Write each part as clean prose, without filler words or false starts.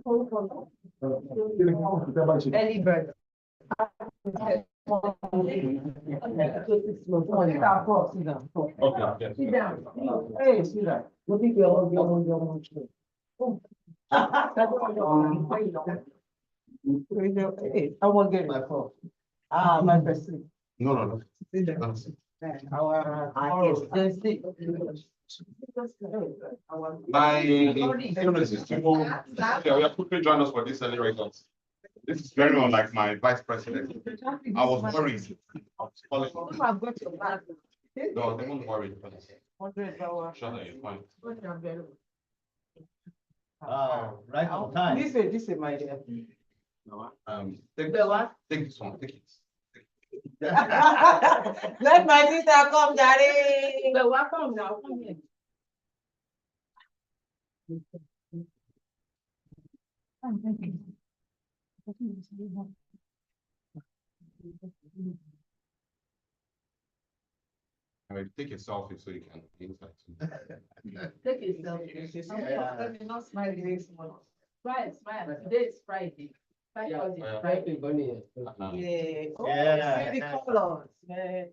Early bird. Okay. Sit down. Hey, sit down. What think you're Hey, I won't get my phone. My person. No. Sit down. My illnesses, people, yeah, we are quickly join us for this early results. This is very unlike my vice president. I was worried. No, they won't worry. Shut up, you're fine. Right on time. This is my dear. Take this one, take it. Let my sister come, Daddy. The welcome now. Come here. I mean, take a selfie so you can inside. Take a selfie. Not smile this morning. Smile. Today is Friday. Friday. Yeah. Oh, Yeah. see the colors. Yeah.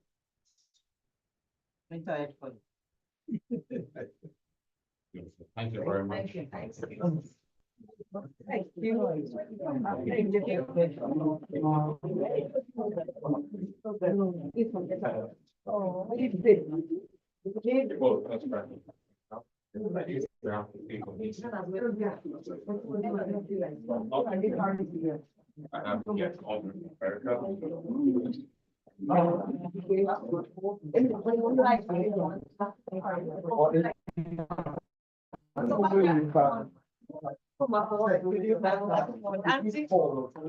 Thank you very much. Thank you. Thank you. Oh, That's right. I have to get on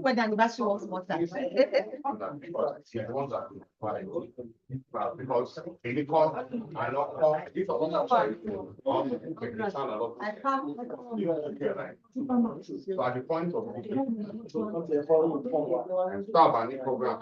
when the anniversary was more time. because in the call, I not call. So at the point of start any program.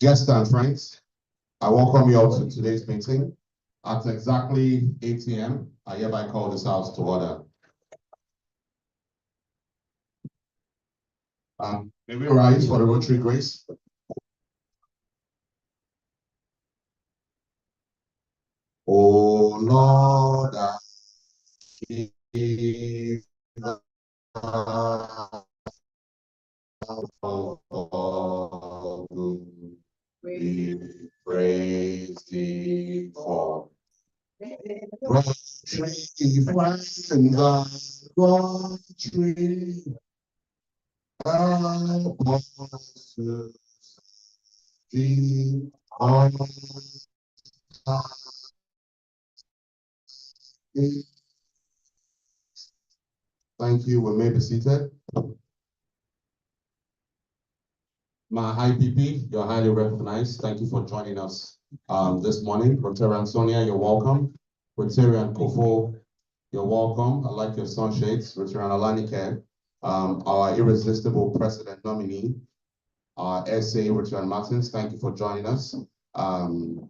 Guests and friends, I welcome you all to today's meeting. At exactly 8 a.m., I hereby call this house to order. May we rise for the Rotary grace? Oh Lord, I give all good. We praise thee for Rotary friends and Rotary apostles, the all. Thank you. We may be seated. My high PP, you're highly recognized. Thank you for joining us this morning. Rotarian Sonia, you're welcome. Rotarian Kofo, you're welcome. I like your sunshades. Rotarian Alanike, our irresistible president nominee, our SA, Rotarian Martins, thank you for joining us. Rotarian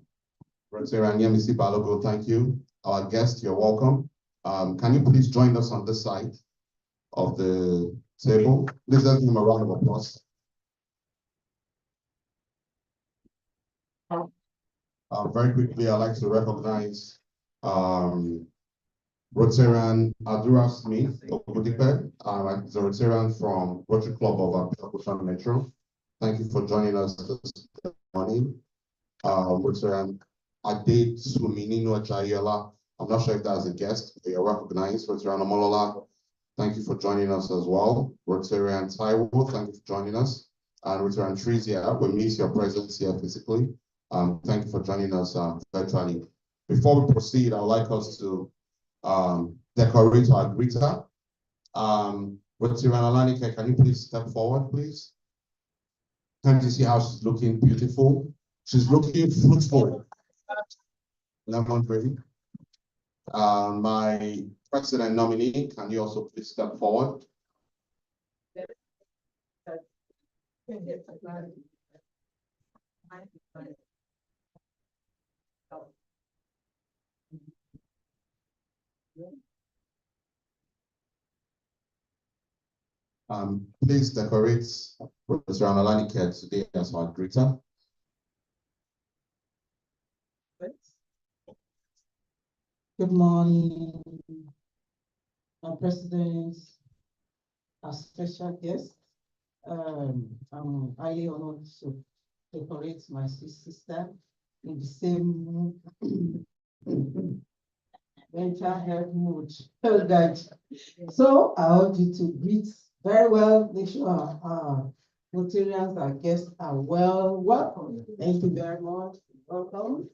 Yemisi Balogo, thank you. Our guest, you're welcome. Can you please join us on this side of the table? Please let's give him a round of applause. Very quickly, I'd like to recognize Rotarian Adura Smith Ogudipe, the Rotarian from Rotary Club of Abeokuta Metro. Thank you for joining us this morning. Rotarian Ade Suminino Jayola. I'm not sure if that's a guest, but you're recognized. Rotarian Omolola, thank you for joining us as well. Rotarian Taiwo, thank you for joining us. And Rotarian Trizia, we miss your presence here physically. Thank you for joining us virtually. Before we proceed, I'd like us to decorate our greeter. Rotarian Alanike, can you please step forward, please? Can't you see how she's looking beautiful? She's looking fruitful. Lemon tree. My president nominee, can you also please step forward? Please decorate Rotarian Alanike today as our greeter. Good morning, our president, our special guest. I'm highly honored to decorate my sister in the same mental health mood. Oh God. So I want you to greet very well, make sure our Rotarians, our guests are well welcome. Thank you very much. Welcome.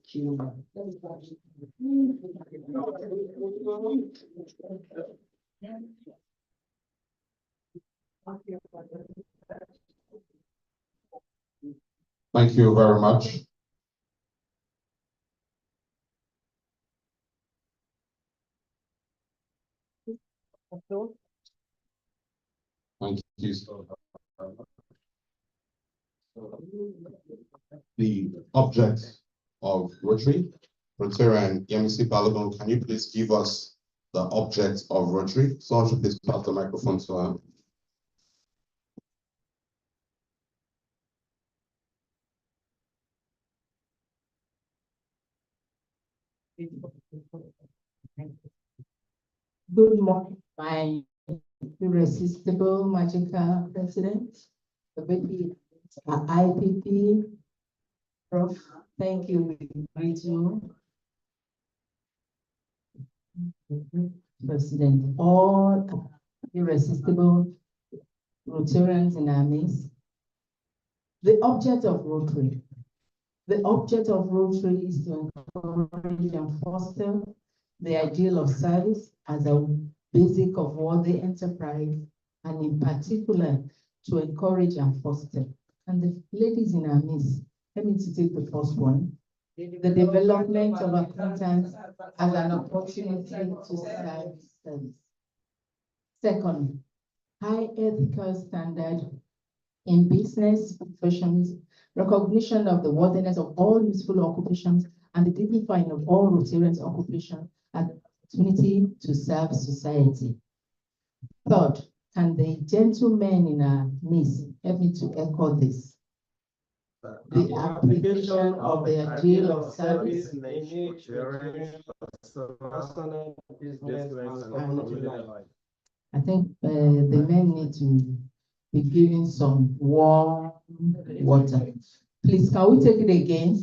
Thank you very much. Thank you. The object of Rotary, Rotarian Yemisi Balogun, can you please give us the object of Rotary? Someone should please pass the microphone to her. Good morning, my irresistible magical president, the baby, IPP, Prof. Thank you, we greet you. President, all irresistible Rotarians in our midst. The object of Rotary. The object of Rotary is to encourage and foster the ideal of service as a basic of worthy enterprise, and in particular, to encourage and foster. And the ladies in our midst, let me take the first one. The development of accountants as an opportunity to serve service. Second, high ethical standard in business professions, recognition of the worthiness of all useful occupations, and the dignifying of all Rotarians' occupation as an opportunity to serve society. Third, can the gentlemen in our midst help me to echo this? The application of the ideal of service in the personal, business, and community life. I think the men need to be given some warm water. Please, can we take it again?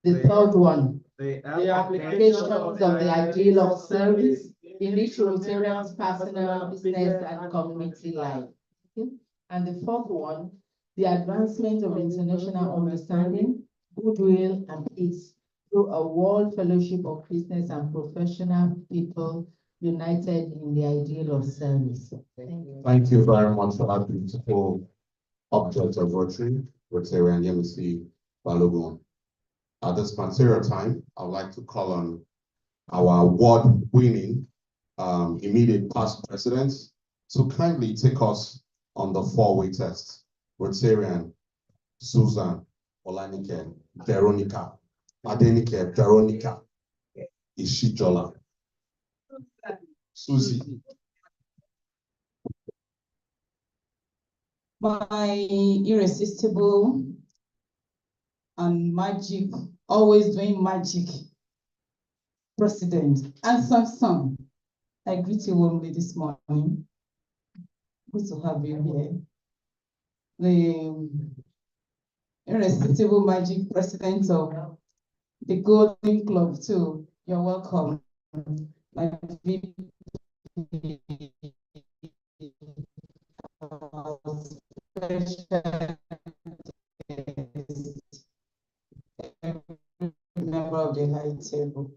The third one, the application of the ideal of service in each Rotarian's personal, business, and community life. Okay? And the fourth one, the advancement of international understanding, goodwill, and peace through a world fellowship of business and professional people united in the ideal of service. Thank you. Thank you very much for that beautiful object of Rotary, Rotarian Yemisi Balogun. At this material time, I'd like to call on our award-winning immediate past presidents to kindly take us on the four-way test. Rotarian Susan Olanike Veronica Adenike Veronica Ishijola Susie. My irresistible and magic, always doing magic. President, and son, I greet you warmly this morning. Good to have you here. The irresistible magic president of the Golden Club too. You're welcome. My VP, member of the high table.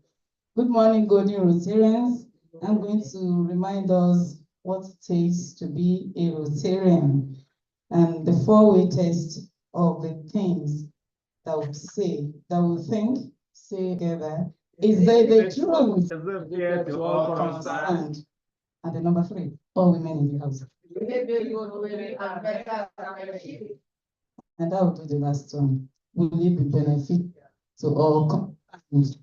Good morning, Golden Rotarians. I'm going to remind us what it takes to be a Rotarian and the four-way test of the things that we say, that we think, say together, is they the truth? And the number 3, all women in the house. And that will do the last one. Will it be benefit to all companies?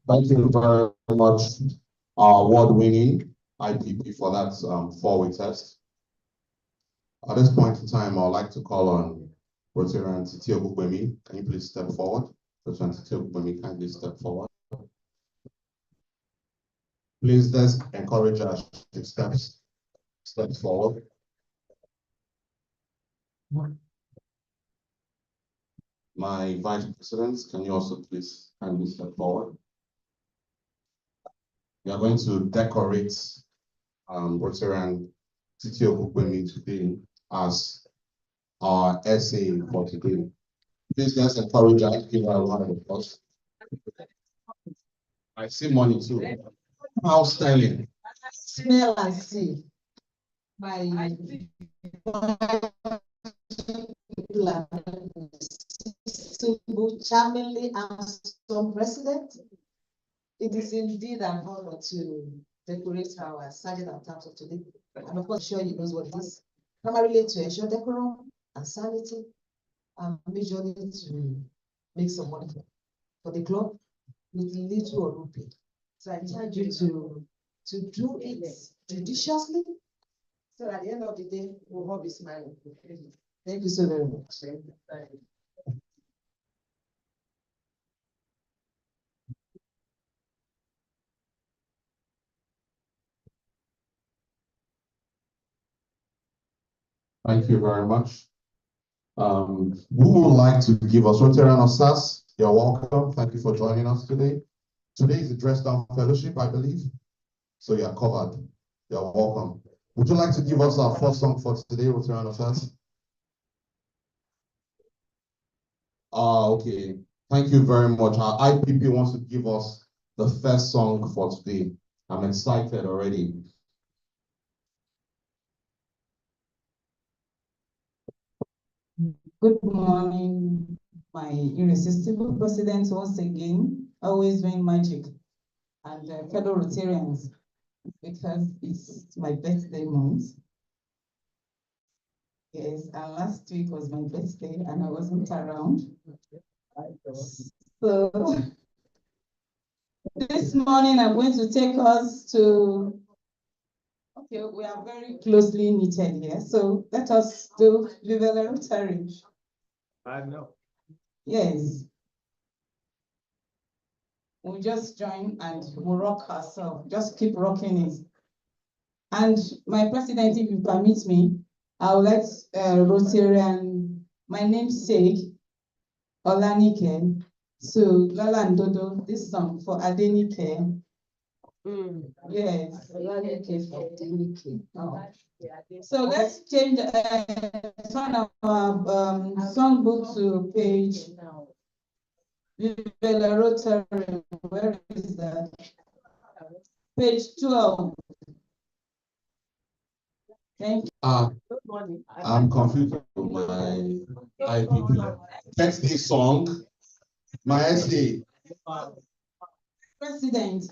Thank you very much, award-winning IPP for that four-way test. At this point in time, I'd like to call on Rotarian Titi Ogugbemi. Can you please step forward? Rotarian Titi Ogugbemi, kindly step forward. Please, let's encourage us to step forward. My vice presidents, can you also please kindly step forward? We are going to decorate Rotarian Titi Ogugbemi today as our essay for today. Please let's encourage her, give her a round of applause. I see money too. How styling. Smell and see. My charmingly handsome president. It is indeed an honor to decorate our Sergeant at Arms of today. And of course, sure he knows what it is. Primarily to ensure decorum and sanity, and majorly to make some money for the club with little or no pay. So I charge you to do it judiciously, so at the end of the day, we'll all be smiling. Thank you so very much. Thank you very much. Who would like to give us Rotarian Osas? You're welcome. Thank you for joining us today. Today is the Dress Down Fellowship, I believe. So you're covered. You're welcome. Would you like to give us our first song for today, Rotarian Osas? Okay. Thank you very much. Our IPP wants to give us the first song for today. I'm excited already. Good morning, my irresistible president, once again, always doing magic, and fellow Rotarians, because it's my birthday month. Yes, and last week was my birthday and I wasn't around. So this morning I'm going to take us to, okay, we are very closely knitted here. So let us do Vive la Rotary. I know. Yes. We'll just join and we'll rock ourselves. Just keep rocking it. And my president, if you permit me, I would like Rotarian, my namesake, Olanike, so Lala and Dodo, this song for Adenike. Yes, Olanike for Adenike. Oh. So let's change turn our songbook to page Vive la Rotary. Where is that? Page 12. Thank you. I'm confused with my IPP. Text this song, my essay. President,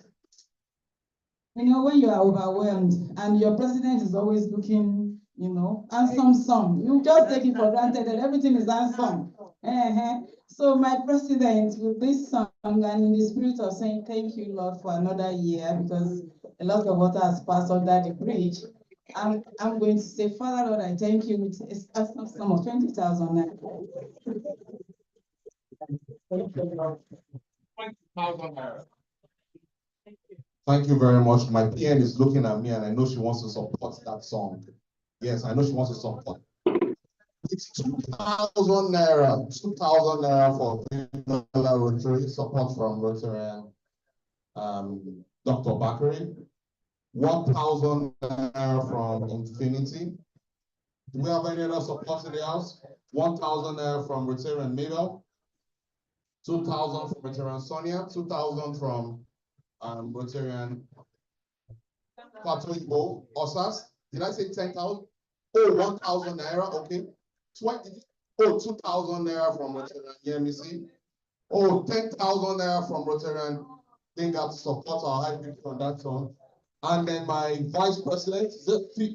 you know, when you are overwhelmed and your president is always looking, you know, handsome song, you just take it for granted that everything is handsome. So my president, with this song and in the spirit of saying thank you, Lord, for another year, because a lot of water has passed under the bridge, I'm going to say, Father Lord, I thank you with a sum of 20,000. Thank you very much. My PN is looking at me and I know she wants to support that song. Yes, I know she wants to support. It's 2,000 naira, 2,000 naira for Rotary, support from Rotary, Dr. Bakari. 1,000 naira from Infinity. Do we have any other support in the house? 1,000 naira from Rotary and Mabel. 2,000 from Rotary and Sonia. 2,000 from Rotarian Patrick Osas. Did I say 10,000? Oh, 1,000 naira, okay. 2,000 naira from Rotarian Yemisi. Oh, 10,000 naira from Rotarian. Think to support our high people on that song. And then my vice president, I'm still 5.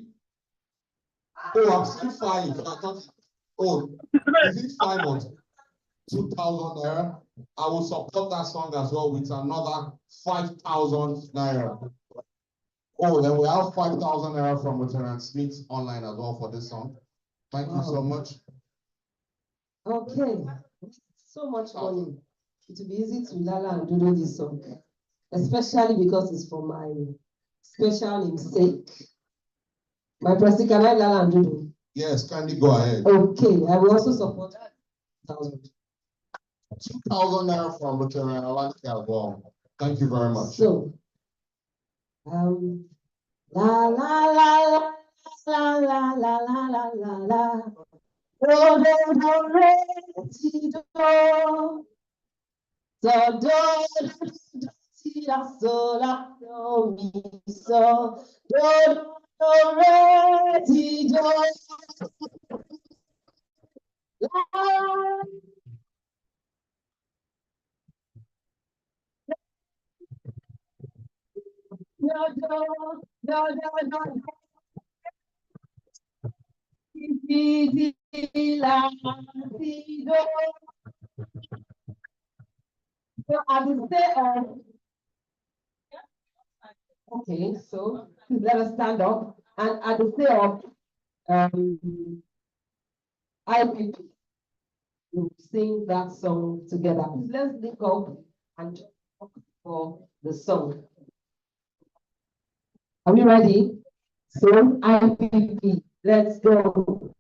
Is it 5 or 2,000 naira? I will support that song as well with another 5,000 naira. Oh, then we have 5,000 naira from Lieutenant Smith online as well for this song. Thank you so much. Okay, so much money. It will be easy to lala and do this song, especially because it's for my special namesake. My president, can I lala and do? Yes, kindly go ahead. Okay, I will also support 1,000. 2,000 naira from Lieutenant Alaska as well. Thank you very much. So, la la la la la la la la la la. Do do do re ti do. So do do ti la so la do mi so. Do do re ti do. La. No, no, no, no, no. So I will say, okay, so let us stand up and at the say of IPP, we'll sing that song together. Let's link up and talk for the song. Are we ready? So IPP, let's go.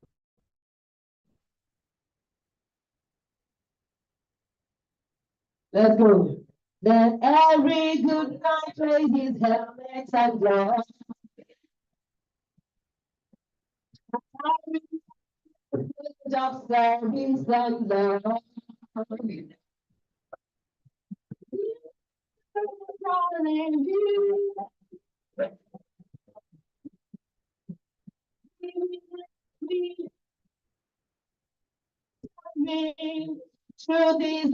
Let's go. Then every good man plays his helmet and gloves. Job service and love. Through these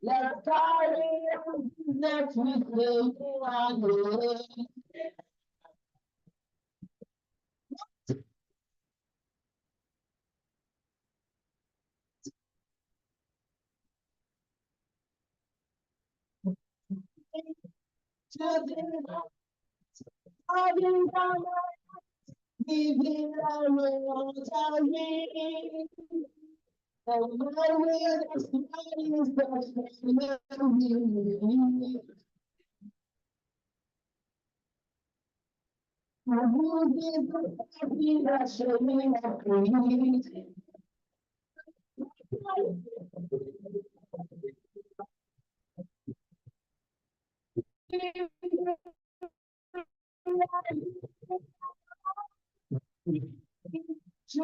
let's carry next week will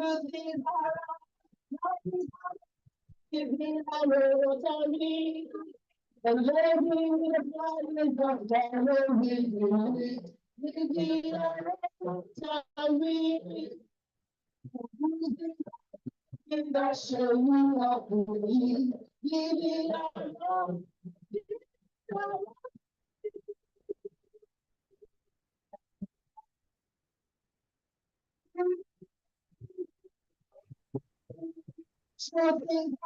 Give me a Rotary, and let me with the blessings of Rotary. Give me a Rotary, in the showing of me. Give me a Rotary. Something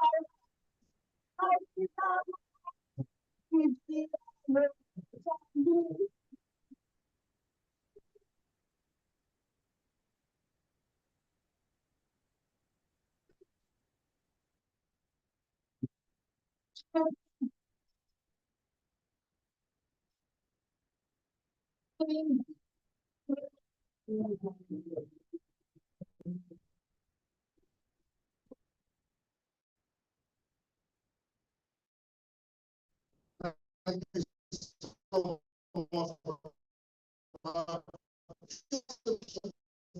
Thank you so much for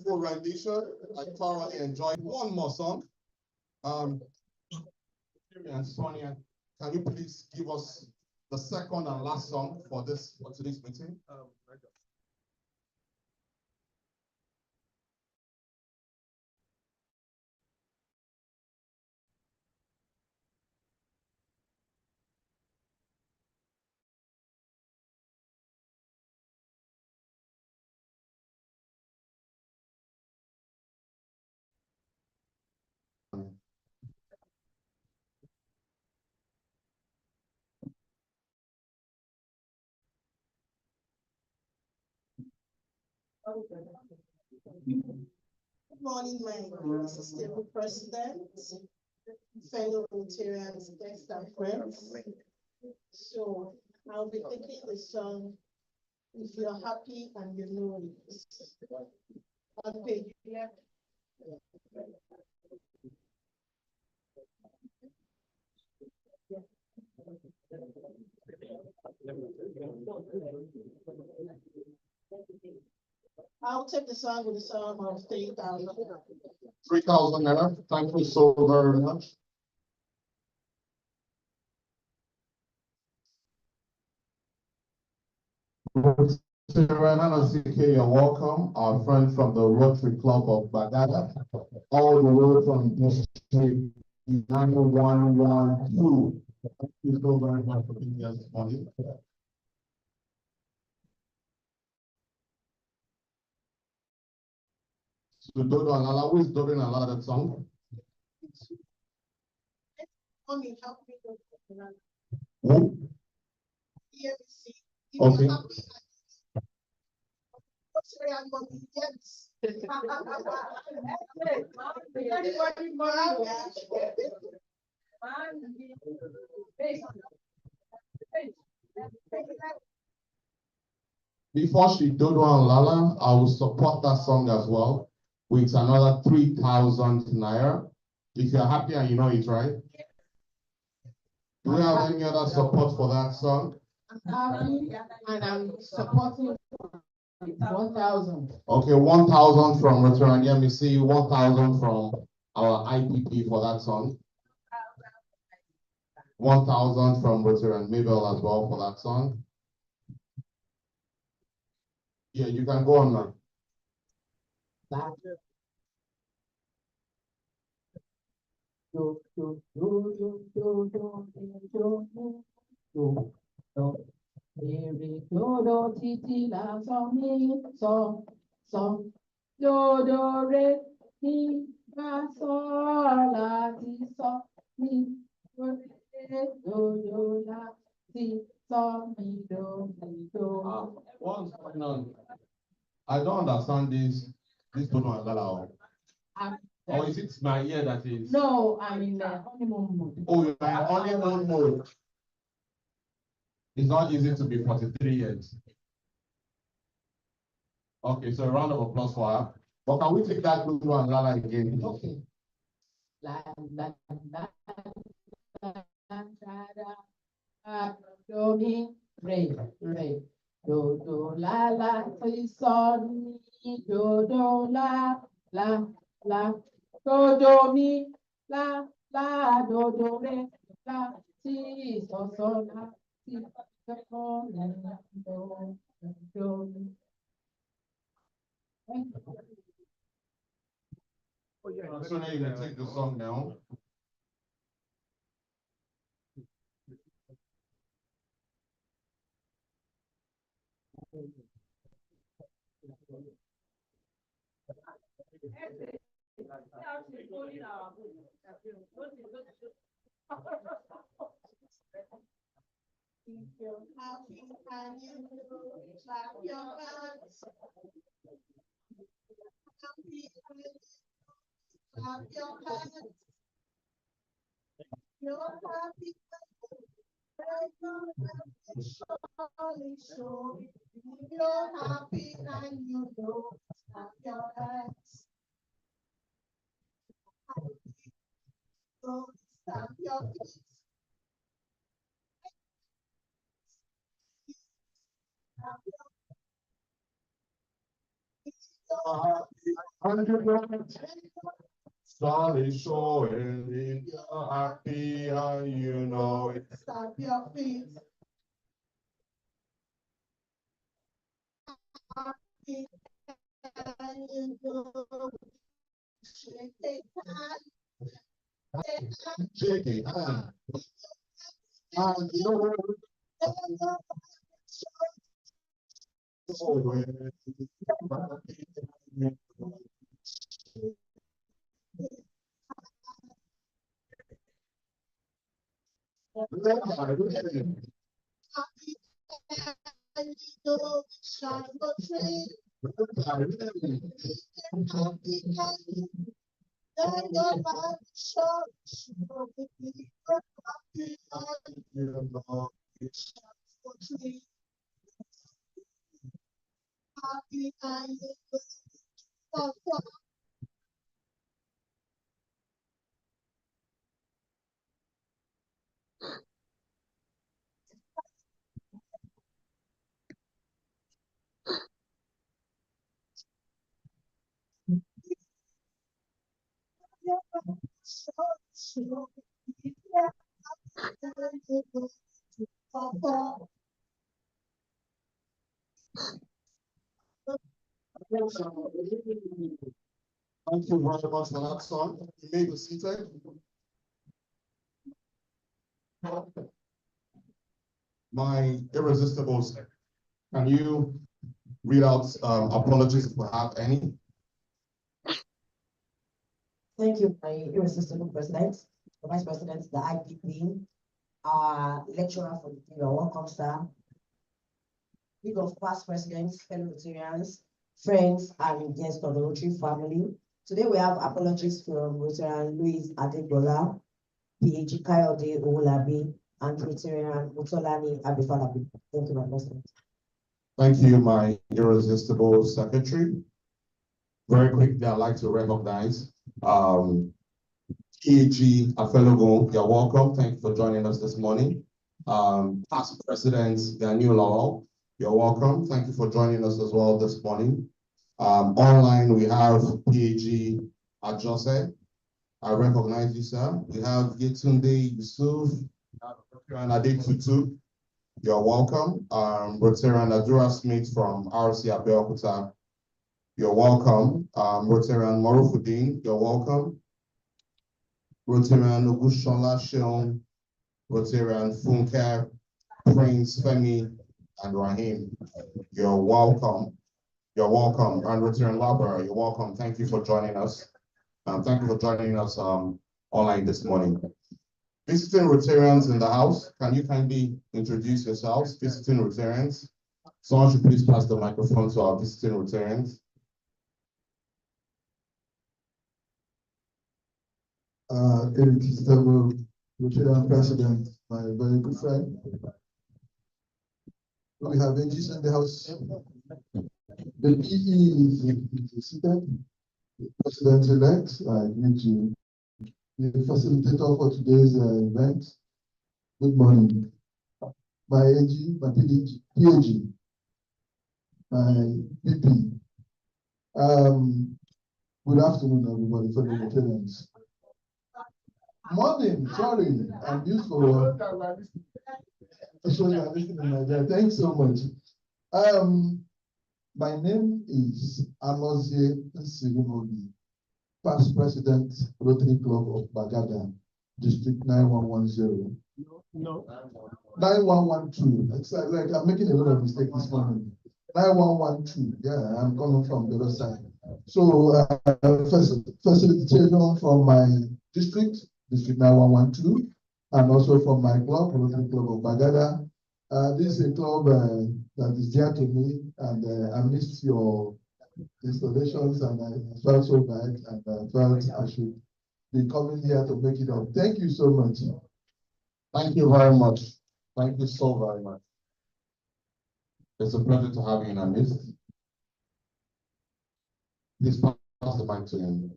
full rendition. I thoroughly enjoyed one more song. And Sonia, can you please give us the second and last song for today's meeting? Good morning, my esteemed president, fellow Rotarians, guests and friends. So I'll be taking the song, If You're Happy and You Know It, on page 11. I'll take the song with the song of 3,000. 3,000 naira. Thank you so very much. You're welcome. Our friend from the Rotary Club of Bagada, all the way from District 9112. Thank you so very much for being here this morning. So Dodo and Lala, who is Dodo and Lala that song? Mommy, help me. Who? Here we see. If Okay. you're happy, Rotarian mommy, yes. Before she Dodo and Lala, I will support that song as well with another 3,000 naira. If you're happy and you know it, right? Do we have any other support for that song? I'm happy and I'm supporting 1,000. Okay, 1,000 from Rotary. Let me see 1,000 from our IPP for that song. 1,000 from Rotary and Mabel as well for that song. Yeah, you can go on now. Titi la so mi so do do re mi fa so la ti so mi do re do la ti so mi do mi do. What's going on? I don't understand this Dodo and Lala. Or is it my ear that is? No, I'm in the honeymoon mode. Oh, you're in honeymoon mode. It's not easy to be 43 years. Okay, so a round of applause for her. But can we take that Dodo and Lala again? Okay. La la la do mi re do la la ti so mi do la dodo mi, la, dodo re, la, si, so, la, si, so, la, do, mi. So now you can take the song now. If you're happy and you know, clap your hands. Happy and you clap your hands. You're happy and surely show. If you're happy and you know, clap your hands. So stamp your feet. Stamp your Sun is showing, if you're happy and you know it. stamp your feet. Happy and you know. Shake it hand. Shake it, hand. And you know Happy and Thank you very much for that song. You may be seated. My irresistibles, can you read out apologies if we have any? Thank you, my irresistible president, the vice president, the IPP, our lecturer for the day, you're welcome, sir. Big of past presidents, fellow Rotarians, friends, and guests of the Rotary family. Today we have apologies from Rotarian Louis Adegbola, PhD Kayode Owolabi, and Rotarian Mutolani Abifalabi. Thank you, my president. Thank you, my irresistible secretary. Very quickly, I'd like to recognize PhD Afelogun, you're welcome. Thank you for joining us this morning. Past President Daniel Lowell, you're welcome. Thank you for joining us as well this morning. Online, we have PhD Ajose. I recognize you, sir. We have Yetunde Yusuf and Ade Tutu. You're welcome. Rotarian Adura Smith from RC Abeokuta. You're welcome. Rotarian Morufudin, you're welcome. Rotarian Ogushola Sheon, Rotarian Funke, Prince Femi, and Rahim. You're welcome. You're welcome. And Rotarian Labara, you're welcome. Thank you for joining us. Thank you for joining us online this morning. Visiting Rotarians in the house, can you kindly introduce yourselves? Visiting Rotarians. Someone should please pass the microphone to our visiting Rotarians. Irresistible Rotarian president, my very good friend. We have AGs in the house. The PE is seated. The president-elect, I greet you. The facilitator for today's event. Good morning. My AG, my PhD, my PP. Good afternoon, everybody, fellow Rotarians. Morning, sorry, I'm used for so you are listening in Nigeria. Thanks so much. My name is Anozie Nsirimoli, past president, Rotary Club of Bagada, District 9110. No. 9112. It's like I'm making a lot of mistakes this morning. 9112. Yeah, I'm coming from the other side. So, facilitation from my district, District 9112, and also from my club, Rotary Club of Bagada. This is a club that is dear to me, and I missed your installations, and I felt so bad, and I felt I should be coming here to make it up. Thank you so much. Thank you very much. Thank you so very much. It's a pleasure to have you in our midst. Please pass the mic to him.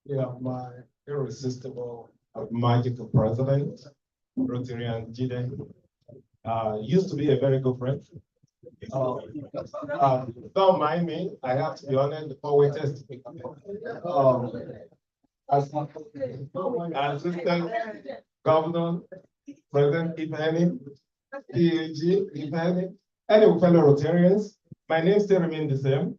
Yeah, my irresistible, magical president, Rotarian Jide, used to be a very good friend. Don't mind me, I have to be honest before we test. Assistant Governor, President, if any, PAG, if any fellow Rotarians, my name still remains the same.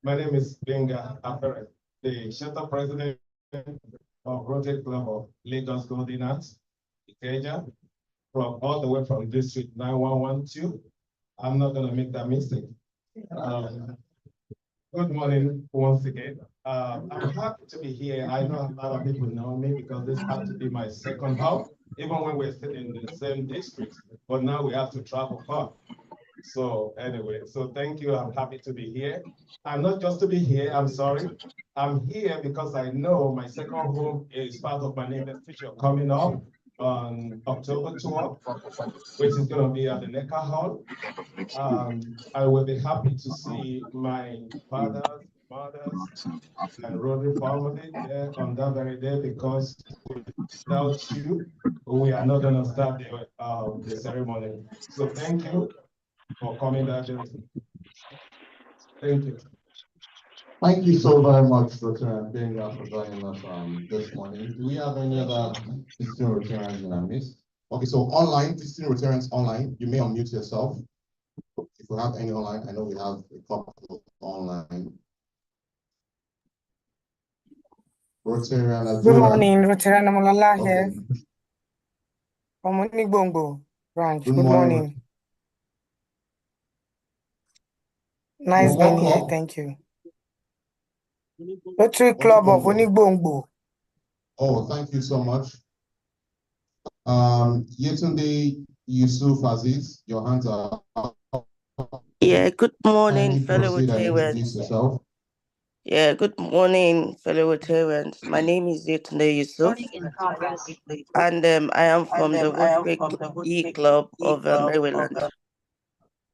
My name is Benga Afere, the shelter president of Rotary Club of Lagos Golden Arts, Ikeja, from all the way from District 9112. I'm not going to make that mistake. Good morning once again. I'm happy to be here. I know a lot of people know me because this has to be my second home, even when we're still in the same district, but now we have to travel far. So anyway, so thank you. I'm happy to be here. I'm not just to be here, I'm sorry. I'm here because I know my second home is part of my nameless feature coming up on October 12th, which is going to be at the Necker Hall. I will be happy to see my fathers, mothers, and Rotary family there on that very day, because without you, we are not going to start the ceremony. So thank you for coming that day. Thank you. Thank you so very much, Dr. Benga, for joining us this morning. Do we have any other visiting Rotarians in our midst? Okay, so online, visiting Rotarians online, you may unmute yourself. If we have any online, I know we have a couple online. Rotarian. Good morning, Rotarian Amolala Okay. here from Onigbongbo branch. Good Good morning. Nice From being what here, club? thank you. Rotary Club of Onigbongbo. Oh, thank you so much. Yetunde Yusuf Aziz, your hands are up. Yeah, good morning, Kindly fellow proceed and introduce Rotarians. yourself. Yeah, good morning, fellow Rotarians. My name is Yetunde Yusuf, and I am from the Rotary E Club of Maryland.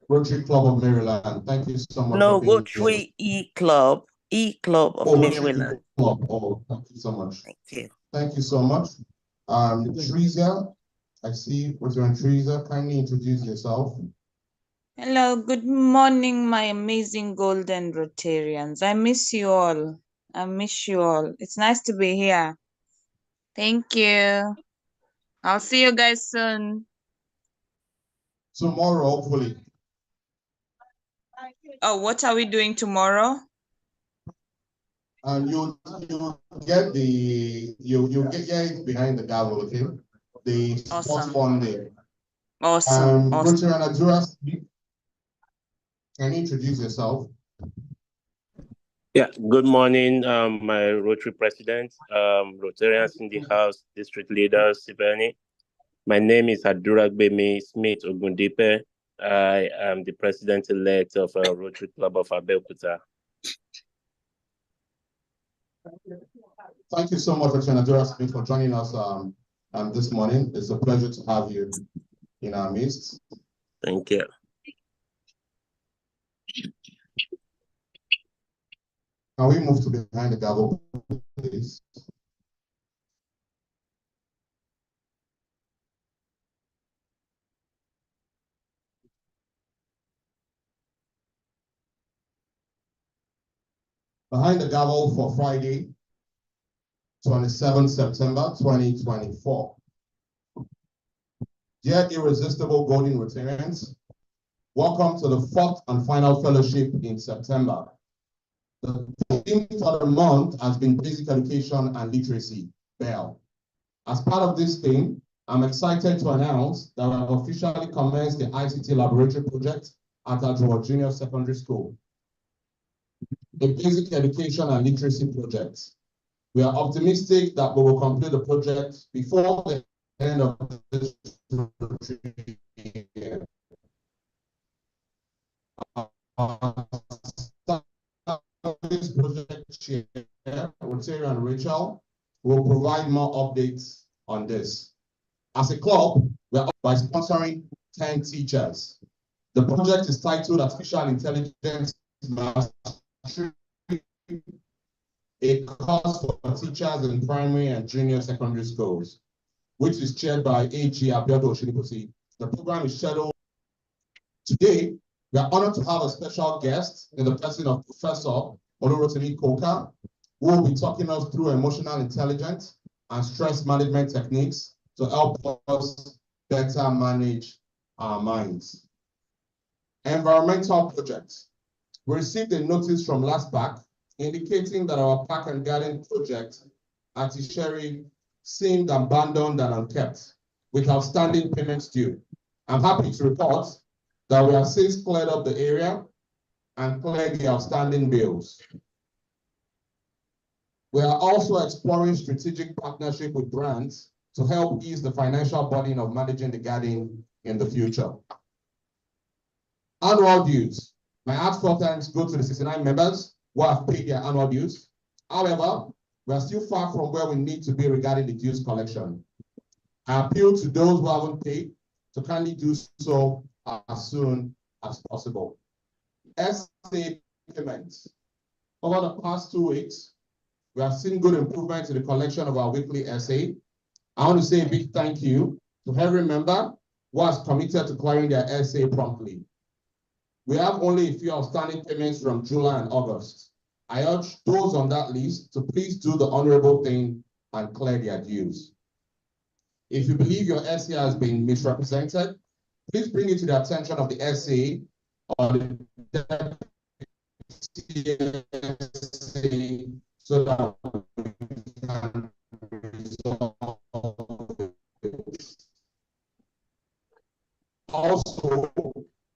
Rotary Club of Maryland. Thank you so much. No, for being Rotary E Club of Maryland. Club. Oh, thank you so much. Thank you. Thank you so much. Teresa, I see Rotarian Teresa. Kindly introduce yourself. Hello, good morning, my amazing golden Rotarians. I miss you all. I miss you all. It's nice to be here. Thank you. I'll see you guys soon. Tomorrow, hopefully. Oh, what are we doing tomorrow? And you get you get behind the gavel, okay? The sports fun day. Awesome. Rotarian Adura, can you introduce yourself? Yeah, good morning, my Rotary president, Rotarians in the house, district leaders, Sibeni. My name is Aduragbemi Smith Ogundipe. I am the president-elect of Rotary Club of Abeokuta. Thank you so much, Rotarian Adura Smith, for joining us this morning. It's a pleasure to have you in our midst. Thank you. Can we move to behind the gavel, please? Behind the gavel for Friday, 27 September 2024. Dear irresistible Golden Rotarians, welcome to the fourth and final fellowship in September. The theme for the month has been Basic Education and Literacy, BEL. As part of this theme, I'm excited to announce that we have officially commenced the ICT Laboratory Project at Adjoa Junior Secondary School. A Basic Education and Literacy project. We are optimistic that we will complete the project before the end of this year. This project chair, Rotary and Rachel, will provide more updates on this. As a club, we are by sponsoring 10 teachers. The project is titled Artificial Intelligence Mastery, a course for teachers in primary and junior secondary schools, which is chaired by AG Abiodo Oshiniposi. The program is scheduled. Today, we are honored to have a special guest in the person of Professor Olurotimi Koka, who will be talking us through emotional intelligence and stress management techniques to help us better manage our minds. Environmental projects. We received a notice from LASPAC indicating that our park and garden project at Isheri seemed abandoned and unkept, with outstanding payments due. I'm happy to report that we have since cleared up the area and cleared the outstanding bills. We are also exploring strategic partnership with brands to help ease the financial burden of managing the garden in the future. Annual dues. My heartfelt thanks go to the 69 members who have paid their annual dues. However, we are still far from where we need to be regarding the dues collection. I appeal to those who haven't paid to kindly do so as soon as possible. SA payments. Over the past 2 weeks, we have seen good improvements in the collection of our weekly SA. I want to say a big thank you to every member who has committed to clearing their SA promptly. We have only a few outstanding payments from July and August. I urge those on that list to please do the honorable thing and clear their dues. If you believe your SA has been misrepresented, please bring it to the attention of the SA or the SA so that we can resolve it. Also,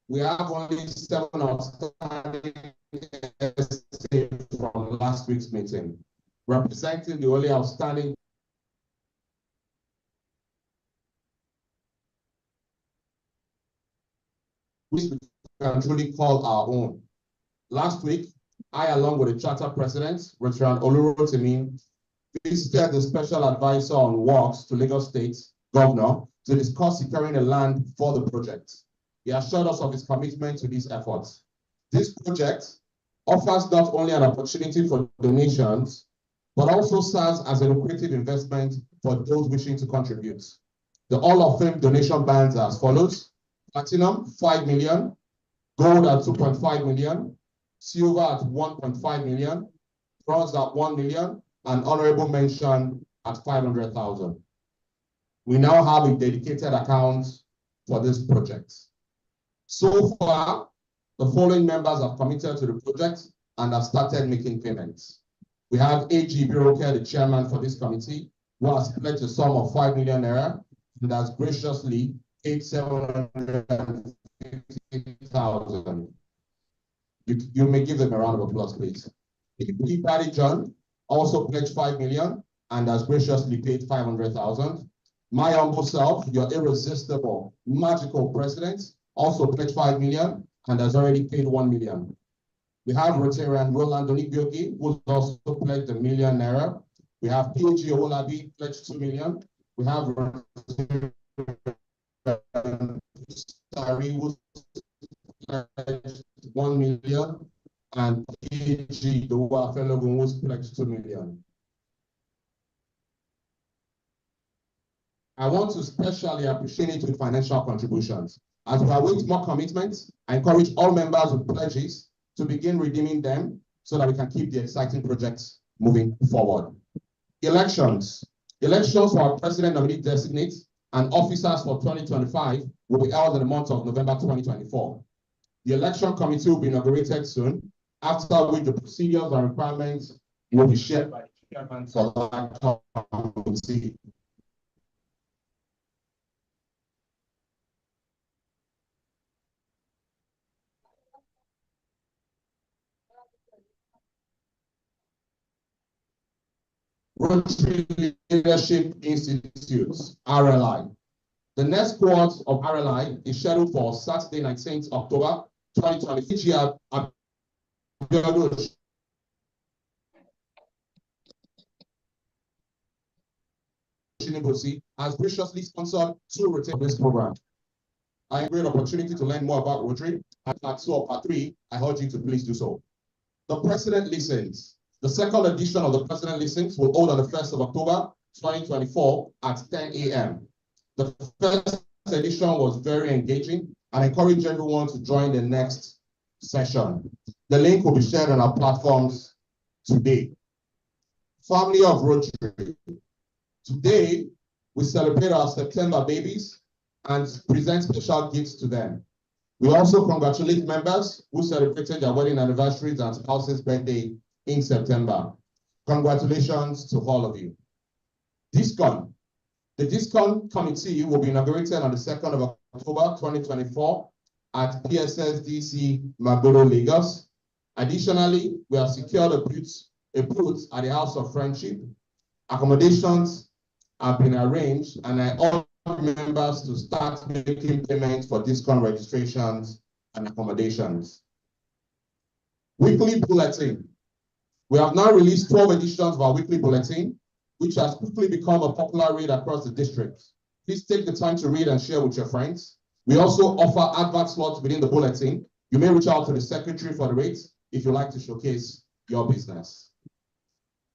we have only 7 outstanding SA from last week's meeting, representing the only outstanding which we can truly call our own. Last week, I, along with the charter president, Rotary Olurotimi, visited the special advisor on works to Lagos State Governor to discuss securing the land for the project. He assured us of his commitment to these efforts. This project offers not only an opportunity for donations, but also serves as a lucrative investment for those wishing to contribute. The Hall of Fame donation bands are as follows: Platinum, 5 million, Gold at 2.5 million, Silver at 1.5 million, Bronze at 1 million, and Honorable Mention at 500,000. We now have a dedicated account for this project. So far, the following members have committed to the project and have started making payments. We have AG Biroke, the chairman for this committee, who has pledged a sum of 5 million naira and has graciously paid 750,000. You may give them a round of applause, please. Daddy John also pledged 5 million and has graciously paid 500,000. My humble self, your irresistible, magical president, also pledged 5 million and has already paid 1 million. We have Rotarian Roland Onigyogi, who also pledged ₦1 million. We have PG Olabi pledged 2 million. We have Sari, who pledged 1 million, and PG, the fellow who pledged 2 million. I want to especially appreciate with financial contributions. As we await more commitments, I encourage all members with pledges to begin redeeming them so that we can keep the exciting projects moving forward. Elections. Elections for our president nominee designate and officers for 2025 will be held in the month of November 2024. The election committee will be inaugurated soon, after which the procedures and requirements will be shared by the chairman for that committee. Rotary Leadership Institutes, RLI. The next cohort of RLI is scheduled for Saturday, 19th October 2020. Has graciously sponsored 2 Rotary of this program. I have a great opportunity to learn more about Rotary. At part 2 or part 3, I urge you to please do so. The President Listens. The second edition of the President Listens will hold on the 1st of October 2024 at 10 a.m. The first edition was very engaging and I encourage everyone to join the next session. The link will be shared on our platforms today. Family of Rotary. Today, we celebrate our September babies and present special gifts to them. We also congratulate members who celebrated their wedding anniversaries and spouse's birthday in September. Congratulations to all of you. DISCON. The DISCON committee will be inaugurated on the 2nd of October 2024 at PSSDC Magboro, Lagos. Additionally, we have secured a booth at the House of Friendship. Accommodations have been arranged and I urge members to start making payments for DISCON registrations and accommodations. Weekly bulletin. We have now released 12 editions of our weekly bulletin, which has quickly become a popular read across the district. Please take the time to read and share with your friends. We also offer advert slots within the bulletin. You may reach out to the secretary for the rates if you like to showcase your business.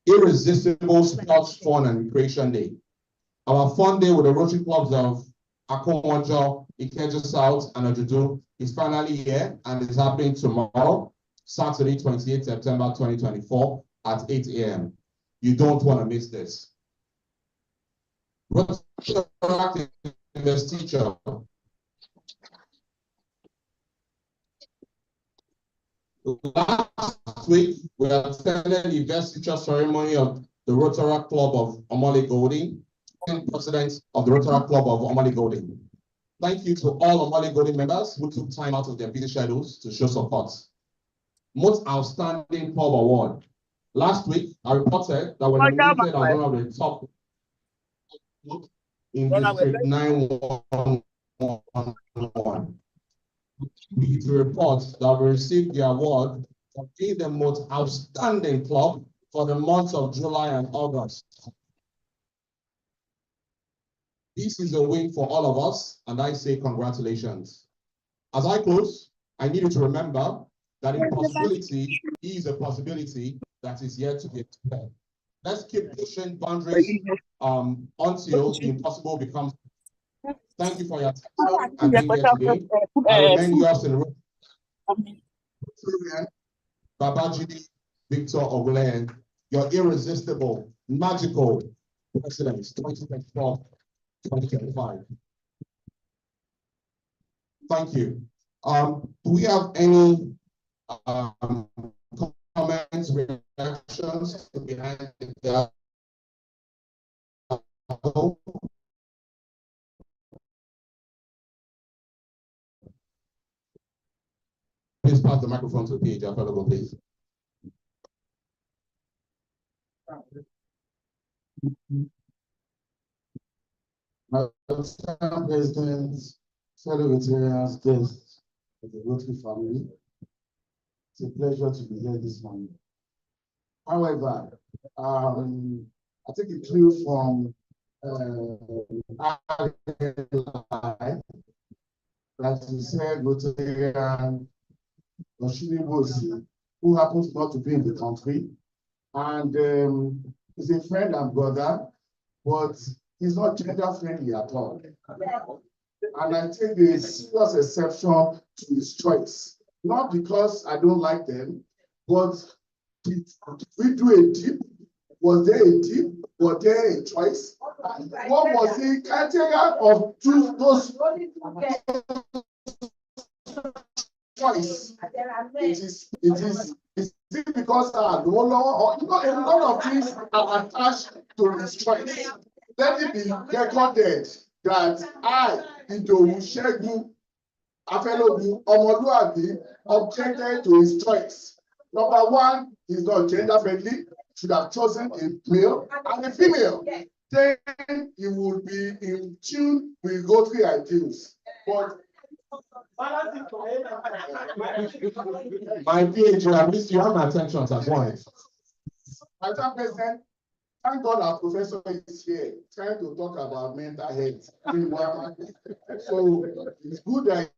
Irresistible Sports Fun and Recreation Day. Our fun day with the Rotary Clubs of Akonwajo, Ikeja South, and Ojudu is finally here and is happening tomorrow, Saturday, 28 September 2024 at 8 a.m. You don't want to miss this. Rotary Investiture. Last week, we attended the investiture ceremony of the Rotary Club of Omole-Golden, and president of the Rotary Club of Omole-Golden. Thank you to all Omole-Golden members who took time out of their busy schedules to show support. Most Outstanding Club Award. Last week, I reported that we're nominated as one of the top in District 911. To report that we received the award for being the most outstanding club for the months of July and August. This is a win for all of us, and I say congratulations. As I close, I need you to remember that impossibility is a possibility that is yet to be explored. Let's keep pushing boundaries until the impossible becomes. Thank you for your attention and being here today. I remain yours in Babajide Victor Oglen, your irresistible, magical president, 2024-2025. Thank you. Do we have any comments, reactions behind the Please pass the microphone to PH available, please. President, fellow Rotarians, guests of the Rotary family, it's a pleasure to be here this morning. However, I take a clue from that you said Rotarian Oshinibosi, who happens not to be in the country, and he's a friend and brother, but he's not gender friendly at all. And I take a serious exception to his choice, not because I don't like them, but Did we do a dip? Was there a dip? Was there a choice? What was the criteria of those choice? Is it because no law or a lot of things are attached to this choice? Let it be recorded that I, Idowu Segun Afelogun Omoluabi, objected to his choice. Number one, he's not gender friendly, should have chosen a male and a female. Then he would be in tune with Rotary ideals. But My PhD, at least you have my attention at once. Madam President, thank God our professor is here trying to talk about mental health. So it's good that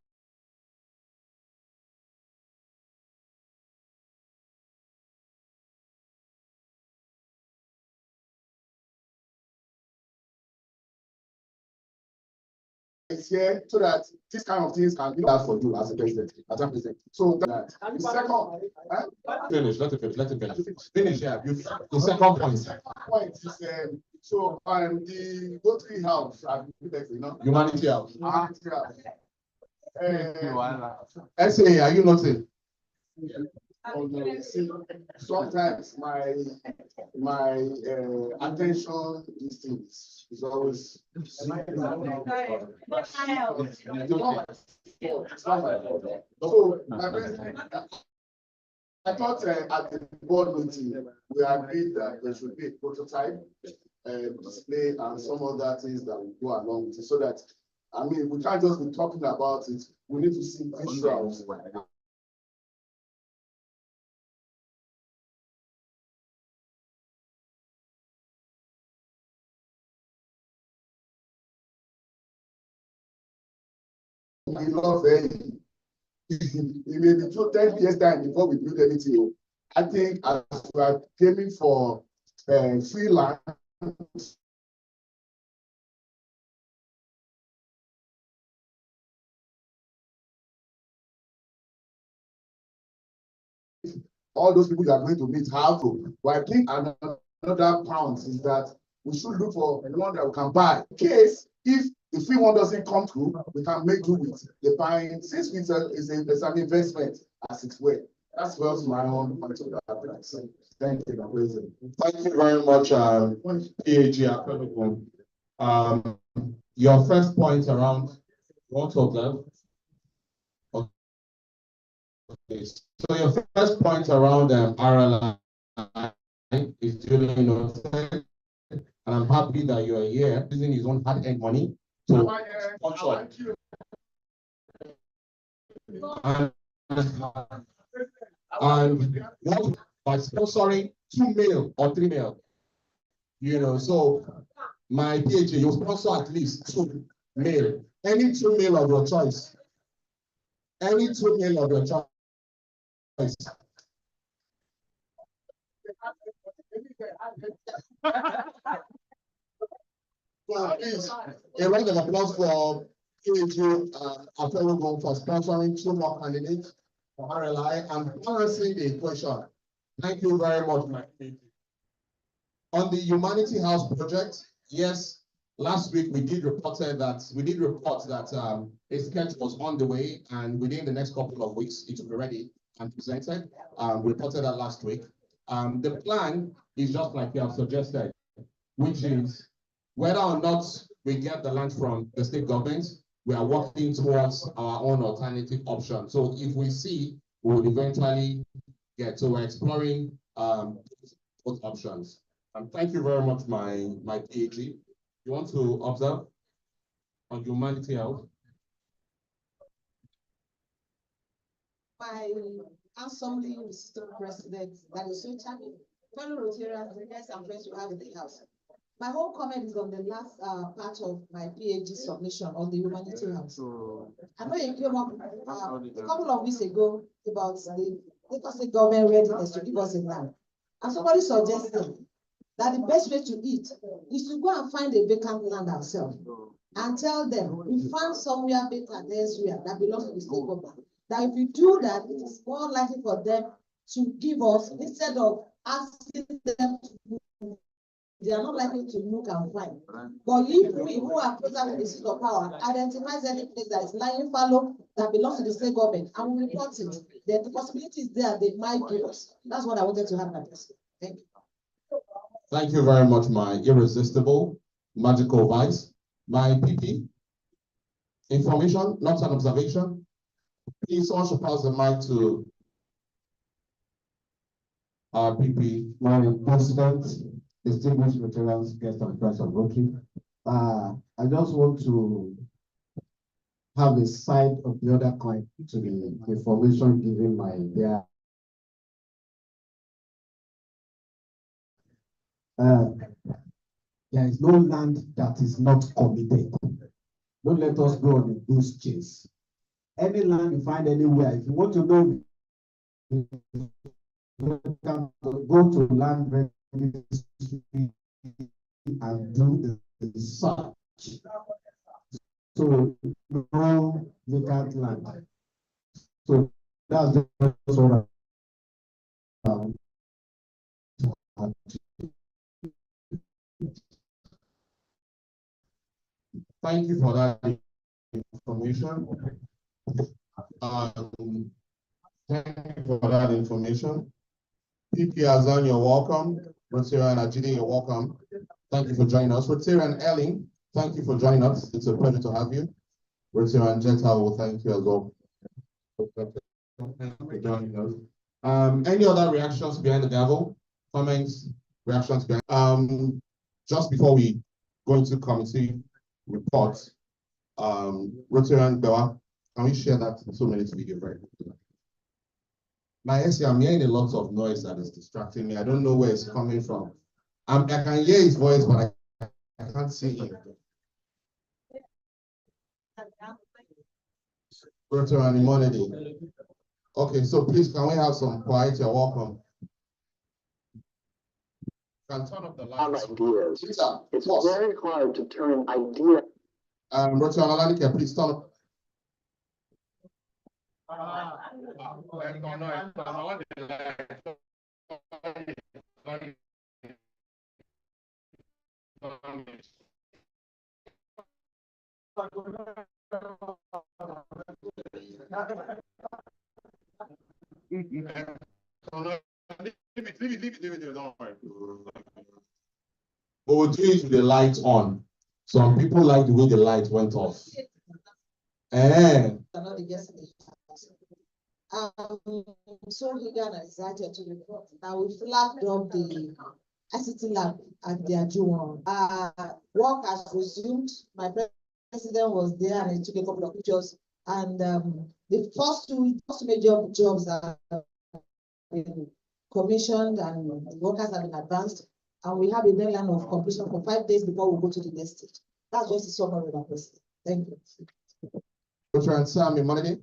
is here so that this kind of things can be that for you as a president, Madam President. So that the second, Finish, let it finish, let it finish. Finish, yeah. The second point. point is so the Rotary House, Humanity House. Humanity House. SA, are you noting? See, sometimes my attention is always so my president, I thought at the board meeting we agreed that there should be a prototype display and some other things that will go along with it, so that I mean we can't just be talking about it, we need to see visuals. It may be 10 years time before we build anything. I think as we are aiming for free land, all those people you are going to meet have to. But I think another point is that we should look for one that we can buy. In case if the free one doesn't come through, we can make do with the buying. Since it's an investment as it were. That's was my own point of that. Thank you, President. Thank you very much, PhD. Your first point around what of them? Okay. So your first point around RLI is duly noted, and I'm happy that you are here using his own hard-earned money to sponsor. And what by sponsoring 2 male or 3 male, so my PhD, you sponsor at least 2 male, any 2 male of your choice, any 2 male of your choice. Please, a round of applause for PhD Afelogun for sponsoring 2 more candidates for RLI and balancing the equation. Thank you very much, my PhD. On the Humanity House project, yes, last week we did report that a sketch was on the way, and within the next couple of weeks it will be ready and presented. We reported that last week. The plan is just like you have suggested, which is whether or not we get the land from the state government, we are working towards our own alternative option. So if we see, we will eventually get. So we're exploring both options. And thank you very much, my PhD. You want to observe on Humanity Health? My assembly Mr. President, that is so charming. Fellow Rotarians, the guys and friends you have in the house. My whole comment is on the last part of my PhD submission on the Humanity House. I know you came up a couple of weeks ago about the government readiness to give us a land. And somebody suggested that the best way to eat is to go and find a vacant land ourselves and tell them we found somewhere vacant elsewhere that belongs to the state government. That if you do that, it is more likely for them to give us instead of asking them to move. They are not likely to look and find. But if we who are closer to the seat of power identifies any place that is lying fallow that belongs to the state government and we report it, then the possibility is there they might do us. That's what I wanted to have my person. Thank you. Thank you very much, my irresistible, magical vice. My PP, information, not an observation. Please, someone should pass the mic to our PP. My president, distinguished veterans, guests and friends of Rotary. I just want to have a side of the other coin to the information given by their there is no land that is not committed. Don't let us go on a goose chase. Any land you find anywhere, if you want to know, you can go to land registry and do the search. So no vacant land. So that's the what Thank you for that information. Thank you for that information. PP Azan, you're welcome. Rotarian Ajidi, you're welcome. Thank you for joining us. Rotarian Elling, thank you for joining us. It's a pleasure to have you. Rotarian Jetta will thank you as well. Thank you for joining us. Any other reactions behind the gavel? Comments, reactions behind? Just before we go into committee reports, Rotarian Bewa, can we share that 2 minutes video very quickly? My SE, I'm hearing a lot of noise that is distracting me. I don't know where it's coming from. I can hear his voice, but I can't see him. Rotarian Immunity. Okay, so please, can we have some quiet? You're welcome. Can turn off the lights. Ideas. It's very hard to turn ideas. Rotarian Alanika, please turn up. Don't worry. But we'll do it with the lights on. Some people like the way the light went off. So eager and excited to report. Now we flagged up the ICT lab at the Ajuwon. Work has resumed. My president was there and he took a couple of pictures. And the first two major jobs are commissioned and the workers have been advanced. And we have a deadline of completion for 5 days before we go to the next stage. That's just a summary of our president. Thank you. Rotarian Sam Immunity.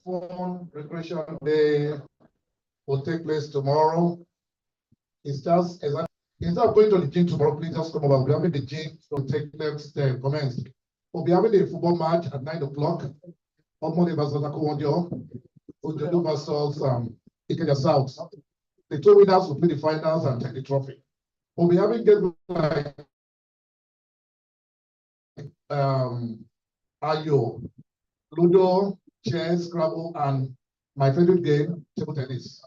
Phone recreation day will take place tomorrow. It's just exactly. Instead of going to the gym tomorrow, please just come over. We'll be having the gym to take next commence. We'll be having a football match at 9 o'clock. Omole versus Akuwonjo. Ojodo versus Ikeja South. The two winners will play the finals and take the trophy. We'll be having games like Ayo, Ludo, chess, Scrabble, and my favorite game, table tennis.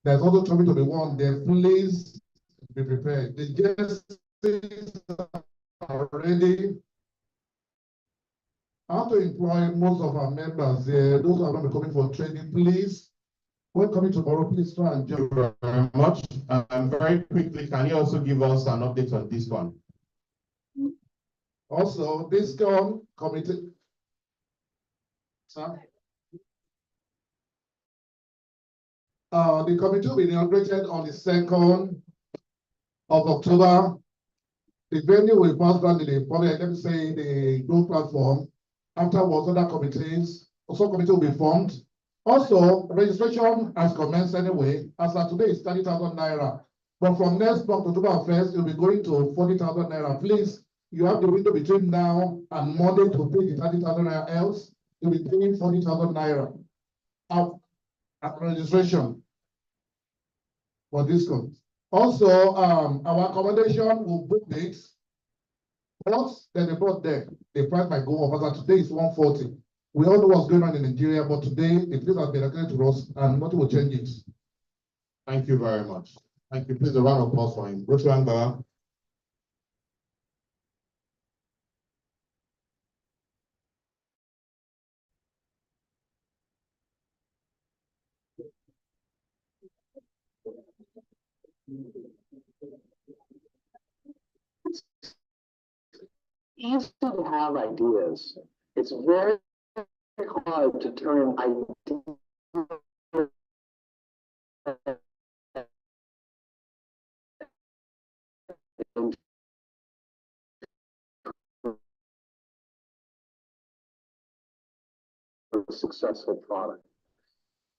There's also trophy to be won there. Please be prepared. The guests are ready. How to employ most of our members there. Those who are going to be coming for training, please. When coming tomorrow, please try and join. Thank you very much. Very quickly, can you also give us an update on this one? Also, this committee. Sir? The committee will be inaugurated on the 2nd of October The venue will pass down the, probably, let me say, the growth platform. Afterwards, other committees, also committee will be formed. Also, registration has commenced anyway. As of today, it's 30,000 naira. But from next month, October 1st, you'll be going to 40,000 naira. Please, you have the window between now and Monday to pay the 30,000 naira, else you'll be paying 40,000 naira at registration for discount. Also, our accommodation will book dates. Once then they brought there, the price might go up. As of today, it's 140. We all know what's going on in Nigeria, but today the place has been allocated to us and nothing will change it. Thank you very much. Thank you. Please a round of applause for him. Rotary Angara. Easy to have ideas. It's very hard to turn ideas into a successful product.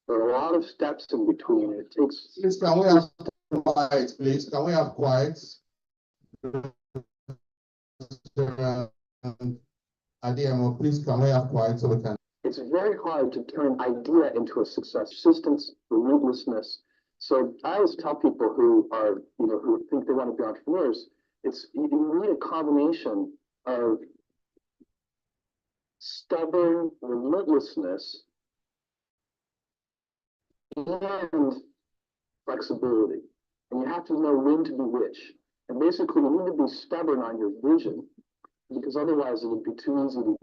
There are a lot of steps in between. It takes. Please, can we have quiet, please? Can we have quiet? Adiemo, please, can we have quiet so we can? It's very hard to turn idea into a success. Persistence, relentlessness. So I always tell people who are, who think they want to be entrepreneurs, you need a combination of stubborn relentlessness and flexibility. And you have to know when to be which. And basically, you need to be stubborn on your vision, because otherwise it would be too easy to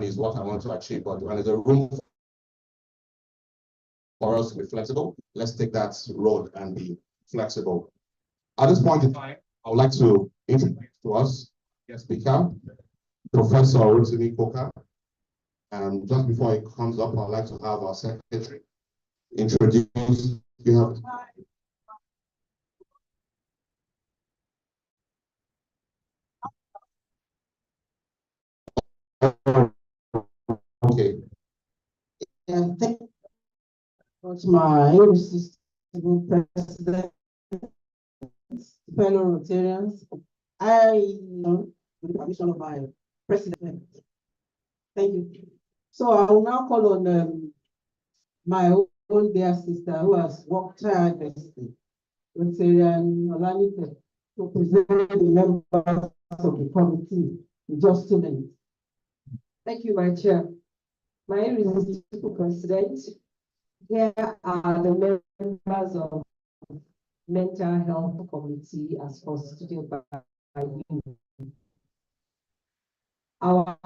Is what I want to achieve, but when there's a room for us to be flexible, let's take that road and be flexible. At this point in time, I would like to introduce to us guest speaker, Professor Rotary Koka. And just before it comes up, I'd like to have our secretary introduce. You have. Okay. Thank you very much, my irresistible president, fellow Rotarians. With the permission of my president. Thank you. So I will now call on my own dear sister who has worked tirelessly, Rotarian Olanike, to present the members of the committee in just 2 minutes. Thank you, my chair. My irresistible president, here are the members of Mental Health Committee as constituted by you. Our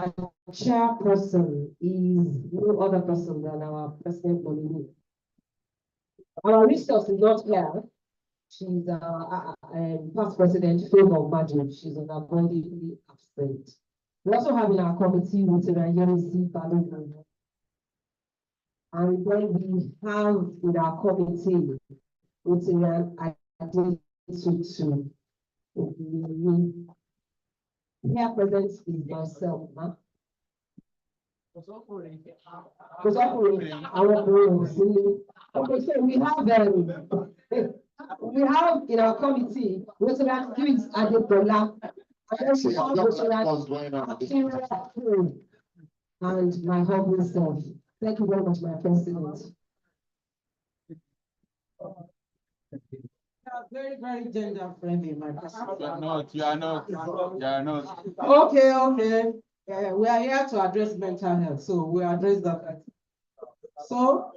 chairperson is no other person than our president nominee. Our resource is not here. She's past president, Favor Magic. She's unavoidably absent. We also have in our committee Rotary Yemisi Balogun. And then we have in our committee Rotary Adetutu. Here present is myself, huh? Okay, so we have in our committee Rotary Adetutu, and my humble self. Thank you very much, my president. Very, very gender friendly, my president. You are not. Okay. We are here to address mental health, so we address that. So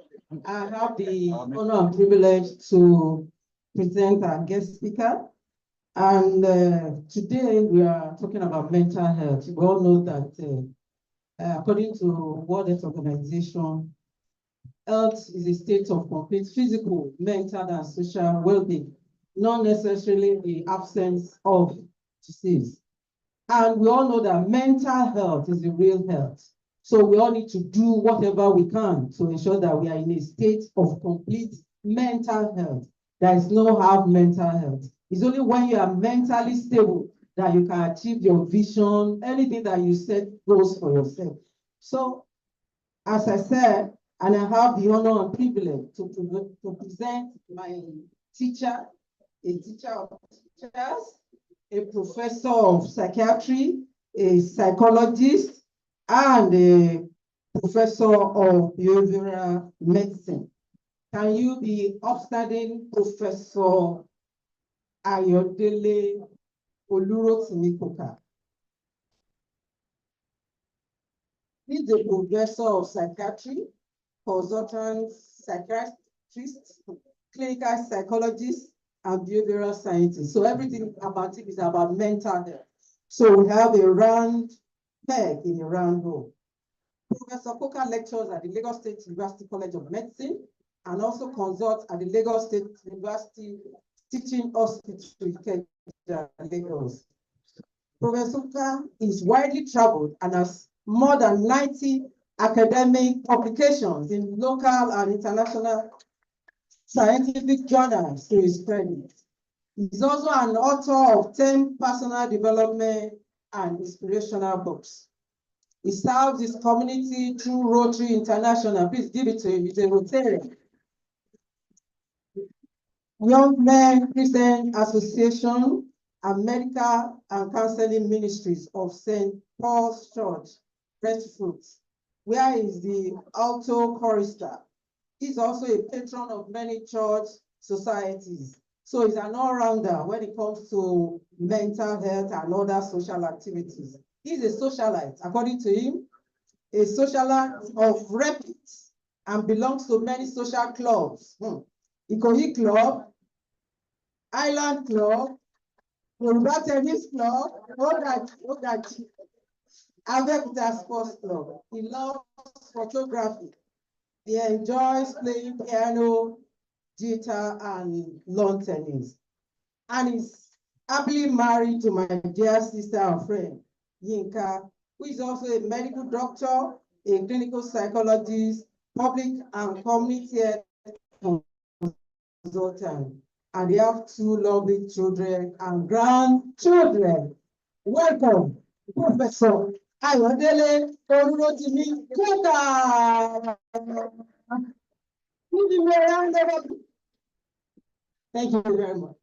I have the honor and privilege to present our guest speaker. And today we are talking about mental health. We all know that according to World Health Organization, health is a state of complete physical, mental, and social well-being, not necessarily the absence of disease. And we all know that mental health is the real health. So we all need to do whatever we can to ensure that we are in a state of complete mental health. There is no half mental health. It's only when you are mentally stable that you can achieve your vision, anything that you set goals for yourself. So, as I said, and I have the honor and privilege to present my teacher, a teacher of teachers, a professor of psychiatry, a psychologist, and a professor of behavioral medicine. Can you be upstanding Professor Ayodele Olurotimi-Koka? He's a professor of psychiatry, consultant psychiatrist, clinical psychologist, and behavioral scientist. So everything about him is about mental health. So we have a round peg in a round hole. Professor Koka lectures at the Lagos State University College of Medicine and also consults at the Lagos State University Teaching Hospital, Lagos. Professor Koka is widely traveled and has more than 90 academic publications in local and international scientific journals to his credit. He's also an author of 10 personal development and inspirational books. He serves his community through Rotary International. Please give it to him. He's a Rotarian. Young Men Christian Association and Medical and Counseling Ministries of St. Paul's Church, Brentford, where he is the alto chorister. He's also a patron of many church societies. So he's an all-rounder when it comes to mental health and other social activities. He's a socialite, according to him, a socialite of repute and belongs to many social clubs. Ikoyi Club, Island Club, Yoruba Tennis Club, Abekuta Sports Club. He loves photography. He enjoys playing piano, guitar, and lawn tennis. And he's happily married to my dear sister and friend, Yinka, who is also a medical doctor, a clinical psychologist, public and community health consultant. And they have 2 lovely children and grandchildren. Welcome, Professor Ayodele Olurotimi-Koka. Give him a round of applause. Thank you very much.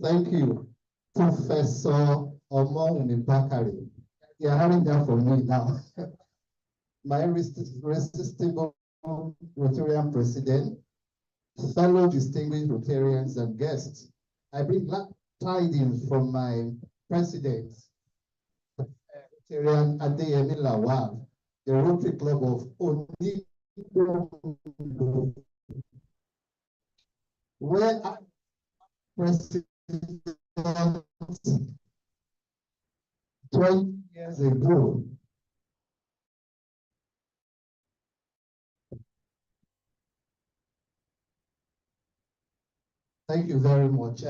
Thank you, Professor Omole-Golden. You're having that for me now. My irresistible Rotarian president, fellow distinguished Rotarians and guests, I bring glad tidings from my president, Rotarian Adeyemi Lawal, the Rotary Club of Omole-Golden, where president 20 years ago. Thank you very much.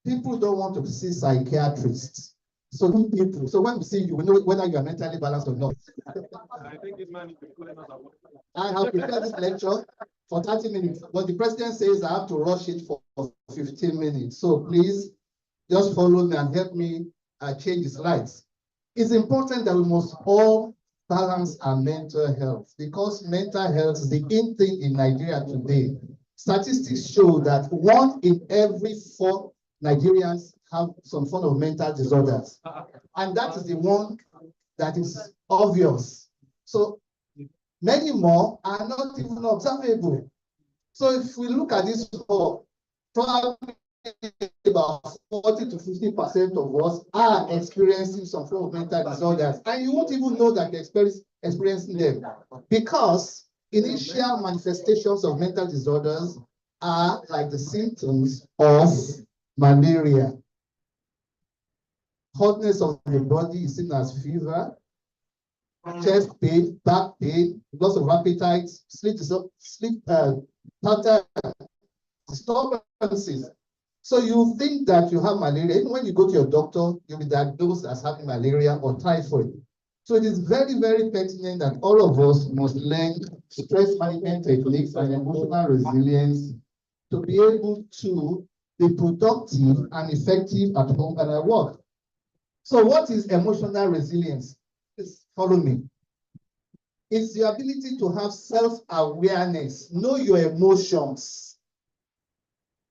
People don't want to see psychiatrists. So when we see you, we know whether you are mentally balanced or not. I have prepared this lecture for 30 minutes, but the president says I have to rush it for 15 minutes. So please just follow me and help me change the slides. It's important that we must all balance our mental health because mental health is the in thing in Nigeria today. Statistics show that 1 in every 4 Nigerians have some form of mental disorders. And that is the one that is obvious. So many more are not even observable. So if we look at this, probably about 40 to 50% of us are experiencing some form of mental disorders, and you won't even know that you're experiencing them, because initial manifestations of mental disorders are like the symptoms of malaria. Hotness of the body is seen as fever, chest pain, back pain, loss of appetite, sleep pattern disturbances. So you think that you have malaria. Even when you go to your doctor, you'll be diagnosed as having malaria or typhoid. So it is very, very pertinent that all of us must learn stress management techniques and emotional resilience to be able to be productive and effective at home and at work. So what is emotional resilience? Please follow me. It's the ability to have self-awareness, know your emotions,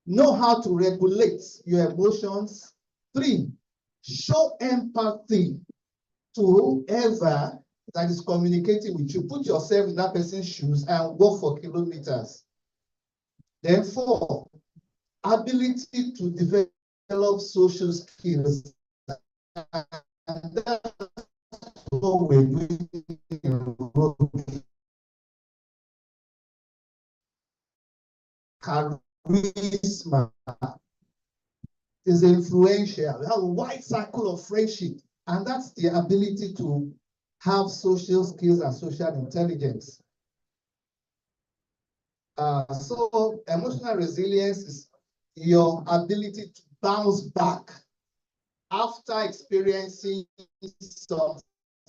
know how to regulate your emotions. 3, show empathy to whoever that is communicating with you. Put yourself in that person's shoes and walk for kilometers. Then 4, ability to develop social skills. And that's what we're doing in Rotary. Charisma is influential. We have a wide circle of friendship, and that's the ability to have social skills and social intelligence. So emotional resilience is your ability to bounce back after experiencing some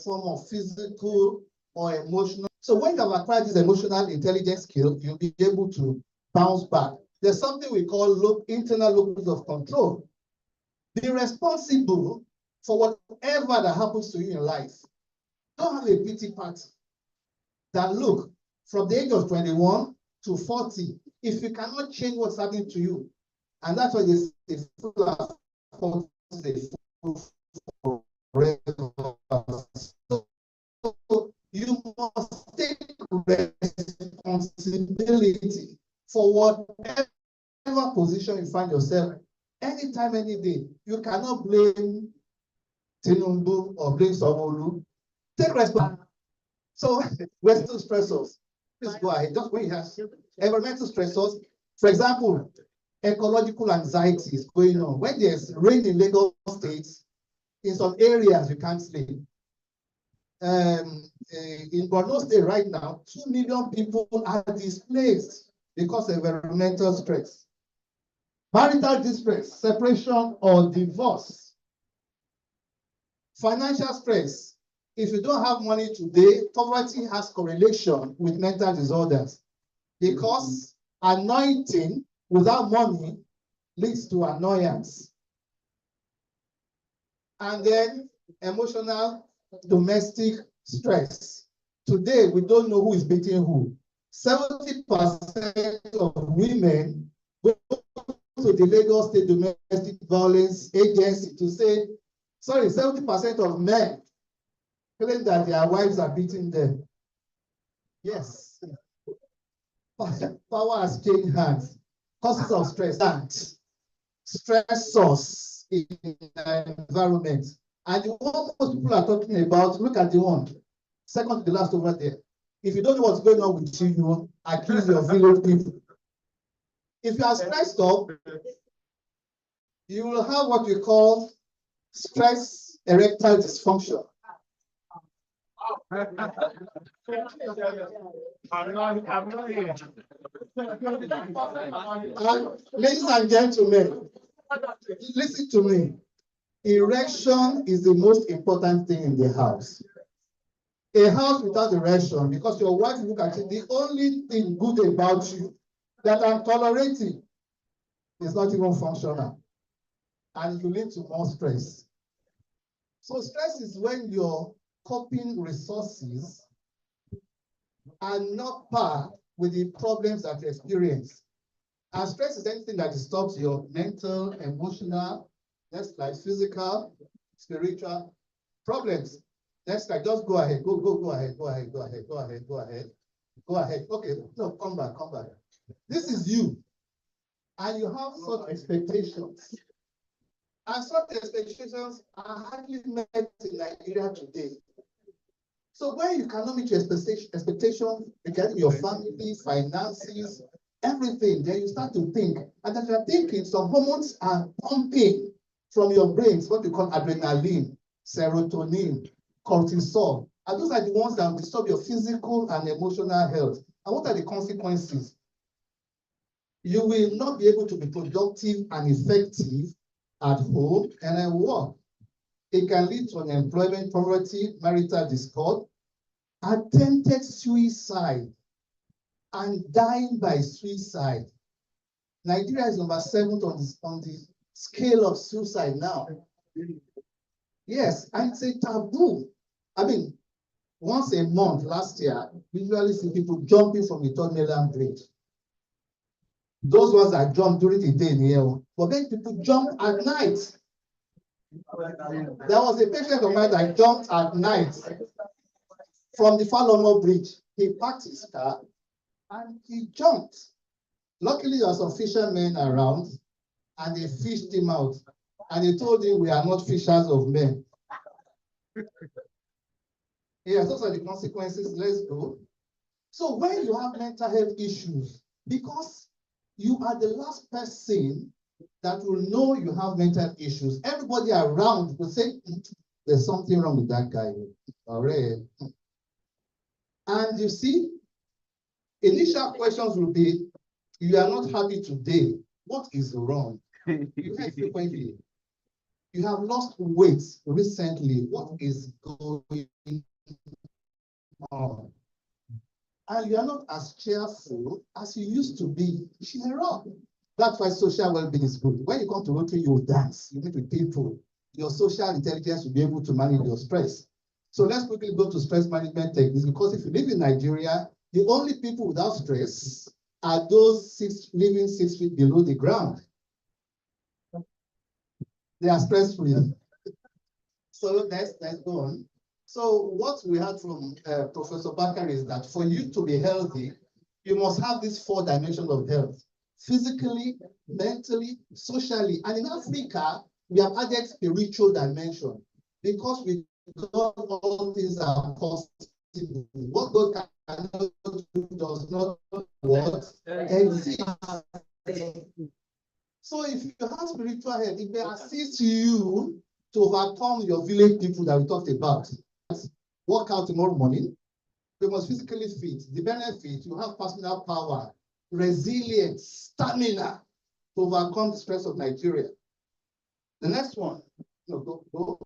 form of physical or emotional. So when you have acquired this emotional intelligence skill, you'll be able to bounce back. There's something we call internal locus of control. Be responsible for whatever that happens to you in life. Don't have a pity party. That look, from the age of 21 to 40, if you cannot change what's happening to you, and that's why this is so you must take responsibility for whatever position you find yourself. Anytime, any day, you cannot blame Tinubu or blame Sanwo-Olu. Take responsibility. So, Western stressors, please go ahead. Just when you have environmental stressors, for example, ecological anxiety is going on. When there's rain in Lagos State, in some areas you can't sleep. In Borno State right now, 2 million people are displaced because of environmental stress. Marital distress, separation or divorce. Financial stress. If you don't have money today, poverty has correlation with mental disorders, because anointing without money leads to annoyance. And then emotional domestic stress. Today, we don't know who is beating who. 70% of women go to the Lagos State Domestic Violence Agency to say, sorry, 70% of men claim that their wives are beating them. Yes. Power has changed hands. Causes of stress. Stressors in the environment. And the one most people are talking about, look at the one. Second to the last over there. If you don't know what's going on with you, you accuse your village people. If you are stressed up, you will have what we call stress erectile dysfunction. I'm not here. Ladies and gentlemen, listen to me. Erection is the most important thing in the house. A house without erection, because your wife look at it, the only thing good about you that I'm tolerating is not even functional. And you lead to more stress. So stress is when your coping resources are not par with the problems that you experience. And stress is anything that disturbs your mental, emotional, just like physical, spiritual problems. Next slide, just go ahead, go ahead. Okay, no, come back. This is you. and you have such expectations. And such expectations are hardly met in Nigeria today. So when you cannot meet your expectation regarding your family, finances, everything, then you start to think. And as you're thinking, some hormones are pumping from your brains, what we call adrenaline, serotonin, cortisol. And those are the ones that disturb your physical and emotional health. And what are the consequences? You will not be able to be productive and effective at home and at work. It can lead to unemployment, poverty, marital discord, attempted suicide, and dying by suicide. Nigeria is number 7 on the scale of suicide now. Yes, and it's a taboo. I mean, once a month last year, we usually see people jumping from the Third Mainland Bridge. Those ones that jump during the day in the air, but then people jump at night. There was a patient of mine that jumped at night from the Falomo Bridge. He parked his car and he jumped. Luckily, there were some fishermen around and they fished him out. And they told him, we are not fishers of men. Yes, those are the consequences. Let's go. So when you have mental health issues, because you are the last person that will know you have mental issues, everybody around will say, there's something wrong with that guy. All right. And you see, initial questions will be, you are not happy today. What is wrong? You hear frequently. You have lost weight recently. What is going on? And you are not as cheerful as you used to be. Cheer up. That's why social well-being is good. When you come to Rotary, you dance. You meet with people. Your social intelligence will be able to manage your stress. So let's quickly go to stress management techniques, because if you live in Nigeria, the only people without stress are those living 6 feet below the ground. They are stress-free. So let's go on. So what we heard from Professor Bakar is that for you to be healthy, you must have these 4 dimensions of health: physically, mentally, socially. And in Africa, we have added spiritual dimension, because we God all things are possible. What God cannot do does not exist. So if you have spiritual health, it may assist you to overcome your village people that we talked about. Work out tomorrow morning. You must physically fit. The benefit, you have personal power, resilience, stamina to overcome the stress of Nigeria. The next one. No, go.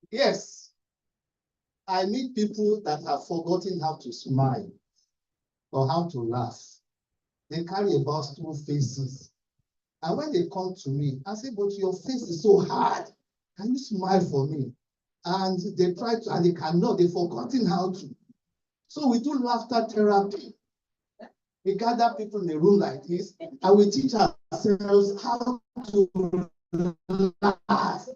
Yes, I meet people that have forgotten how to smile or how to laugh. They carry about 2 faces. And when they come to me, I say, but your face is so hard. Can you smile for me? And they try to, and they cannot. They've forgotten how to. So we do laughter therapy. We gather people in a room like this, and we teach ourselves how to laugh.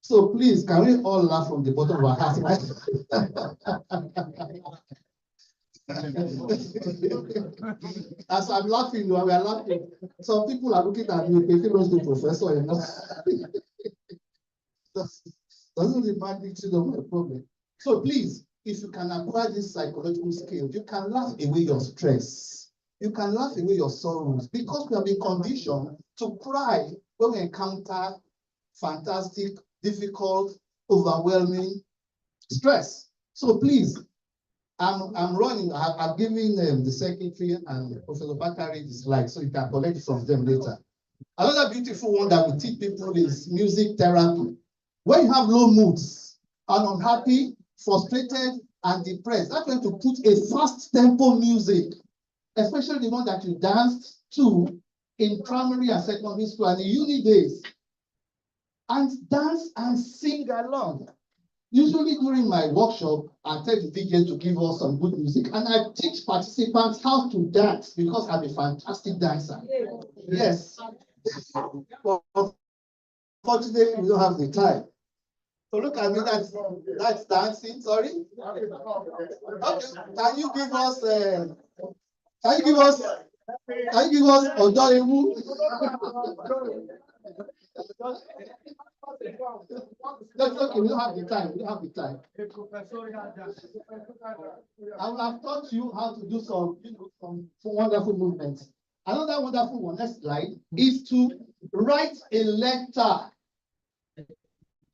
So please, can we all laugh from the bottom of our hearts, right? As I'm laughing, we are laughing. Some people are looking at me, they feel the professor, you know. Doesn't the magnitude of my problem. So please, if you can acquire this psychological skill, you can laugh away your stress. You can laugh away your sorrows, because we have been conditioned to cry when we encounter fantastic, difficult, overwhelming stress. So please, I'm running. I'm giving the secretary and Professor Bakari the slides, so you can collect it from them later. Another beautiful one that we teach people is music therapy. When you have low moods and unhappy, frustrated, and depressed, that's when to put a fast tempo music, especially the one that you danced to in primary and secondary school and the uni days, and dance and sing along. Usually during my workshop, I tell the DJ to give us some good music, and I teach participants how to dance, because I'm a fantastic dancer. Yes. But unfortunately, we don't have the time. So look at me, that's dancing, sorry. Okay. Can you give us Can you give us Odorewu? That's okay, we don't have the time. We don't have the time. I will have taught you how to do some wonderful movements. Another wonderful one, next slide, is to write a letter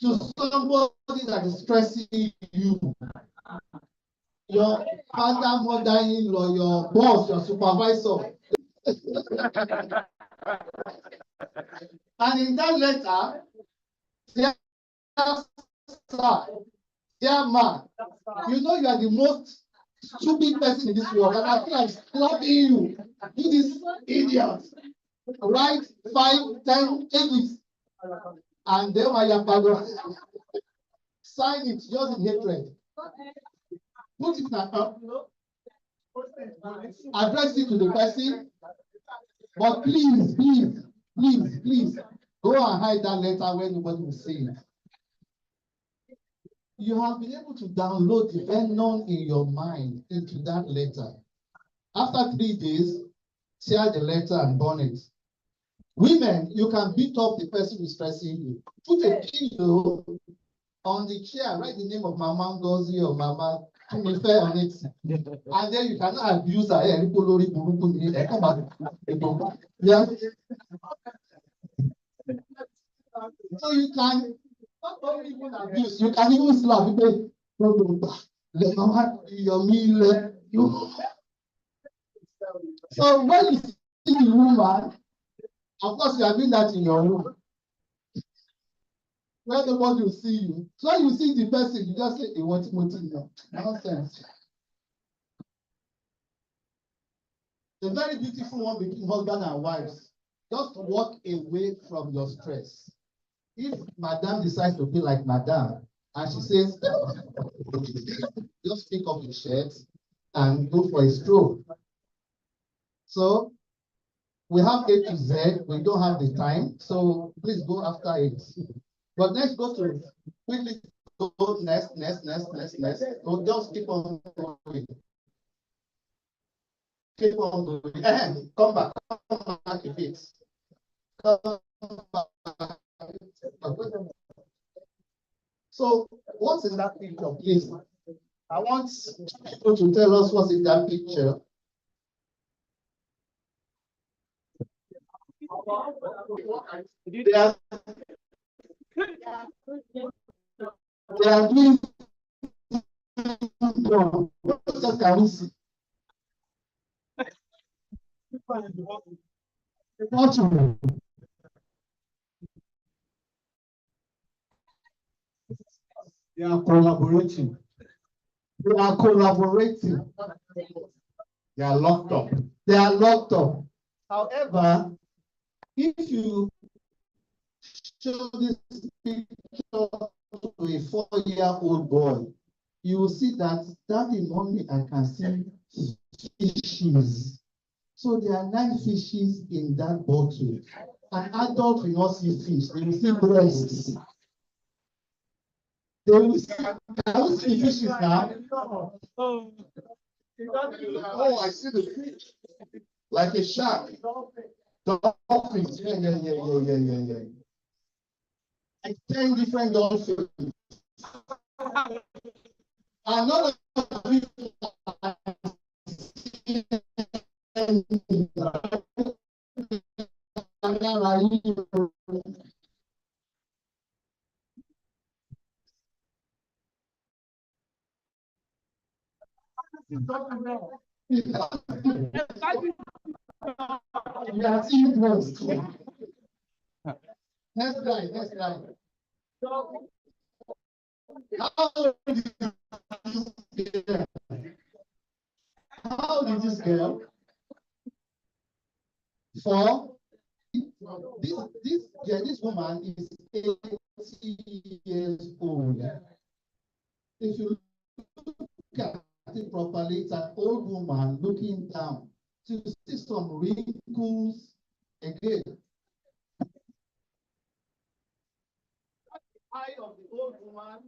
to somebody that is stressing you. Your father, mother-in-law, your boss, your supervisor. And in that letter, dear sir, dear man, you know you are the most stupid person in this world, and I feel like slapping you. You this idiot. Write 5, 10 pages. And then when you sign it just in hatred. Put it in address it to the person. But please, please, please, please, go and hide that letter where nobody will see it. You have been able to download the venom in your mind into that letter. After 3 days, tear the letter and burn it. Women, you can beat up the person who's stressing you. Put a pillow on the chair, write the name of Mama Ngozi or Mama Tumife on it. And then you cannot abuse her. Yeah. So you can not only even abuse, you can even slap people. So when you see the woman, of course you are doing that in your room. Where nobody will see you. So when you see the person, you just say, what's nonsense. A very beautiful one between husband and wives. Just walk away from your stress. If Madame decides to be like Madame, and she says, just pick up your shirt and go for a stroll. So we have A to Z. We don't have the time, so please go after it. But let's go to quickly go next. So just keep on going. Keep on going. Come back a bit. Come back. So what's in that picture, please? I want people to tell us what's in that picture. They are doing what can we see? They are collaborating. They are collaborating. They are locked up. They are locked up. However, if you show this picture to a 4-year-old boy, you will see that in only I can see fishes. So there are 9 fishes in that bottle. An adult will not see fish, they will see breasts. They will see, can you see fishes now? Oh, I see the fish. Like a shark. Dolphins. Yeah. Like 10 different dolphins. Another Next slide. How did this girl? This woman is 80 years old. If you look at it properly, it's an old woman looking down. You see some wrinkles again. Eye of the old woman,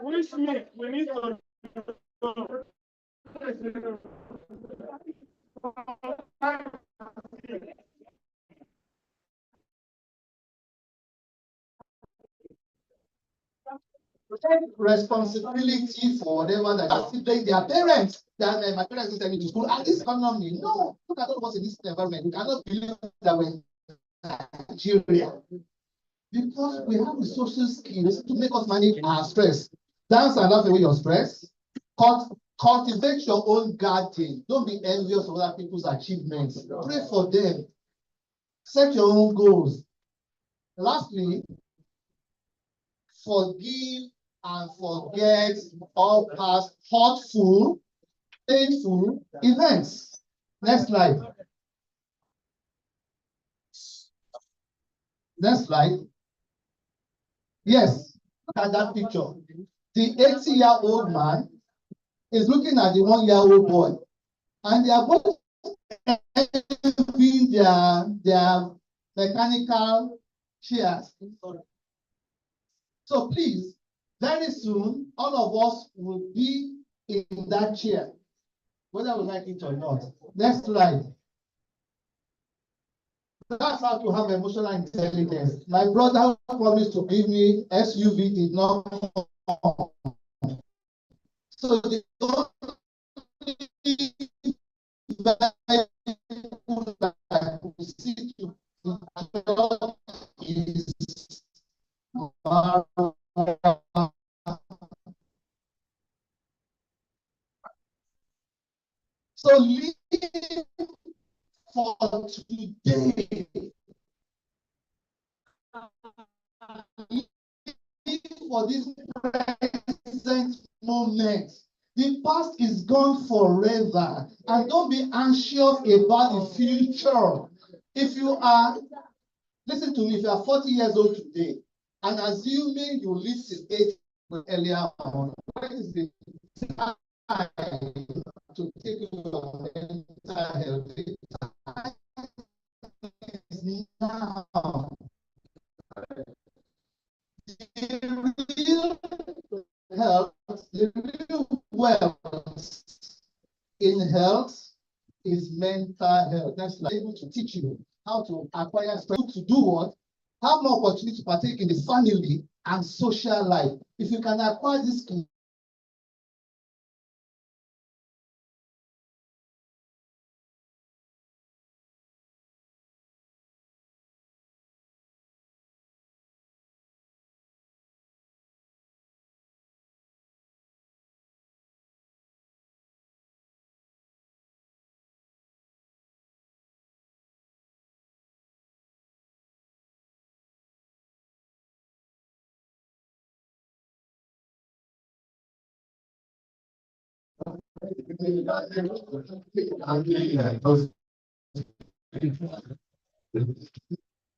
Which means we need to responsibility for whatever that is still playing their parents. That my parents send me to school. And this economy, no, look at what's in this environment. We cannot believe that we're in Nigeria. Because we have the social skills to make us manage our stress. Dance and laugh away your stress. Cultivate your own garden. Don't be envious of other people's achievements. Pray for them. Set your own goals. Lastly, forgive and forget all past hurtful, painful events. Next slide. Next slide. Yes, look at that picture. The 80-year-old man is looking at the 1-year-old boy, and they are both having their mechanical chairs. So please, very soon, all of us will be in that chair, whether we like it or not. Next slide. That's how to have emotional intelligence. My brother promised to give me SUV, did not come. So the only vehicle that I will see to is so live for today. For this present moment. The past is gone forever, and don't be anxious about the future. If you are, listen to me, if you are 40 years old today, and assuming you live till 8 earlier on, what is the time to take your mental health? The time is now. The real health, the real wealth in health is mental health. That's like able to teach you how to acquire strength to do what? Have more opportunity to partake in the family and social life. If you can acquire this skill,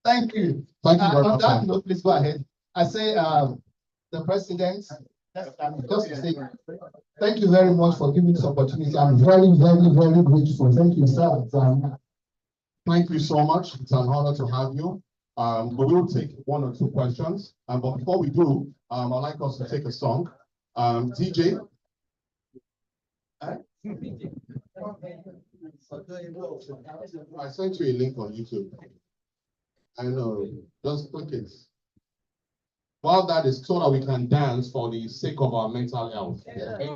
thank you. Thank you very On much. that note, please go ahead. I say the president, just to say, thank you very much for giving this opportunity. I'm very, very, very grateful. Thank you, sir. Thank you so much. It's an honor to have you. We will take 1 or 2 questions. But before we do, I'd like us to take a song. DJ. I sent you a link on YouTube. I know. Just click it. While that is so that we can dance for the sake of our mental health. Okay?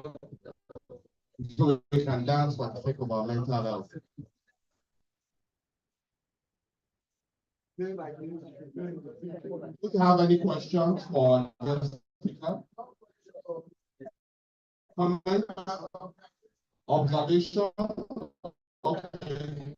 So we can dance for the sake of our mental health. Do you have any questions for the speaker? Comment? Observation? Okay.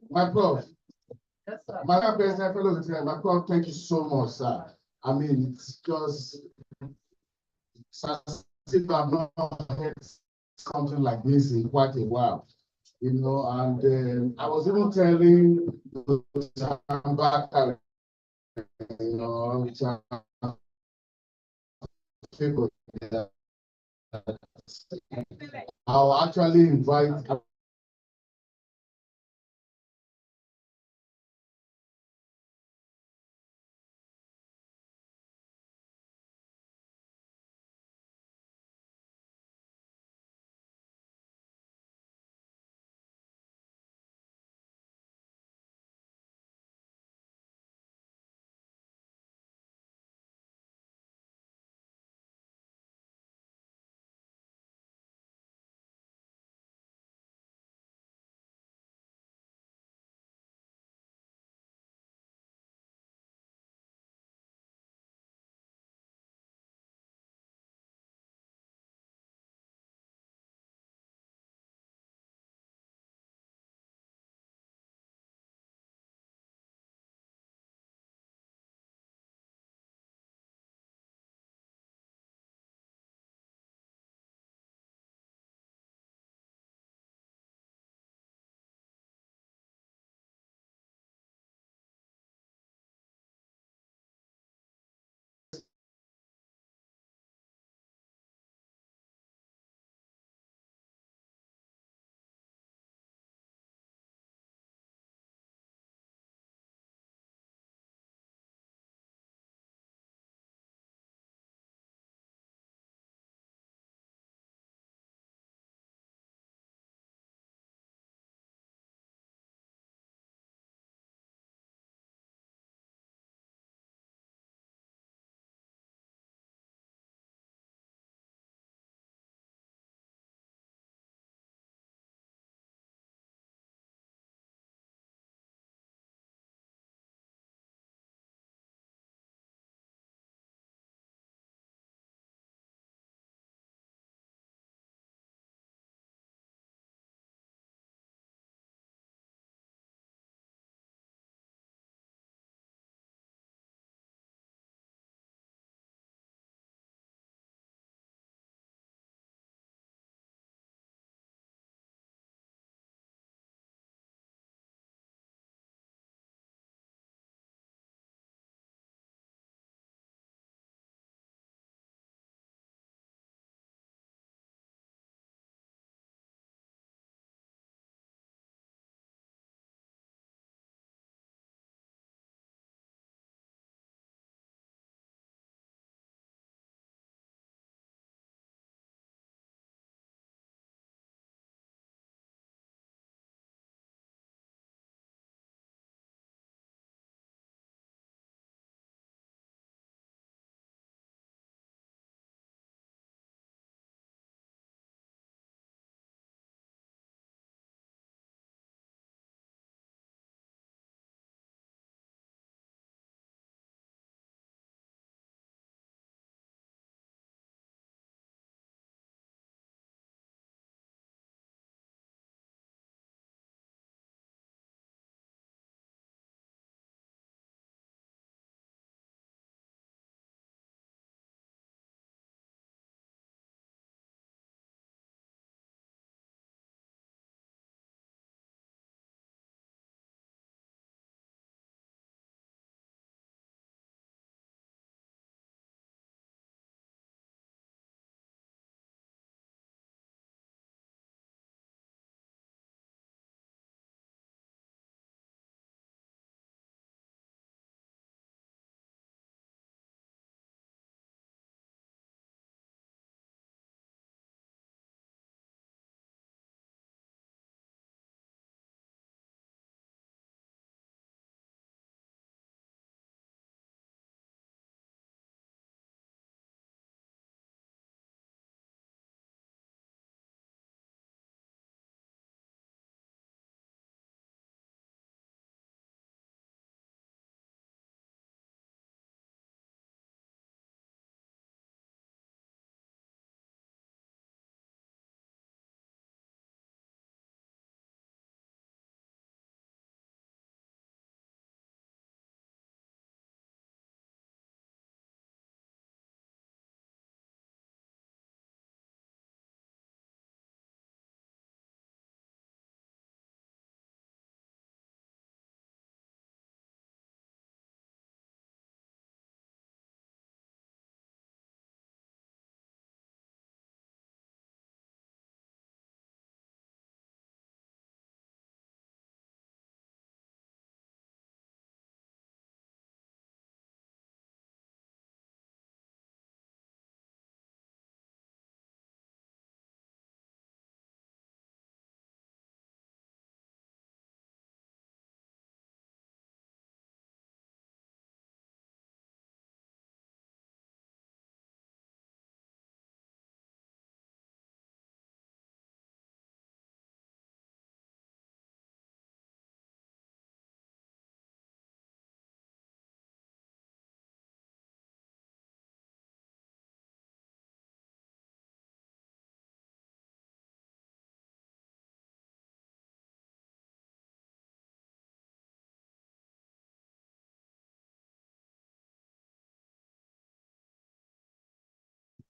My prof, my president, fellows, my prof, thank you so much, sir. I mean, it's just if I've not heard something like this in quite a while, you know, and I was even telling back, you know, people, I'll actually invite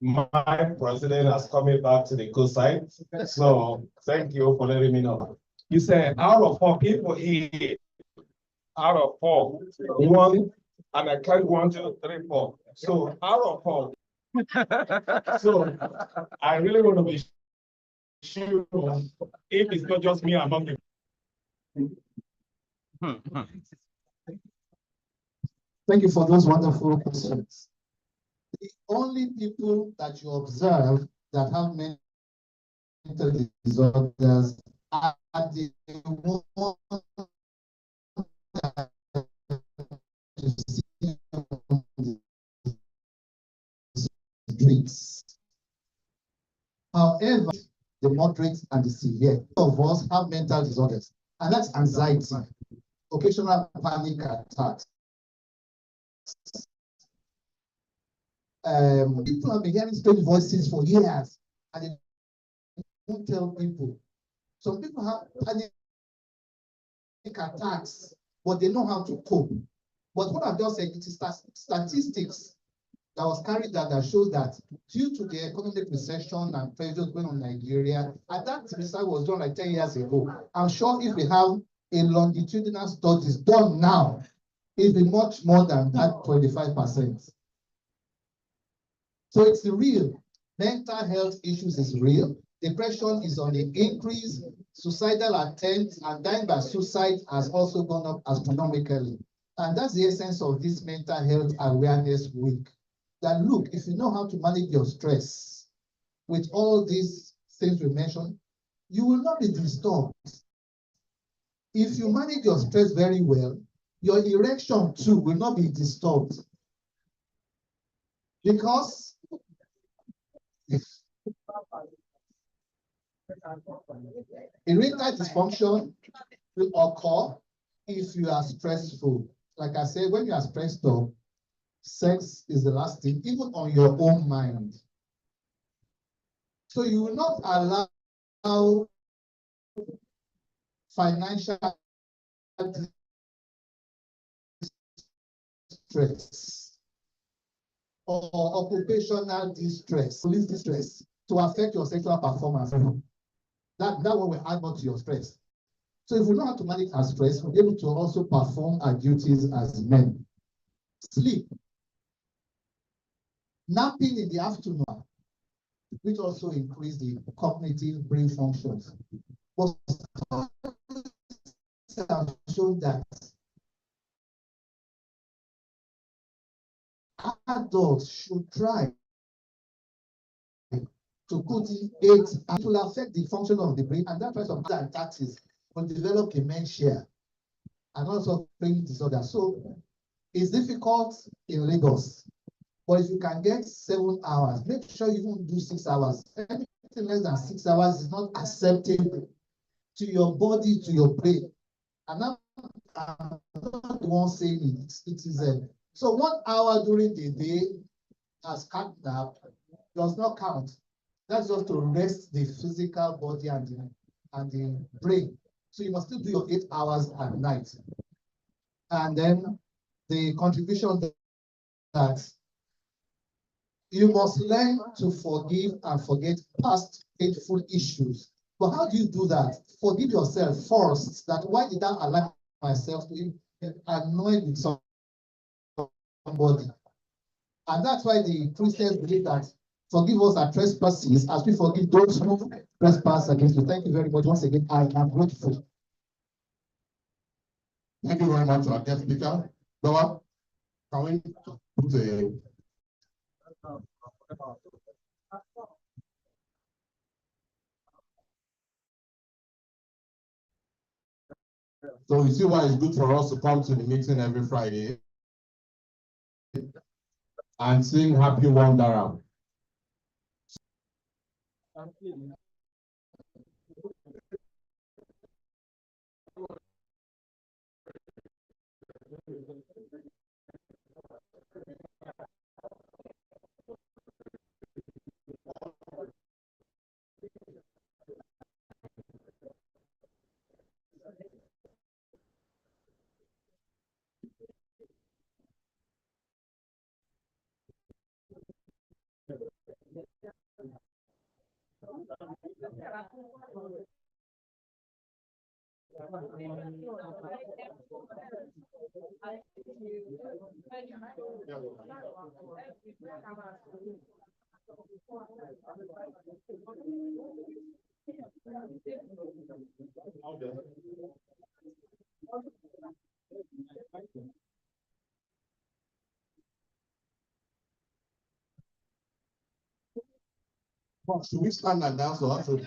my president has coming back to the good side. So thank you for letting me know. You said out of 4 people here, out of 4, 1, and I count 1, 2, 3, 4. So out of 4. So I really want to be sure if it's not just me among them. Thank you for those wonderful questions. The only people that you observe that have mental disorders are the ones that you see on the streets. However, the moderate and the severe of us have mental disorders, and that's anxiety, occasional panic attacks. People have been hearing strange voices for years, and they won't tell people. Some people have panic attacks, but they know how to cope. But what I've just said, it is statistics that was carried out that shows that due to the economic recession and pressures going on Nigeria, and that research was done like 10 years ago. I'm sure if we have a longitudinal studies done now, it'll be much more than that 25%. So it's real. Mental health issues is real. Depression is on the increase. Suicidal attempts and dying by suicide has also gone up astronomically. And that's the essence of this Mental Health Awareness Week. That look, if you know how to manage your stress with all these things we mentioned, you will not be disturbed. If you manage your stress very well, your erection too will not be disturbed. Because erectile dysfunction will occur if you are stressful. Like I said, when you are stressed out, sex is the last thing, even on your own mind. So you will not allow financial distress or occupational distress, police distress, to affect your sexual performance. That one will add more to your stress. So if we know how to manage our stress, we'll be able to also perform our duties as men. Sleep. Napping in the afternoon, which also increase the cognitive brain functions. But have shown that adults should try to put in 8, and it will affect the function of the brain, and that price of other taxes will develop dementia and also brain disorder. So it's difficult in Lagos, but if you can get 7 hours, make sure you don't do 6 hours. Anything less than 6 hours is not acceptable to your body, to your brain. And I'm not the one saying it. It is so 1 hour during the day as cat nap does not count. That's just to rest the physical body and the brain. So you must still do your 8 hours at night. And then the contribution that you must learn to forgive and forget past hateful issues. But how do you do that? Forgive yourself first. That why did I allow myself to be annoyed with somebody? And that's why the Christians believe that forgive us our trespasses as we forgive those who trespass against you. Thank you very much. Once again, I am grateful. Thank you very much, our guest speaker. Noah, can we put a... So you see why it's good for us to come to the meeting every Friday and sing Happy Wanderer. Should we stand and dance or should?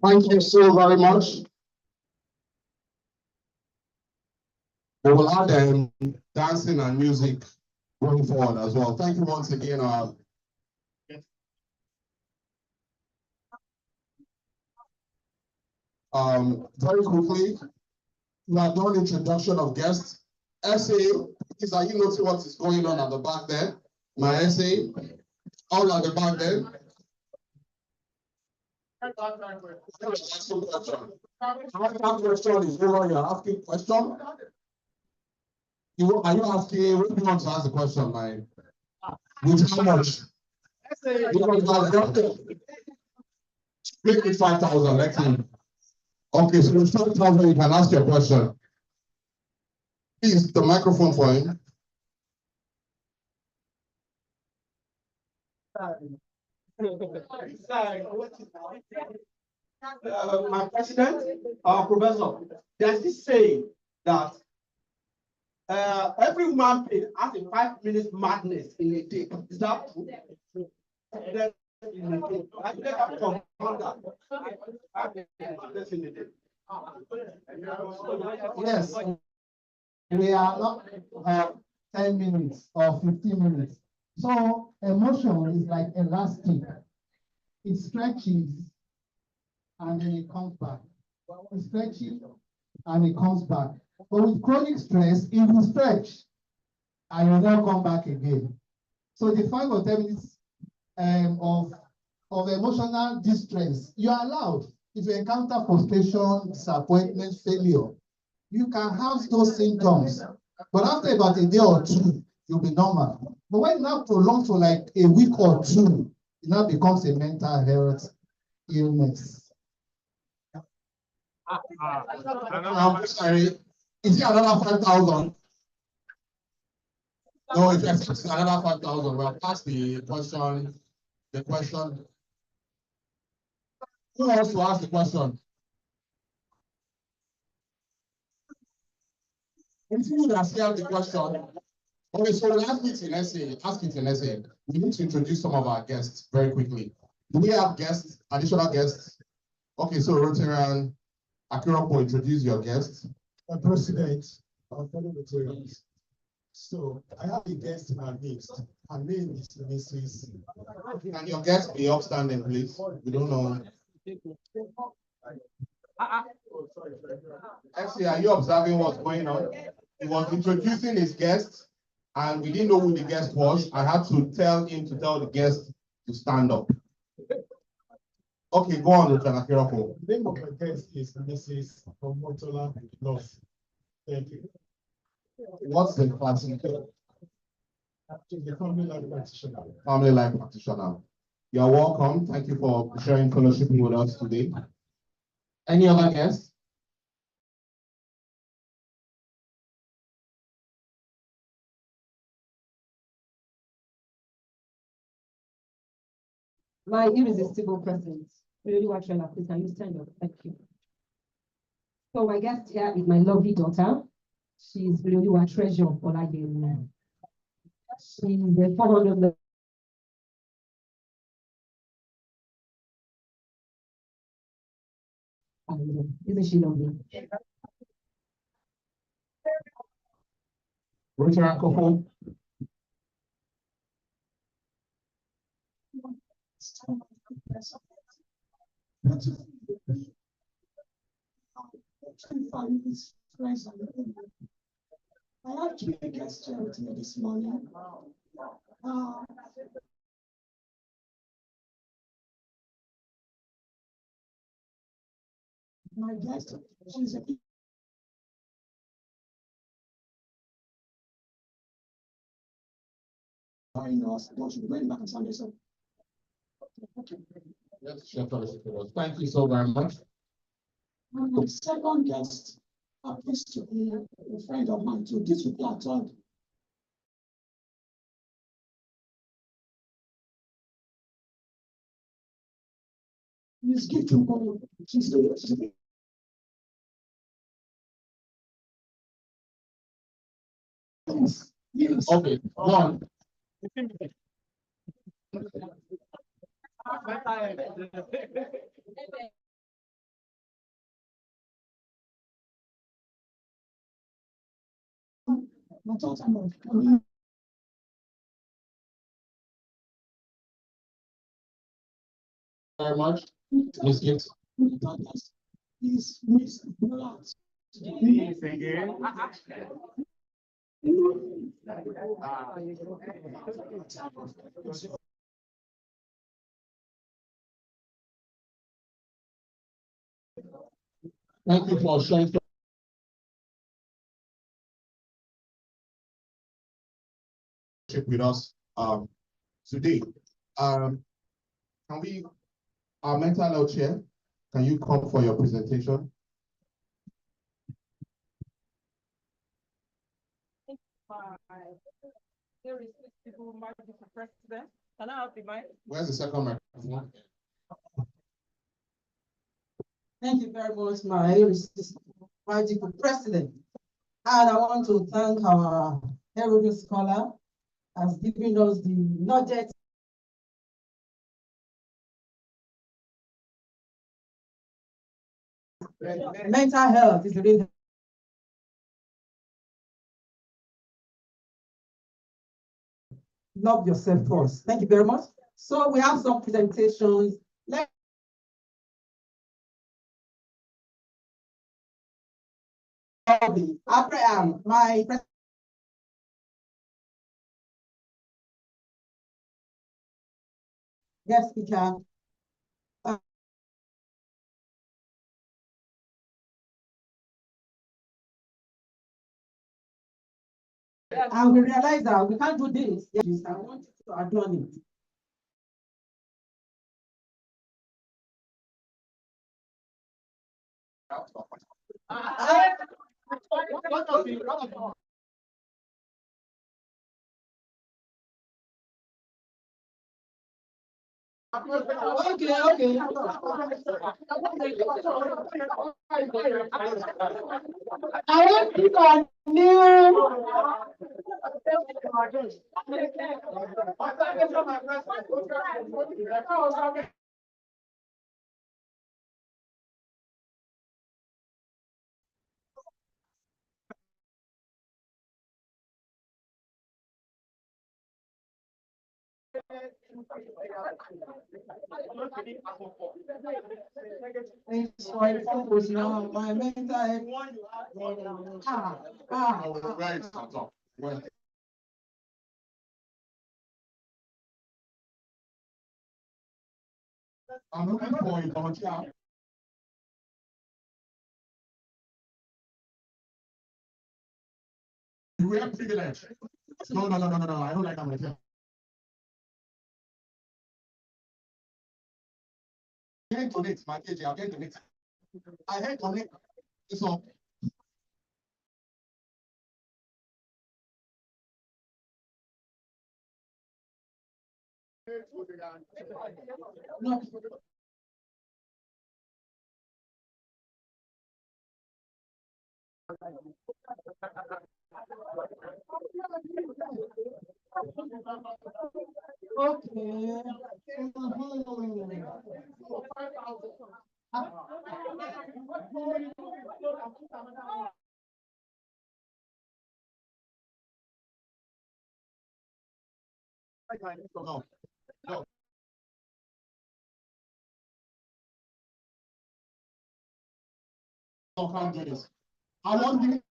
Thank you so very much. We will add dancing and music going forward as well. Thank you once again. Very quickly, we have done introduction of guests. SA, is are you noticing what is going on at the back there? My SA, all at the back there. Question is over. You're asking question. Are you asking? What do you want to ask the question, my? With how much? Split with 5,000. Let's see. Okay, so with 5,000, you can ask your question. Please, the microphone for him. My president, Professor, there's this saying that every human being has a 5 minutes madness in a day. Is that true? Yes, we are not 10 minutes or 15 minutes. So emotion is like elastic. It stretches and then it comes back. It stretches and it comes back. But with chronic stress, it will stretch and will not come back again. So the 5 or 10 minutes of emotional distress, you are allowed. If you encounter frustration, disappointment, failure, you can have those symptoms. But after about a day or two, you'll be normal. But when it now prolongs for like a week or two, it now becomes a mental health illness. I'm sorry. Is it another 5,000? No, if it's another 5,000, we'll pass the question. The question. Who wants to ask the question? If you would ask the question. Okay, so last meeting, let's say, we need to introduce some of our guests very quickly. Do we have guests, additional guests? Okay, so Rotarian Akirapo, introduce your guests. President of fellow Rotarians. So I have a guest in our midst. Her name is Mrs. Can your guest be upstanding, please? We don't know. Actually, are you observing what's going on? He was introducing his guest, and we didn't know who the guest was. I had to tell him to tell the guest to stand up. Okay, go on, Lieutenant Akirapo. The name of my guest is Mrs. Omole-Golden. Thank you. What's the classification? She's a family life practitioner. Family life practitioner. You're welcome. Thank you for sharing fellowship with us today. Any other guests? My irresistible presence. Really watch your please. Can you stand up? Thank you. So my guest here is my lovely daughter. She's really a treasure for like she's the 400. Isn't she lovely? Rotary Akoko. I have 3 guests here with me this morning. My guest, she's a us, should be going back on Sunday. So Thank you so very much. my second guest happens to be a friend of mine too. This will be our third. Please give to her. She's yes. Okay, one. My thoughts are not coming. Very much. Miss Gibbs. Is Miss Mullard. Thank you for sharing with us today. Can we, our mental health chair, can you come for your presentation? President. Can I have the mic? Where's the second microphone? Thank you very much, my irresistible president. And I want to thank our Rotary scholar as giving us the not just mental health is really love yourself first. Thank you very much. So we have some presentations. Abraham, my guest speaker. And we realize that we can't do this. Yes, I want you to adorn it. Okay. I want to continue. My mental health. I'm looking for a volunteer. We have privilege. No. I don't like American. I hate on it, my KJ. I hate on it. I hate on it. So. No. No. I can't do this. I want you.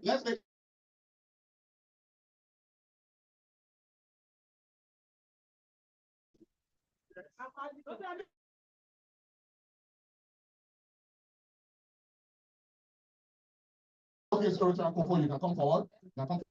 Let's make. Okay, so you can come forward. You can come.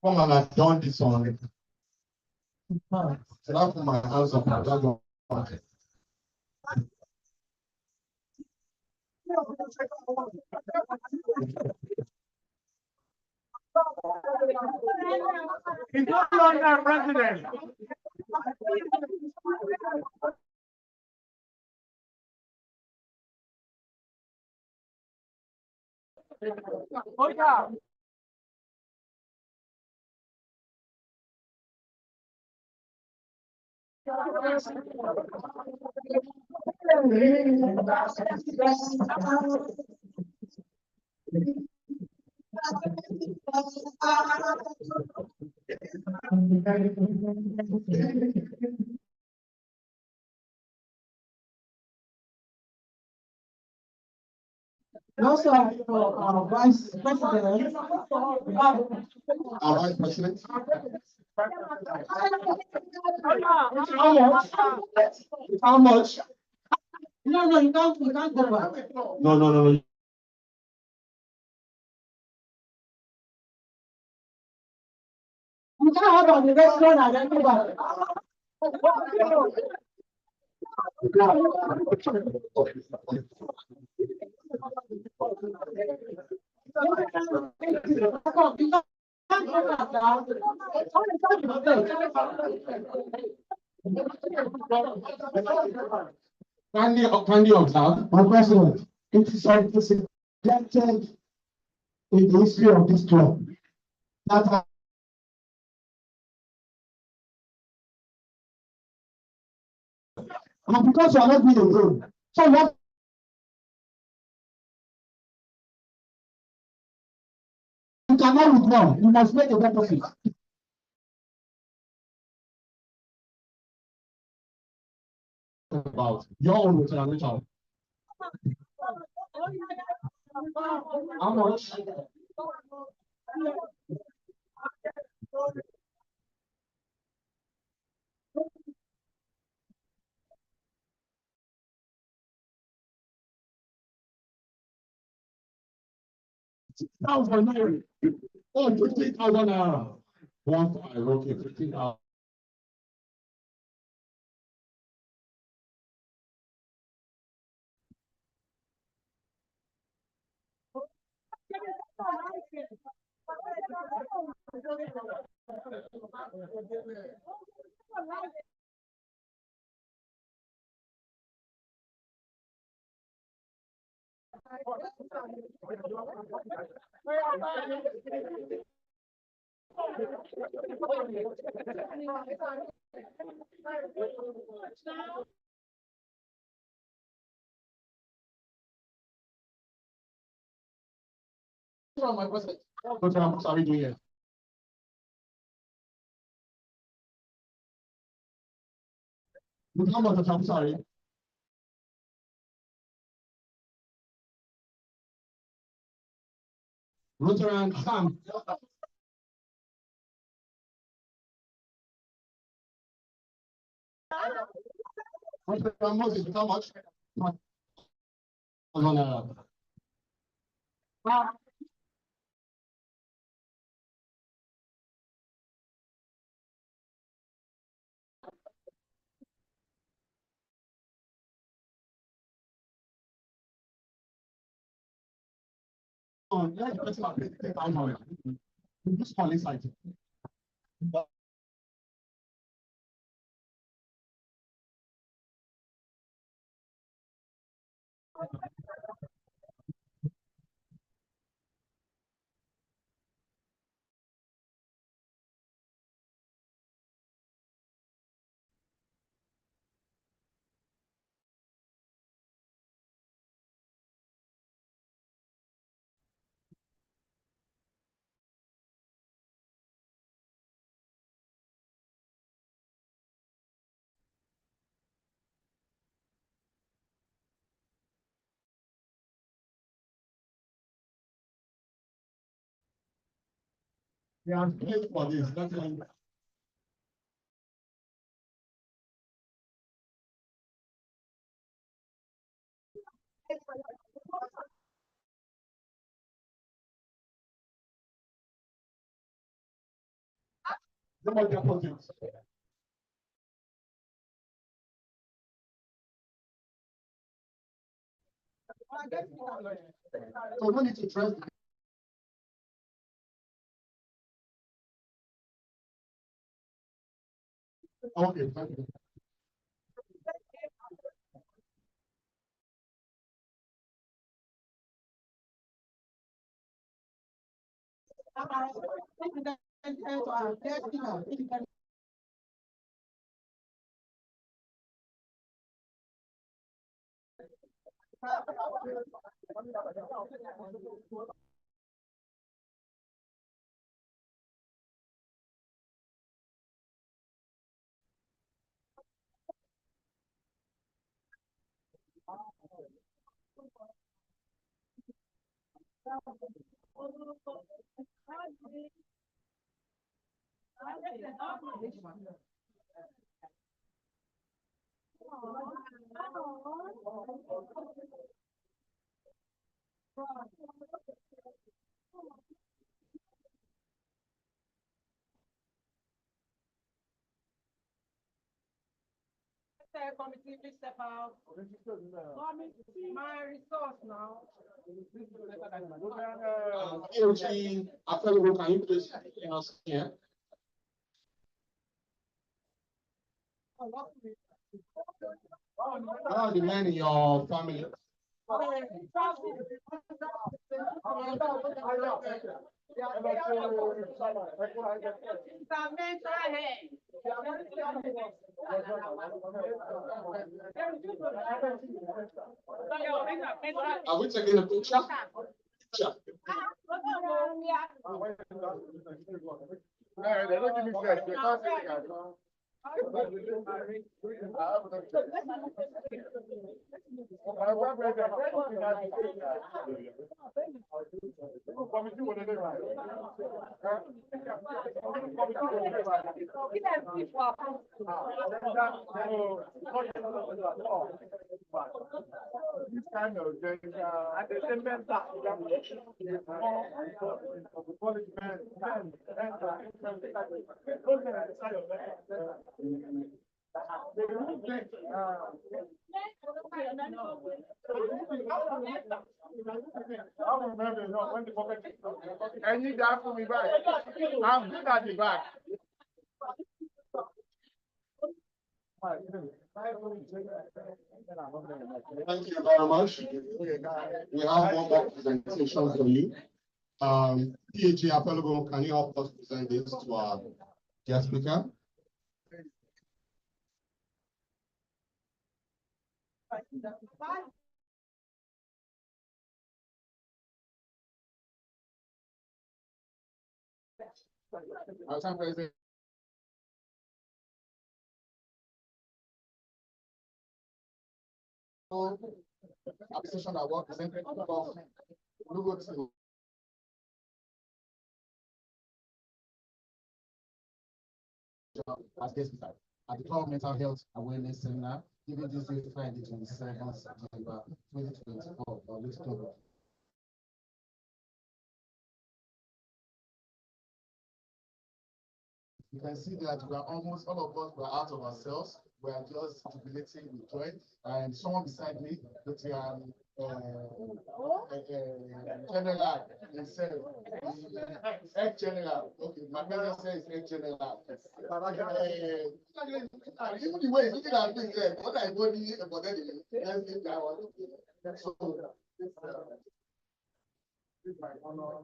Come on, I've done this already. So I put my hands up now. That's one. He's no longer president. Oh, yeah. Also, our vice president. Our vice president. How much? No, you can't go back. No. You can't have on the restaurant and then go back. Kindly observe, my president, it is unprecedented in the history of this club. That and because you are not doing alone, so what you cannot withdraw, you must make a deposit. About your own return, Richard. How much? $1,000. Oh, 15,000 naira. 1,500, okay, 15,000. My question. What are we doing here? How much? I'm sorry. Rotary Sam. How much? Let's go to our this one inside. They are paid for this. That's why. Somebody deposit. So we need to trust. Okay, thank you. Committee, please step out. My resource now. AOG, available, can you please us here? How are the men in your family? Are we taking a picture? Sure. This kind of I need that for me back. I'm good at the back. Thank you very much. We have one more presentation for you. PAG Apollo, can you help us present this to our guest speaker? Our time president. Appreciation award presented of Logo to as guest speaker at the Club Mental Health Awareness Seminar, given this year Friday, 27th September 2024, or this October. You can see that we are almost all of us were out of ourselves. We are just jubilating with joy. And someone beside me, that general himself, ex-general. Okay, my brother says ex-general. Even the way he's looking at me, what I want to hear about that. So, this is my honor.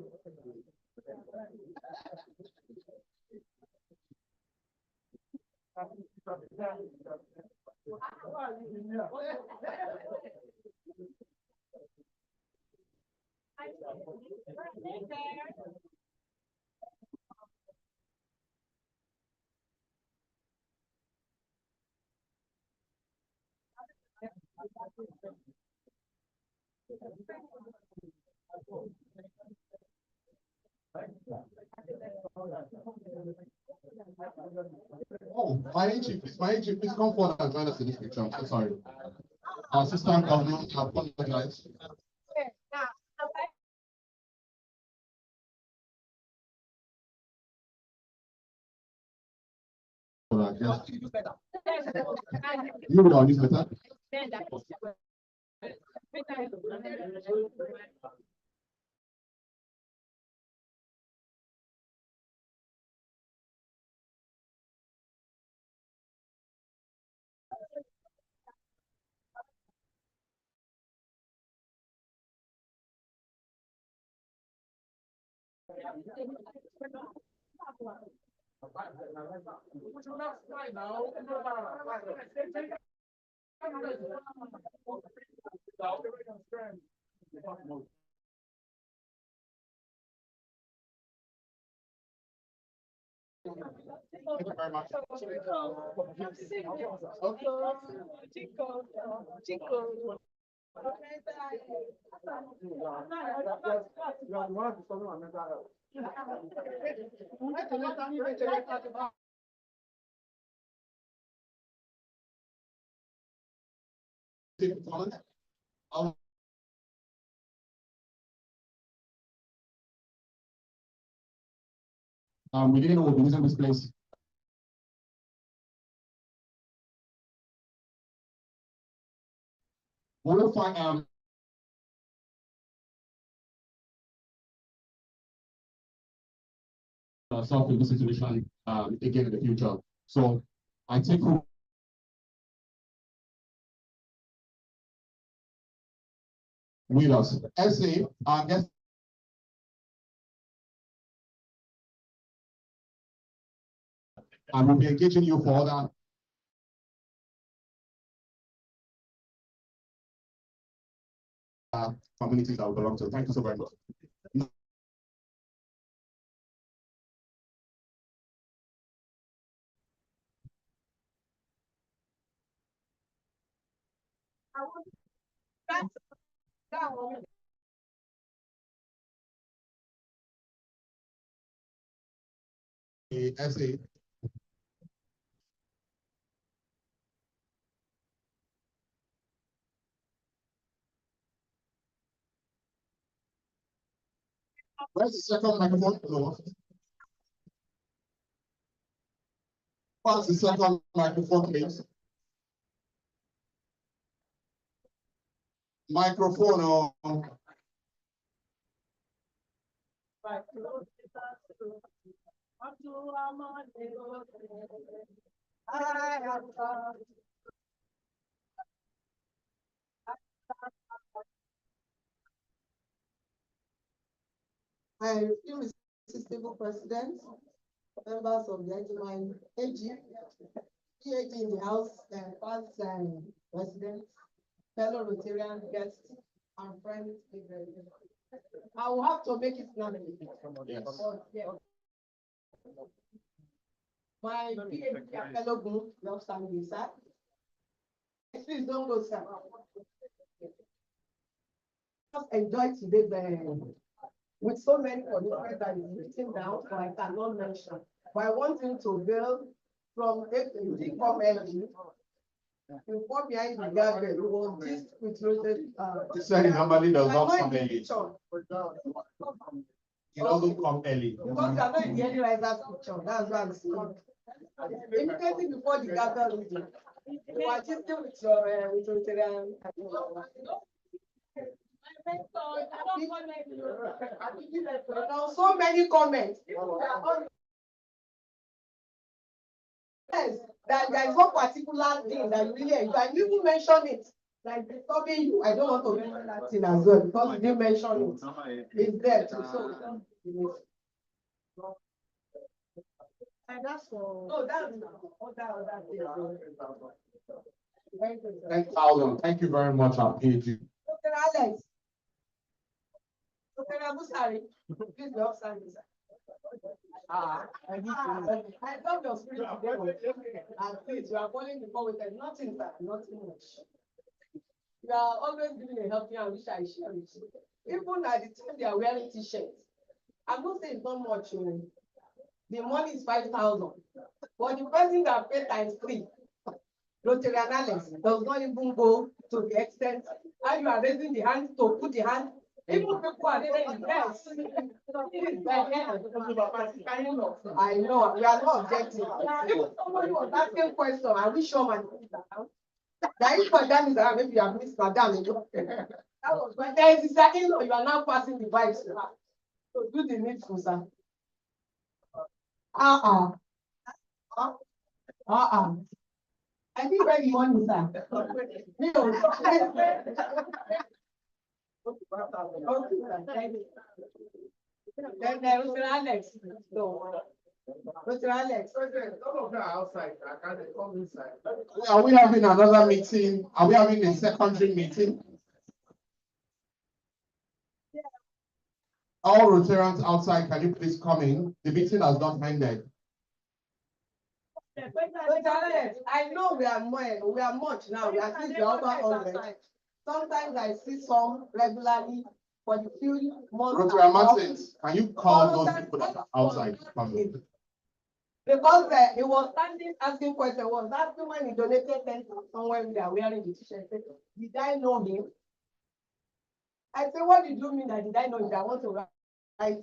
Oh, my agent, please come forward and join us in this picture. I'm so sorry. Our assistant governor, I apologize. You would all use better. Thank you very much. We didn't know we'll be using this place. We'll find ourselves in this situation again in the future. So I take with us. SA, our guest. And we'll be engaging you for other communities that we belong to. Thank you so very much. SA. Where's the second microphone? No. What's the second microphone, please? Microphone on. I irresistible president, members of the Agumine AG, PAG in the house, past residents, fellow Rotarian guests, and friends. I will have to make it now. Yes. My PAG fellow group, love standing, sir. Please don't go, sir. Just enjoy today with so many commitments that is written down, so I cannot mention. But I want him to build from come early. You come behind the garden, you will gist with Rotary. He said he normally does not come early. He doesn't come early. Because you are not in the early risers picture, that's why I'm saying. Immediately before the gathering, you are gisting with Rotarian. So many comments. Yes, that there is one particular thing that you really enjoy. You even mention it, like disturbing you. I don't want to mention that thing as well because you didn't mention it. It's there too. So and that's for no, that's other thing. 10,000. Thank you very much, our PAG. Okay, Alex. Okay, Musari. Please be upstanding, sir. I love your spirit today. And please, you are calling before with nothing, sir, nothing much. You are always giving a helping hand, which I share with you. Even at the time they are wearing t-shirts. I'm not saying it's not much. The money is 5,000. But the person that paid ×3, Rotary analyst, does not even go to the extent how you are raising the hand to put the hand. Even people are saying yes. I know, we are not objecting. Even somebody was asking question, are we sure man? That is for that is that maybe you have missed madam. But there is a second law, you are now passing the vibes. So do the needful, sir. I think very money, sir. Then there was Alex. Mr. Alex. Outside, I can't come inside. Are we having another meeting? Are we having a secondary meeting? Yeah. All Rotarians outside, can you please come in? The meeting has not ended. I know we are much now. We are still over 100. Sometimes I see some regularly for the few months. Rotary Martins, can you call those people that are outside? Because he was standing asking questions. Was that when he donated 10,000 when they are wearing the t-shirt? Did I know him? I said, what did you mean that did I know him? I want to write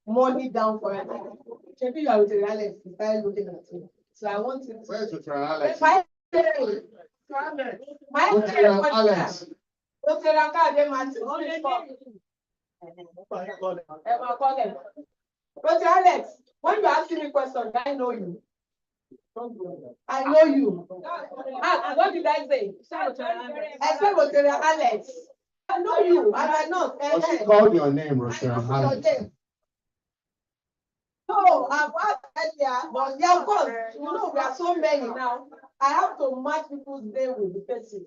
money down for it. Maybe you are with Alex. He started looking at him. So I want to. Where's Alex? My Alex. Alex, when you asking me questions, I know you. I know you. What did I say? I said Alex. I know you, and I know. Oh, she called your name, Rotary. No, I've asked earlier, but yeah, of course, you know, we are so many now. I have to match people's name with the faces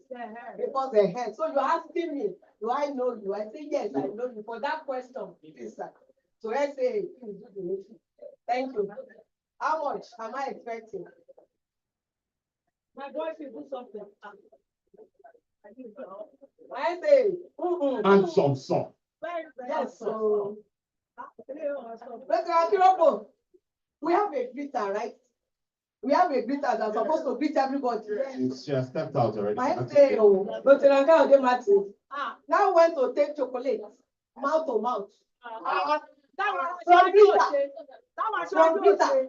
because they're head. So you're asking me, do I know you? I say, yes, I know you. For that question, please, sir. So I say, please do the meeting. Thank you. How much am I expecting? My boy should do something. I say, And some song. yes, so. We have a greeter, right? We have a greeter that's supposed to greet everybody. She has stepped out already. I say, now went to take chocolate, mouth to mouth. From greeter.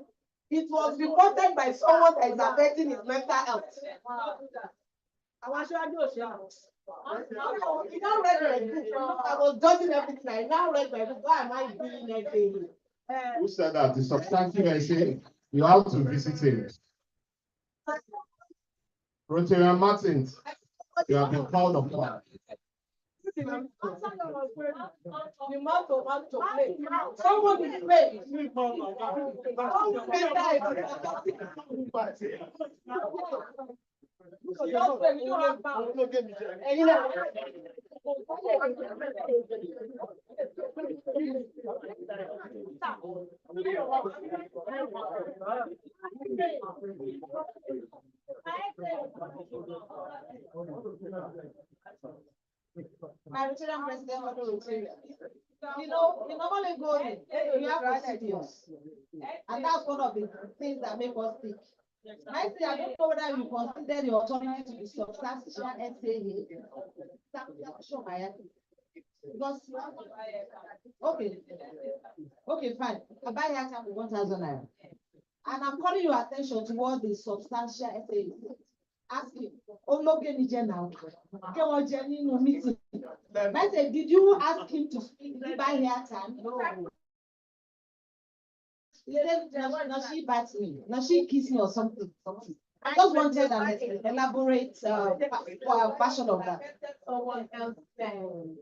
It was reported by someone that is affecting his mental health. I was judging everything. I now read my book. Why am I doing anything? Who said that? The substantive essay, you have to visit him. Rotary Martins, you have been called upon. Someone is paid. My Rotarian president of the Rotary. You know, in Omole-Golden, we have procedures. And that's one of the things that make us speak. I say, I don't know whether you consider the authority to be substantial SAA. Because, okay, fine. I buy that time with 1,000 naira. And I'm calling your attention towards the substantial SAA. Ask him, now. Meeting. I said, did you ask him to speak? Did he buy hair time? No. He said, no, she bats me. No, she kissed me or something. I just wanted an elaborate version of that. Someone else saying,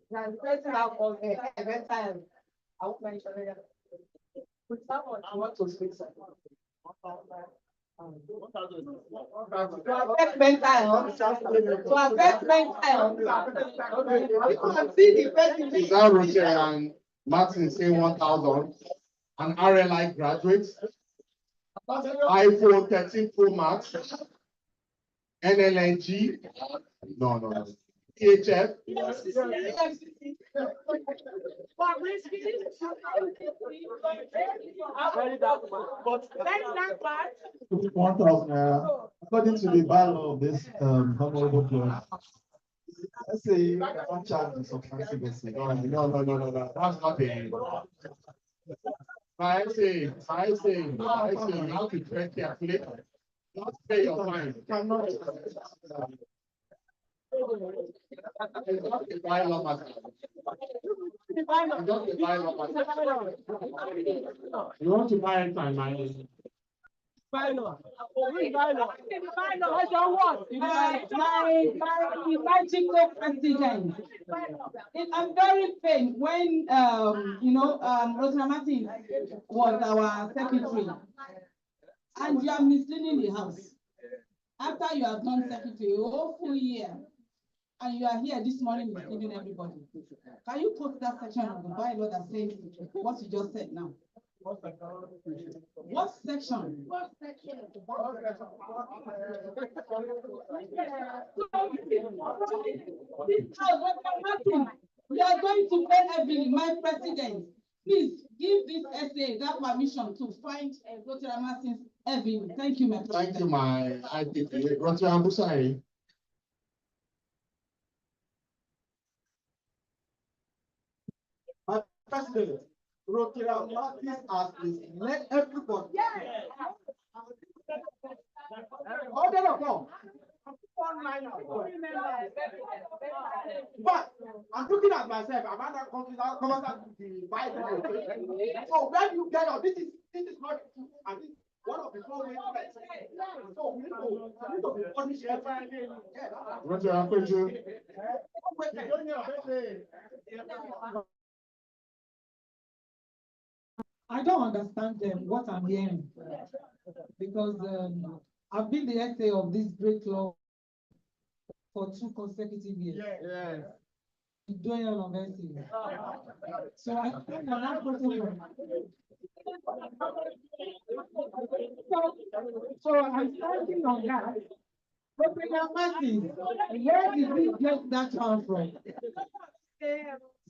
every time. I won't mention it. With someone, I want to speak something. To affect mental health. Is that Rotary and Martin saying 1,000? An RLI graduate, iPhone 13 Pro Max, NLNG, no. PHF. According to the bylaw of this honorable club, let's say you don't charge the substantive essay. No, that's not a. I say, you have to tread carefully. Not pay your fine. It's not a bylaw matter. You want to buy it on my My magical president. I'm very pained when Rotary Martin was our secretary, and you are misleading the house. After you have done secretary a whole full year, and you are here this morning misleading everybody. Can you post that section of the bylaw that says what you just said now? What section? We are going to pay heavily, my president. Please give this essay that permission to find Rotary Martin's heavily. Thank you, my president. Thank you, my IPP. Rotary Ambusai. My president. Rotary Martin has let everybody. Order of law. But I'm looking at myself. I'm not confident the Bible. So when you get out, this is not true, and this One of the four ways. So we need to punish everybody. I don't understand what I'm hearing because I've been the SA of this great club for 2 consecutive years. Yes. Doing all of it. So I think I'm not so I'm starting on that. But we are massive. Where did we get that chance from?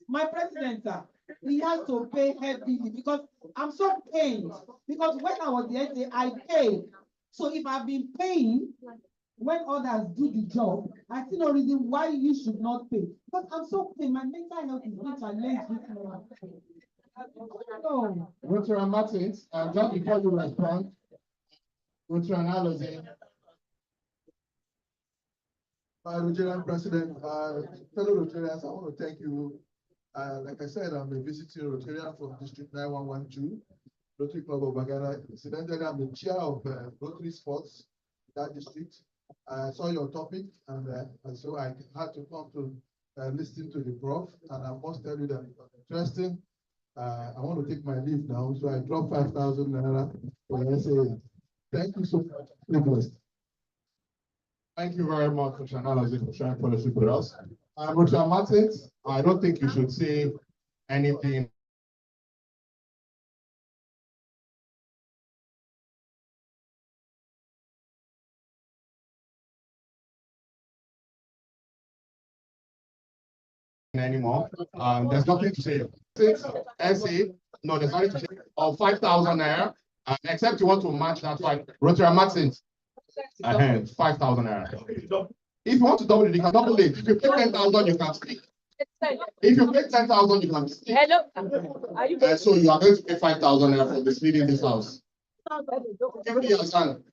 My president, sir, he has to pay heavily because I'm so pained. Because when I was the SA, I paid. So if I've been paying when others do the job, I see no reason why you should not pay. But I'm so pained. My mental health is being challenged this morning. No. Rotary Martins, just before you respond, Rotary analogy. Rotarian President, fellow Rotarians, I want to thank you. Like I said, I'm a visiting Rotarian from District 9112, Rotary Club of Bagara. Incidentally, I'm the chair of Rotary Sports, that district. I saw your topic, and so I had to come to listen to the prof, and I must tell you that it was interesting. I want to take my leave now, so I dropped 5,000 naira for the SA. Thank you so much. Thank you very much, for analogy, for sharing policy with us. Rotary Martins, I don't think you should say anything. Anymore. There's nothing to say. SA, no, there's nothing to say. Of 5,000 naira, except you want to match that one. Rotary Martins, 5,000 naira. If you want to double it, you can double it. If you pay 10,000, you can speak. If you pay 10,000, you can speak. Hello. So you are going to pay 5,000 naira for this meeting in this house. Give me your son.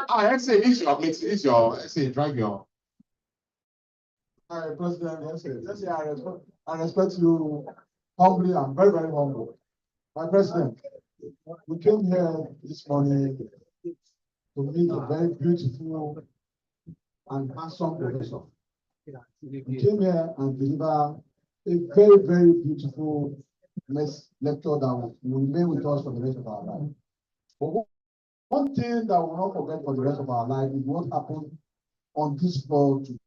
SA is your meeting. Is your SA drive your. Hi, President. Yes, I respect you humbly. I'm very, very humble. My President, we came here this morning to meet a very beautiful and handsome professor. We came here and deliver a very, very beautiful lecture that will remain with us for the rest of our life. But one thing that we will not forget for the rest of our life is what happened on this floor today.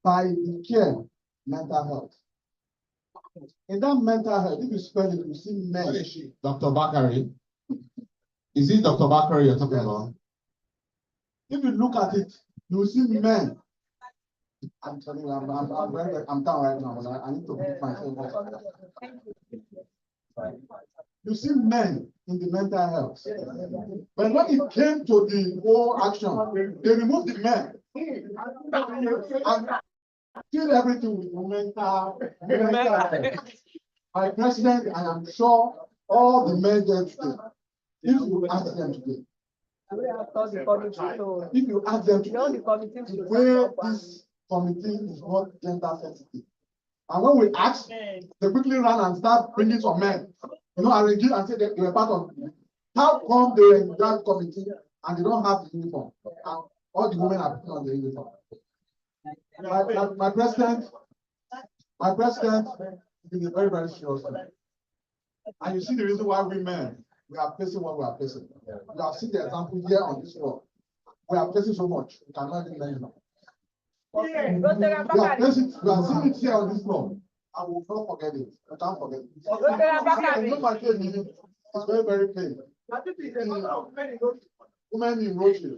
By the care, mental health. In that mental health, if you spend it, you see men. Dr. Bakari. Is it Dr. Bakari you're talking about? If you look at it, you see men. I'm telling you, I'm down right now, but I need to put myself up. You see men in the mental health. But when it came to the whole action, they removed the men. And did everything with mental health. My president, I am sure all the men there today, if you ask them today, if you ask them today, the way this committee is not gender sensitive. And when we ask, they quickly run and start bringing some men, and reduce and say they were part of it. How come they were in that committee and they don't have the uniform? And all the women are putting on the uniform. My president is a very, very serious thing. And you see the reason why we men, we are facing what we are facing. You have seen the example here on this floor. We are facing so much, we cannot even mention. We are seeing it here on this floor. I will not forget it. I can't forget it. It's very, very pain. Women in Rotary.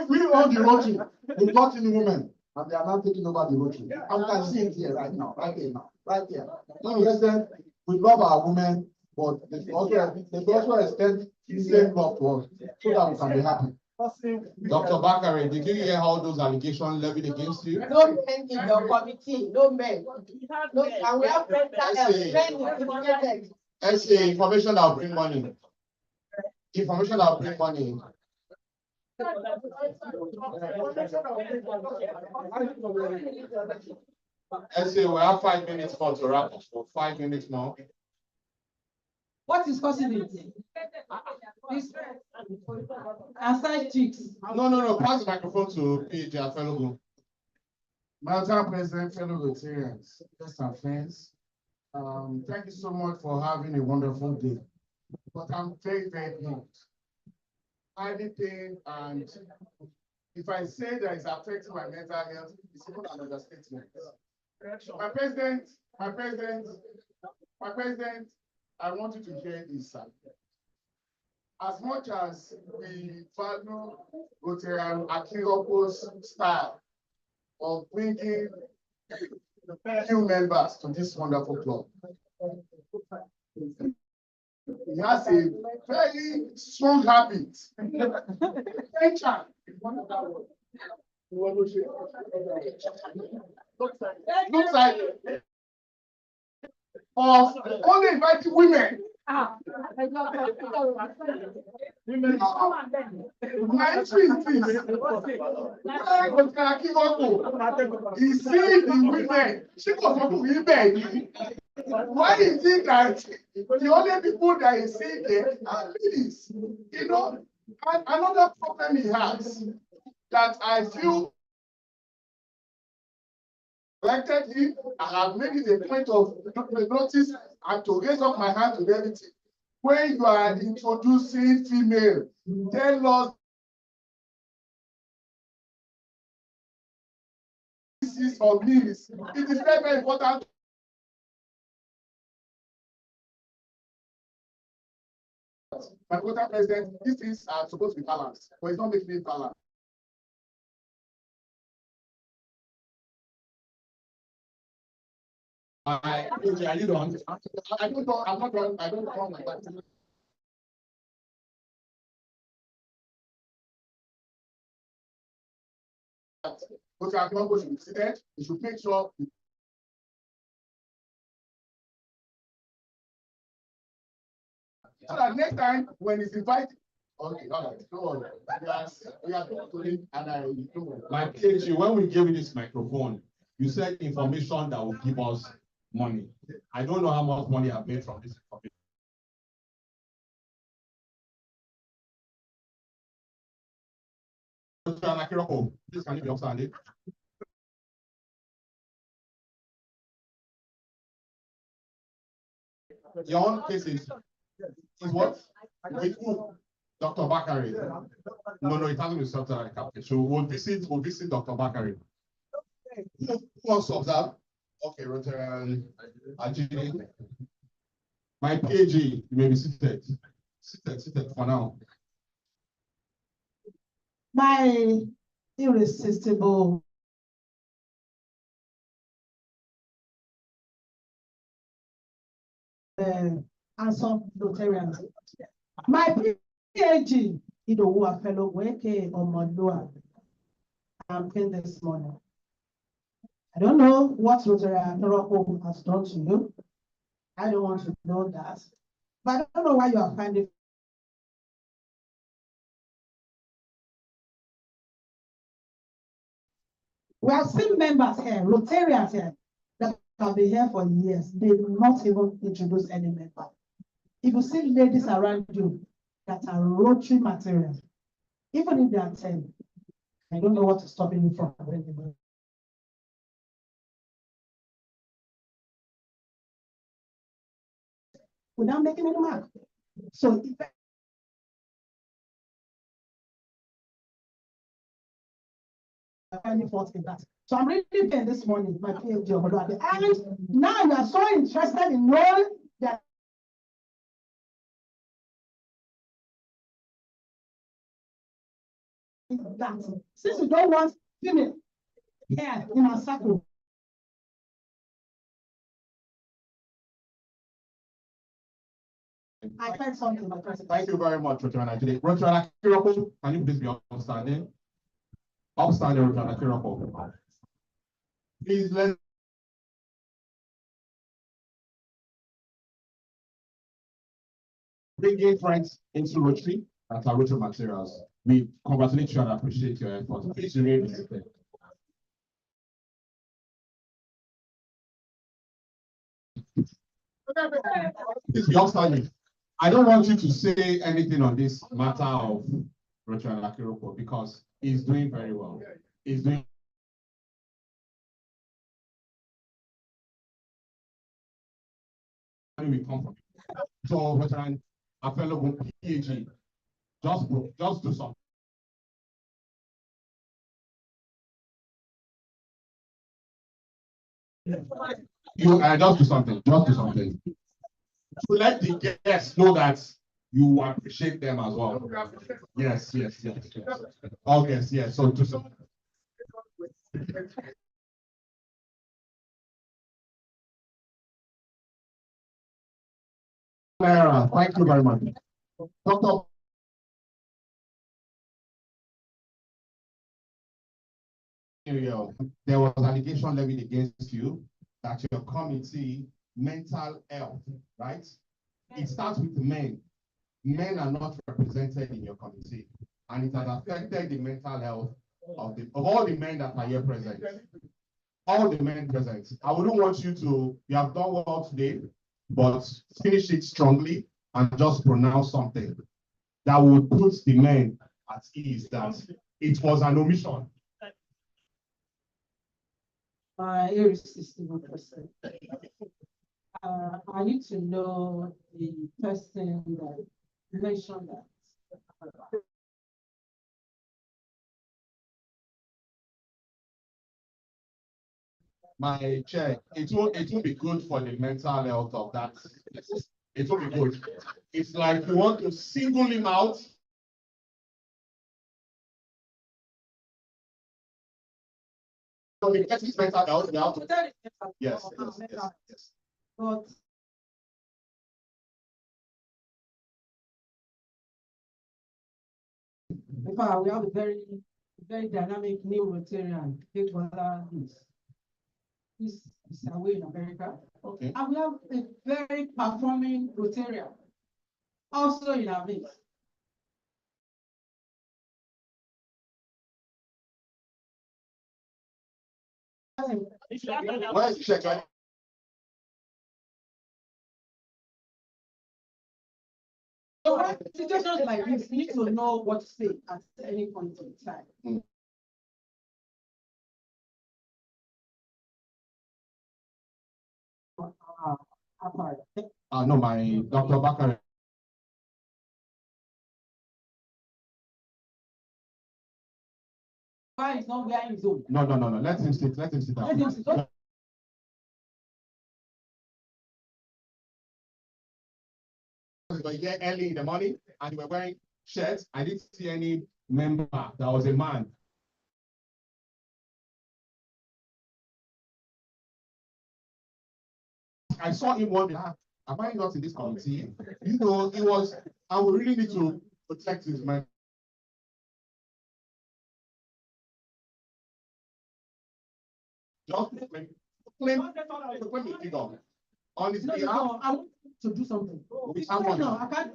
We own the Rotary. We got in women. And they are now taking over the Rotary. And we can see it here right now, right here now, right here. Now, President, we love our women, but they also extend the same love to us so that we can be happy. Dr. Bakari, did you hear how those allegations levied against you? No men in your committee, no men. No, and we have men SA, information that will bring money. Information that will bring money. SA, we have 5 minutes more to wrap up. So 5 minutes more. What is causing it? This aside chicks. No. Pass the microphone to PJ, our fellow group. Madam President, fellow Rotarians, guests and friends. Thank you so much for having a wonderful day. But I'm very, very moved. Anything, and if I say that it's affecting my mental health, it's even an understatement. My president, I want you to hear this, sir. As much as we value Rotarian Akiropo's style of bringing new members to this wonderful club, he has a very strong habit. Looks like of only inviting women. My entry is this. He sees the women. She goes to women. Why is it that the only people that he sees there are ladies? You know, and another problem he has that I feel elected him, I have made it a point of notice and to raise up my hand to everything. When you are introducing female, tell us this is or this. It is very, very important. My brother president, these things are supposed to be balanced, but it's not making it balanced. I don't know. I'm not done. I don't know my back. But you are not going to be seated. You should make sure. So that next time when it's invited. Okay, all right. Don't worry. We are talking and I don't worry. My PhD, when we gave you this microphone, you said information that will give us money. I don't know how much money I've made from this information. Please, can you be upstanding? Your own case is what? With who? Dr. Bakari. No, it hasn't been sorted out. So we'll visit Dr. Bakari. Who wants to observe? Okay, Rotary Ajini. My PhD, you may be seated. Seated for now. My irresistible and some Rotarians. My PhD, who are fellow Weke or Modua, I'm in this morning. I don't know what Rotary has done to you. I don't want to know that. But I don't know why you are finding. We have seen members here, Rotarians here, that have been here for years. They do not even introduce any member. If you see ladies around you that are Rotary material, even if they are 10, I don't know what is stopping you from bringing them. Without making any mark. So if any fault in that. So I'm reading again this morning, my PhD, and now you are so interested in knowing that since you don't want female here in our circle. I heard something, my president. Thank you very much, Rotary. Rotary, can you please be upstanding? Upstanding, Rotary. Please let's bring friends into Rotary and our Rotary materials. We congratulate you and appreciate your efforts. Please remain seated. Please be upstanding. I don't want you to say anything on this matter of Rotary Akiroko because he's doing very well. He's doing. Where we come from. So Rotary Akiroko PhD, just do something. You just do something. Just do something. To let the guests know that you appreciate them as well. Yes, yes, yes. All guests, yes. So do something. Thank you very much. Dr. There was allegation levied against you that your committee, mental health, right? It starts with men. Men are not represented in your committee, and it has affected the mental health of all the men that are here present. All the men present. I wouldn't want you to, you have done well today, but finish it strongly and just pronounce something that would put the men at ease that it was an omission. Irresistible person. I need to know the person that mentioned that. My chair, it won't be good for the mental health of that. It won't be good. It's like you want to single him out. So he gets his mental health. Yes, yes, yes, yes. But in fact, we have a very dynamic new Rotarian, Big Brother. He's away in America. Okay. And we have a very performing Rotarian also in our midst. Where is the So when situations like this, you need to know what to say at any point in time. No, my Dr. Bakare. Why is not wearing his own? No. Let him sit. Let him sit down. Let him sit down. We were here early in the morning and we were wearing shirts. I didn't see any member that was a man. I saw him one day. Am I not in this committee? You know, it was, I would really need to protect his man. Just claim the figure. On his behalf. No, I want to do something. No, I can't.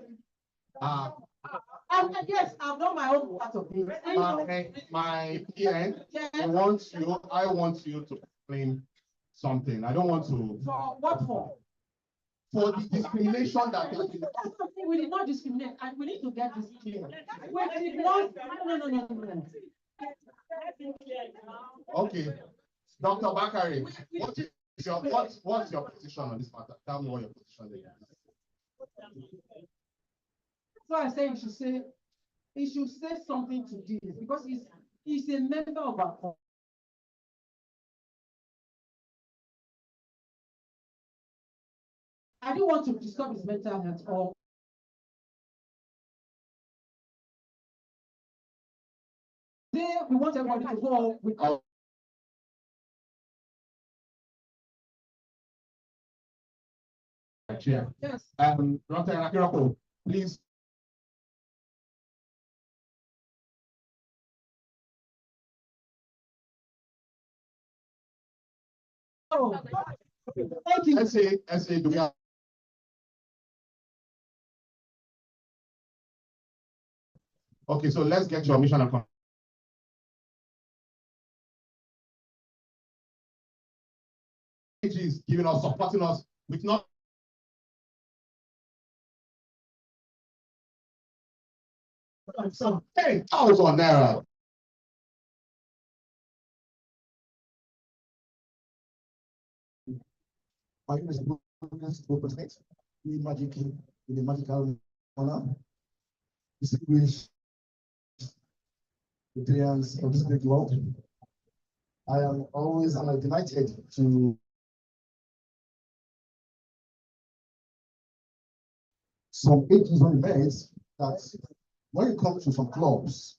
Yes, I've done my own part of it. My PN, I want you to claim something. I don't want to. For what for? For the discrimination that we did not discriminate, and we need to get this clear. We did not. No. Okay, Dr. Bakare, what's your position on this matter? Tell me what your position is. So I say he should say something to this because he's a member of our company. I didn't want to disturb his mental health or there we want everybody to go with Chair. Yes. Dr. Akiroko, please. Oh, thank you. SA, do we have? Okay, so let's get your mission and is giving us, supporting us with not Some 10,000 naira. My name is President. We magic in the magical honor. Distinguished Rotarians of this great world. I am always delighted to some ages when we met that when it comes to some clubs,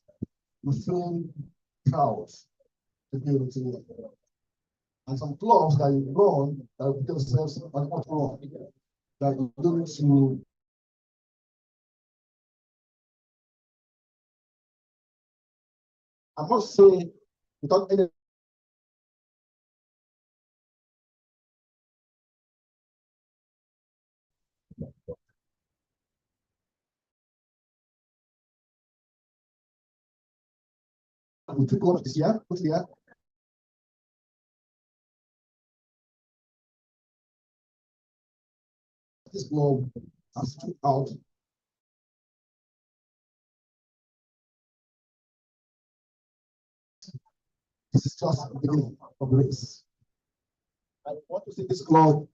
we feel proud to be able to. And some clubs that you run that put themselves on what wrong, that you don't to I must say, without any we took over this year. This club has stood out. This is just the beginning of the race. I want to see this club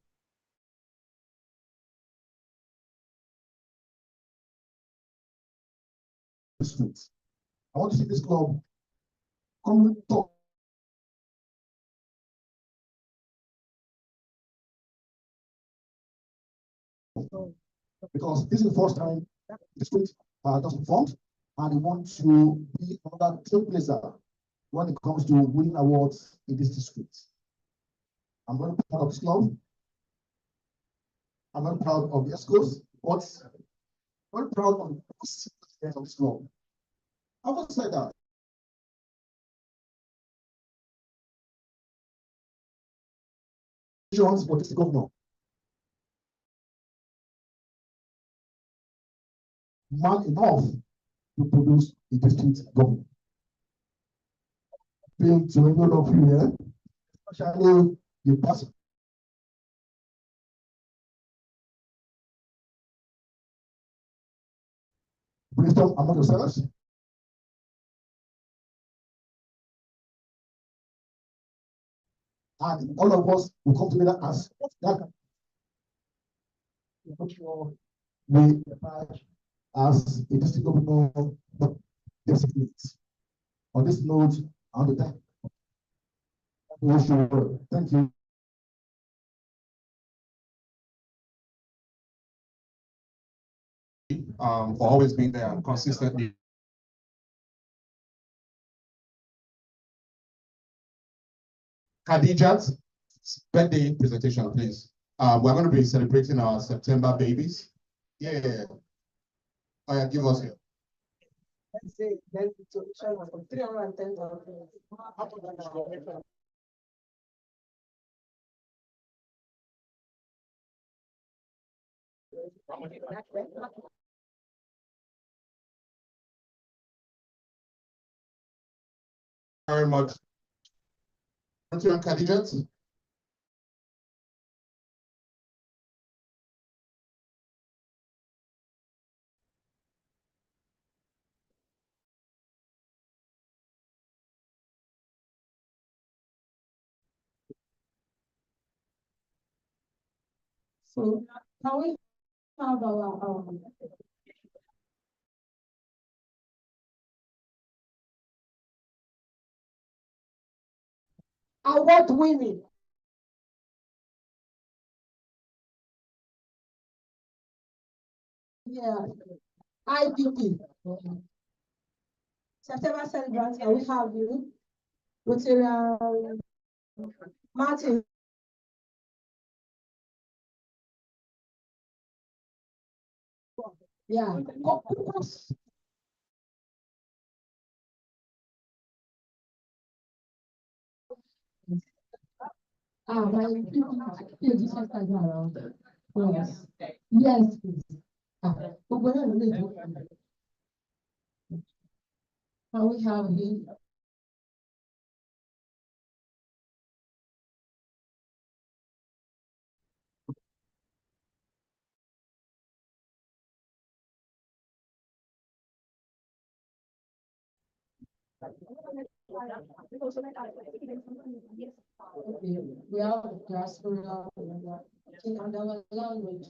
streets. I want to see this club come top. Because this is the first time the street doesn't formed, and we want to be another trailblazer when it comes to winning awards in this district. I'm very proud of this club. I'm very proud of the ESCOs, but very proud of the president of this club. I will say that. For this governor. Man enough to produce a district government. Being to any of you here, especially the past. Brainstorm among yourselves. And all of us will come together as that. We as a district governor designate. On this note, on the time. Thank you. For always being there and consistently. Khadijat, birthday presentation, please. We're going to be celebrating our September babies. Yeah. Oh, yeah, give us here. Let's say then to China for 310,000. Very much. Rotary and Khadijat. So can we have our award winning. Yeah, IPP. September celebrants, can we have you? Rotary Martin. Yeah. my this first time around. Yes. Yes, please. But when can we have him? We have the diaspora, and our language,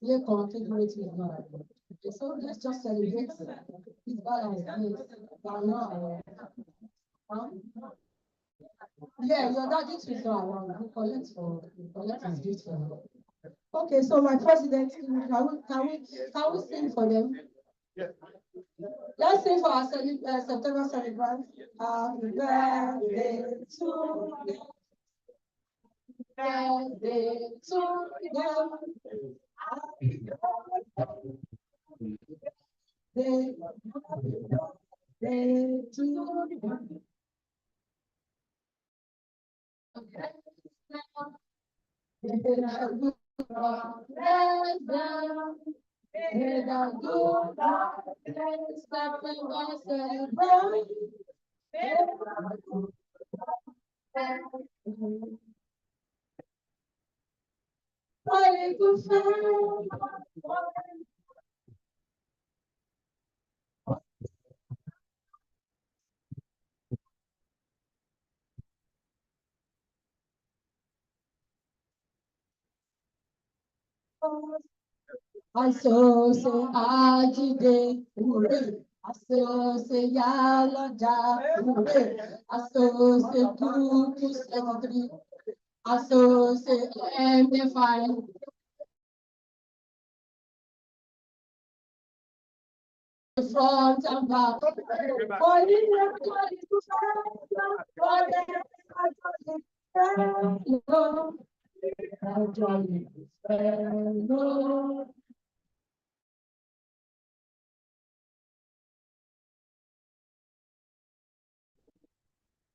is configurated is not. So let's just celebrate this balance. Yeah, your daddy is not around. We collect his gift for him. Okay, so my president, can we sing for them? Let's sing for our September celebrants. Happy birthday to you. Birthday to you. Happy birthday to you. Okay. I so agide, I so yaloja, I so kuku secretary, I so MFI. Front and back.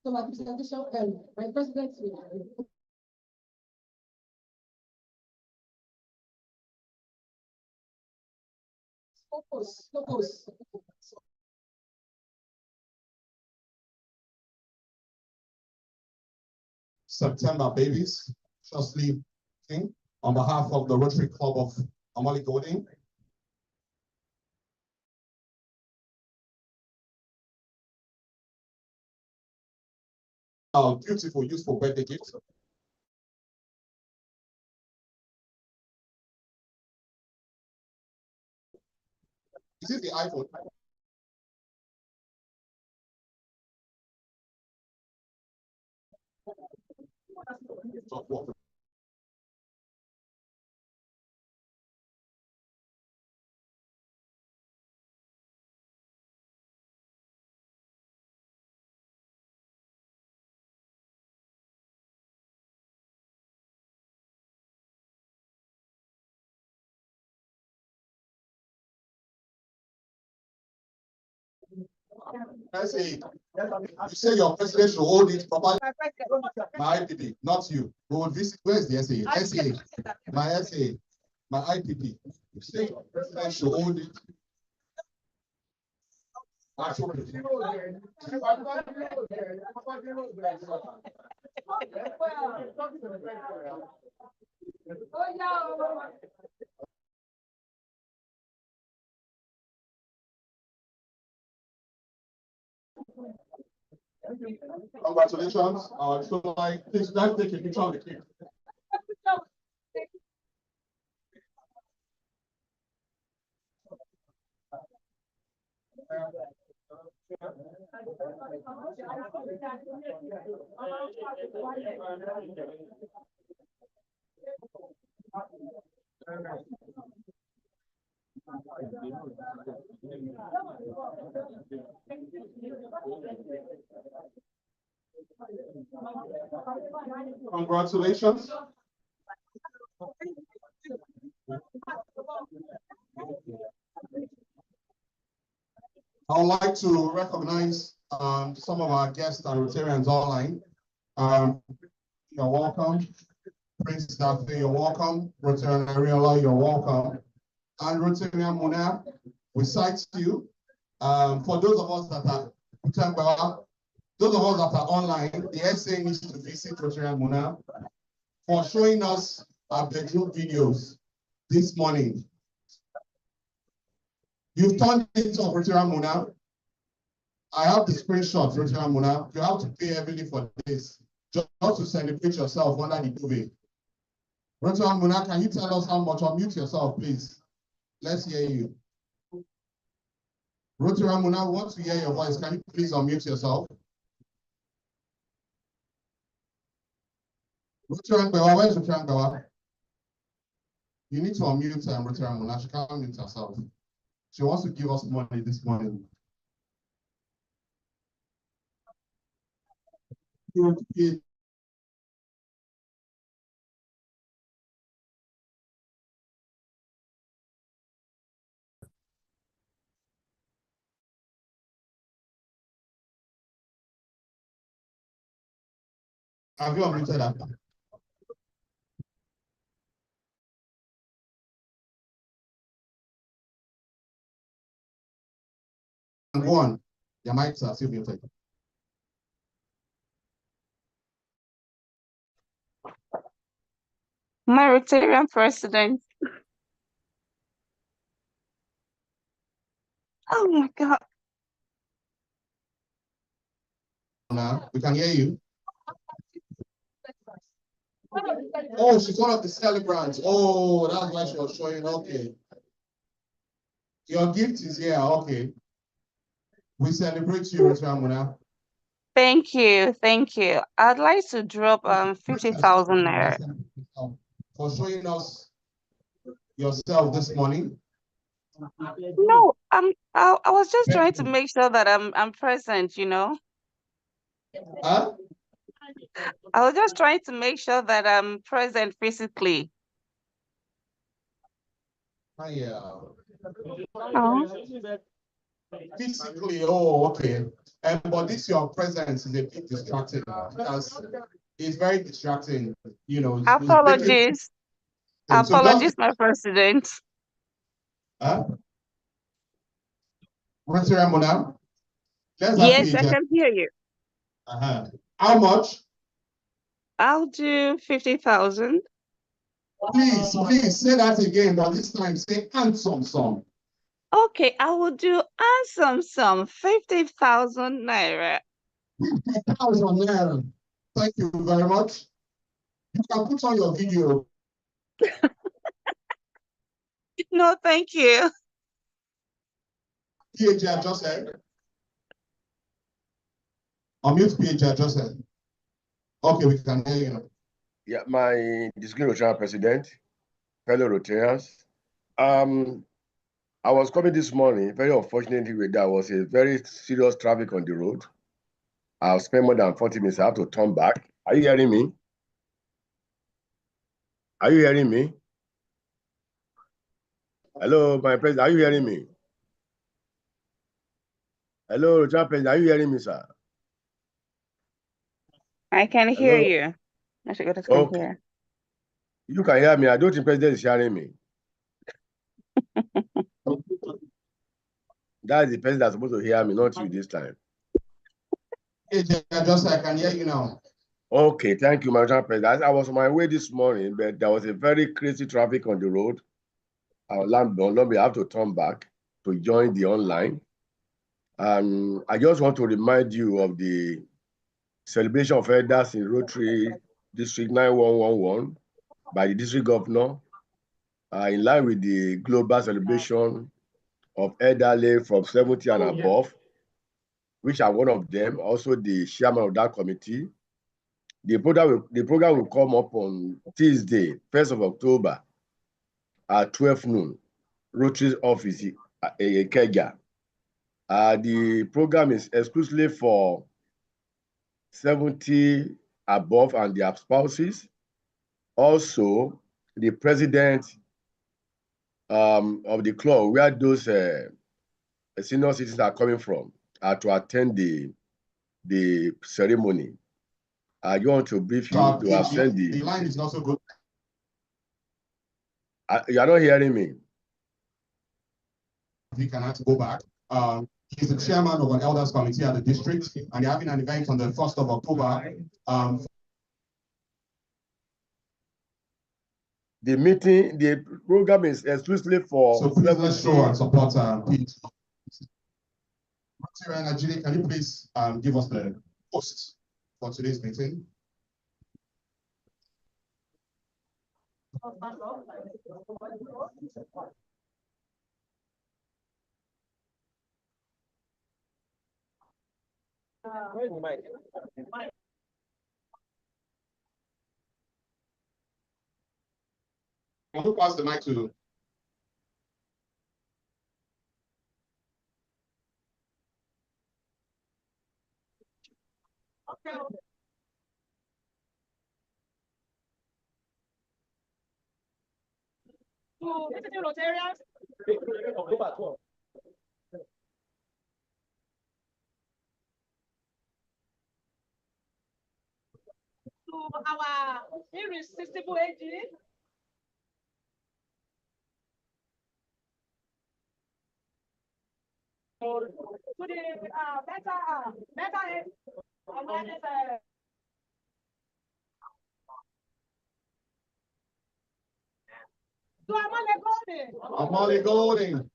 So my presentation, my president will. Focus. September babies, Shosli King, on behalf of the Rotary Club of Omole-Golden. Beautiful, useful birthday gift. Is it the iPhone? SE, you say your president should hold it properly. My IPP, not you. We will visit. Where's the SE? SE, my SE, my IPP. You say your president should hold it. Congratulations. So please let's take a picture of the cake. Congratulations. I would like to recognize some of our guests and Rotarians online. You're welcome. Prince Dafe, you're welcome. Rotarian Ariola, you're welcome. And Rotarian Muna, we cite you. For those of us that are online, the SA needs to visit Rotarian Muna for showing us our bedroom videos this morning. You've turned it off, Rotary Muna. I have the screenshot, Rotary Muna. You have to pay heavily for this, just to celebrate yourself under the duvet. Rotary Muna, can you tell us how much? Unmute yourself, please. Let's hear you. Rotary Muna, we want to hear your voice. Can you please unmute yourself? Rotary Muna, where's Rotary Muna? You need to unmute Rotary Muna. She can't unmute herself. She wants to give us money this morning. Have you unmuted that? Go on. Your mics are still muted. My Rotarian president. Oh my God. Now, we can hear you. Oh, she's one of the celebrants. Oh, that's why she was showing. Okay. Your gift is here. Okay. We celebrate you, Rotary Muna. Thank you. Thank you. I'd like to drop 50,000 naira. For showing us yourself this morning. No, I was just trying to make sure that I'm present, you know. Huh? I was just trying to make sure that I'm present physically. Yeah. Oh. Physically, oh, okay. But this your presence is a bit distracting because it's very distracting, you know. Apologies. Apologies, my president. Huh? Rotary Muna? Yes, I can hear you. How much? I'll do 50,000. Please say that again, but this time say handsome sum. Okay, I will do handsome sum, 50,000 naira. 50,000 naira. Thank you very much. You can put on your video. No, thank you. PHR just said. Unmute PHR just said. Okay, we can hear you now. Yeah, my distinguished Rotarian president, fellow Rotarians. I was coming this morning. Very unfortunately, there was a very serious traffic on the road. I've spent more than 40 minutes. I have to turn back. Are you hearing me? Are you hearing me? Hello, my president. Are you hearing me? Hello, Rotarian president. Are you hearing me, sir? I can hear you. I should go to Okay. hear. You can hear me. I don't think the president is hearing me. That is the president that's supposed to hear me, not you this time. Just I can hear you now. Okay, thank you, Madam President. I was on my way this morning, but there was a very crazy traffic on the road. I have to turn back to join the online. I just want to remind you of the celebration of elders in Rotary District 9111 by the district governor, in line with the global celebration of elderly from 70 and above, which are one of them, also the chairman of that committee. The program will come up on Tuesday, 1st of October at 12 noon, Rotary's office in Ikeja. The program is exclusively for 70 above and their spouses. Also, the president of the club, where those senior citizens are coming from, to attend the ceremony. I want to brief you to have sent the line is not so good. You are not hearing me. We cannot go back. He's the chairman of an elders committee at the district, and they're having an event on the 1st of October. The meeting, the program is exclusively for. So please let's show and support Pete. Rotary Nigeria, can you please give us the host for today's meeting? Where's the mic? Can you pass the mic to? To visiting Rotarians. To our irresistible AG. To the better awareness. To Omole-Golden. Omole-Golden.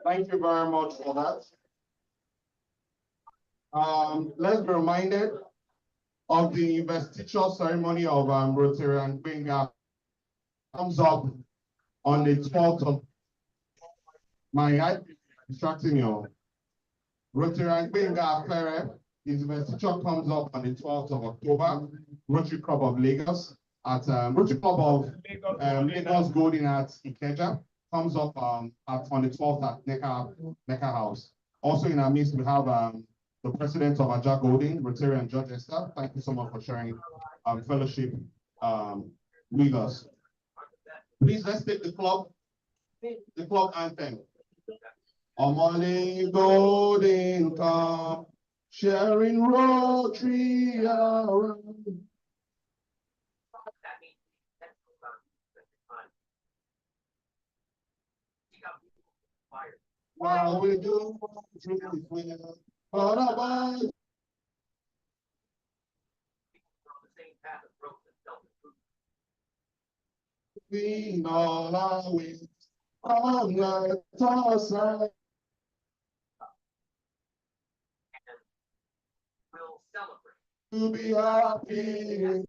Thank you very much for that. Let's be reminded of the investiture ceremony of Rotarian Benga comes up on the 12th of my eye distracting you. Rotarian Benga Fere, his investiture comes up on the 12th of October, Rotary Club of Lagos at Rotary Club of Omole-Golden at Ikeja comes up on the 12th at Necker House. Also in our midst, we have the president of Omole-Golden, Rotarian George Esther. Thank you so much for sharing fellowship with us. Please, let's take the club anthem. Omole-Golden come, sharing Rotary around. While we do truth will, but about we all our ways, all night toss out. We'll celebrate To be happy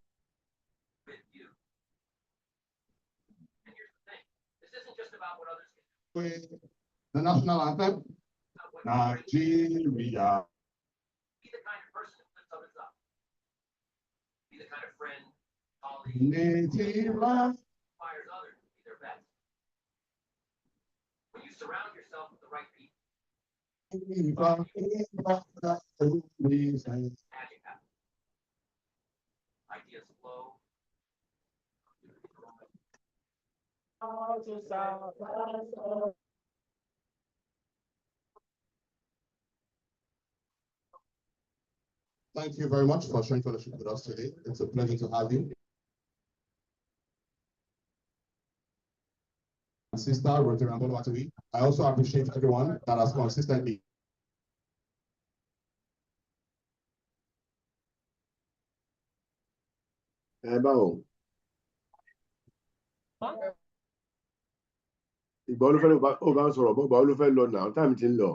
with you. And here's the thing, this isn't just about what others can do. with the national anthem. Nigeria. Be the kind of person who lifts others up. Be the kind of friend, colleague, Native land. inspires others to be their best. When you surround yourself with the right people, magic happens. Ideas flow. Thank you very much for sharing fellowship with us today. It's a pleasure to have you. Sister Rotary Watui. I also appreciate everyone that has consistently báwo. Ìgbà wo ló fẹ́ ó bá ń sọ̀rọ̀ bọ́gbà wo ló fẹ́ lọ náà táìmù ti ń lọ.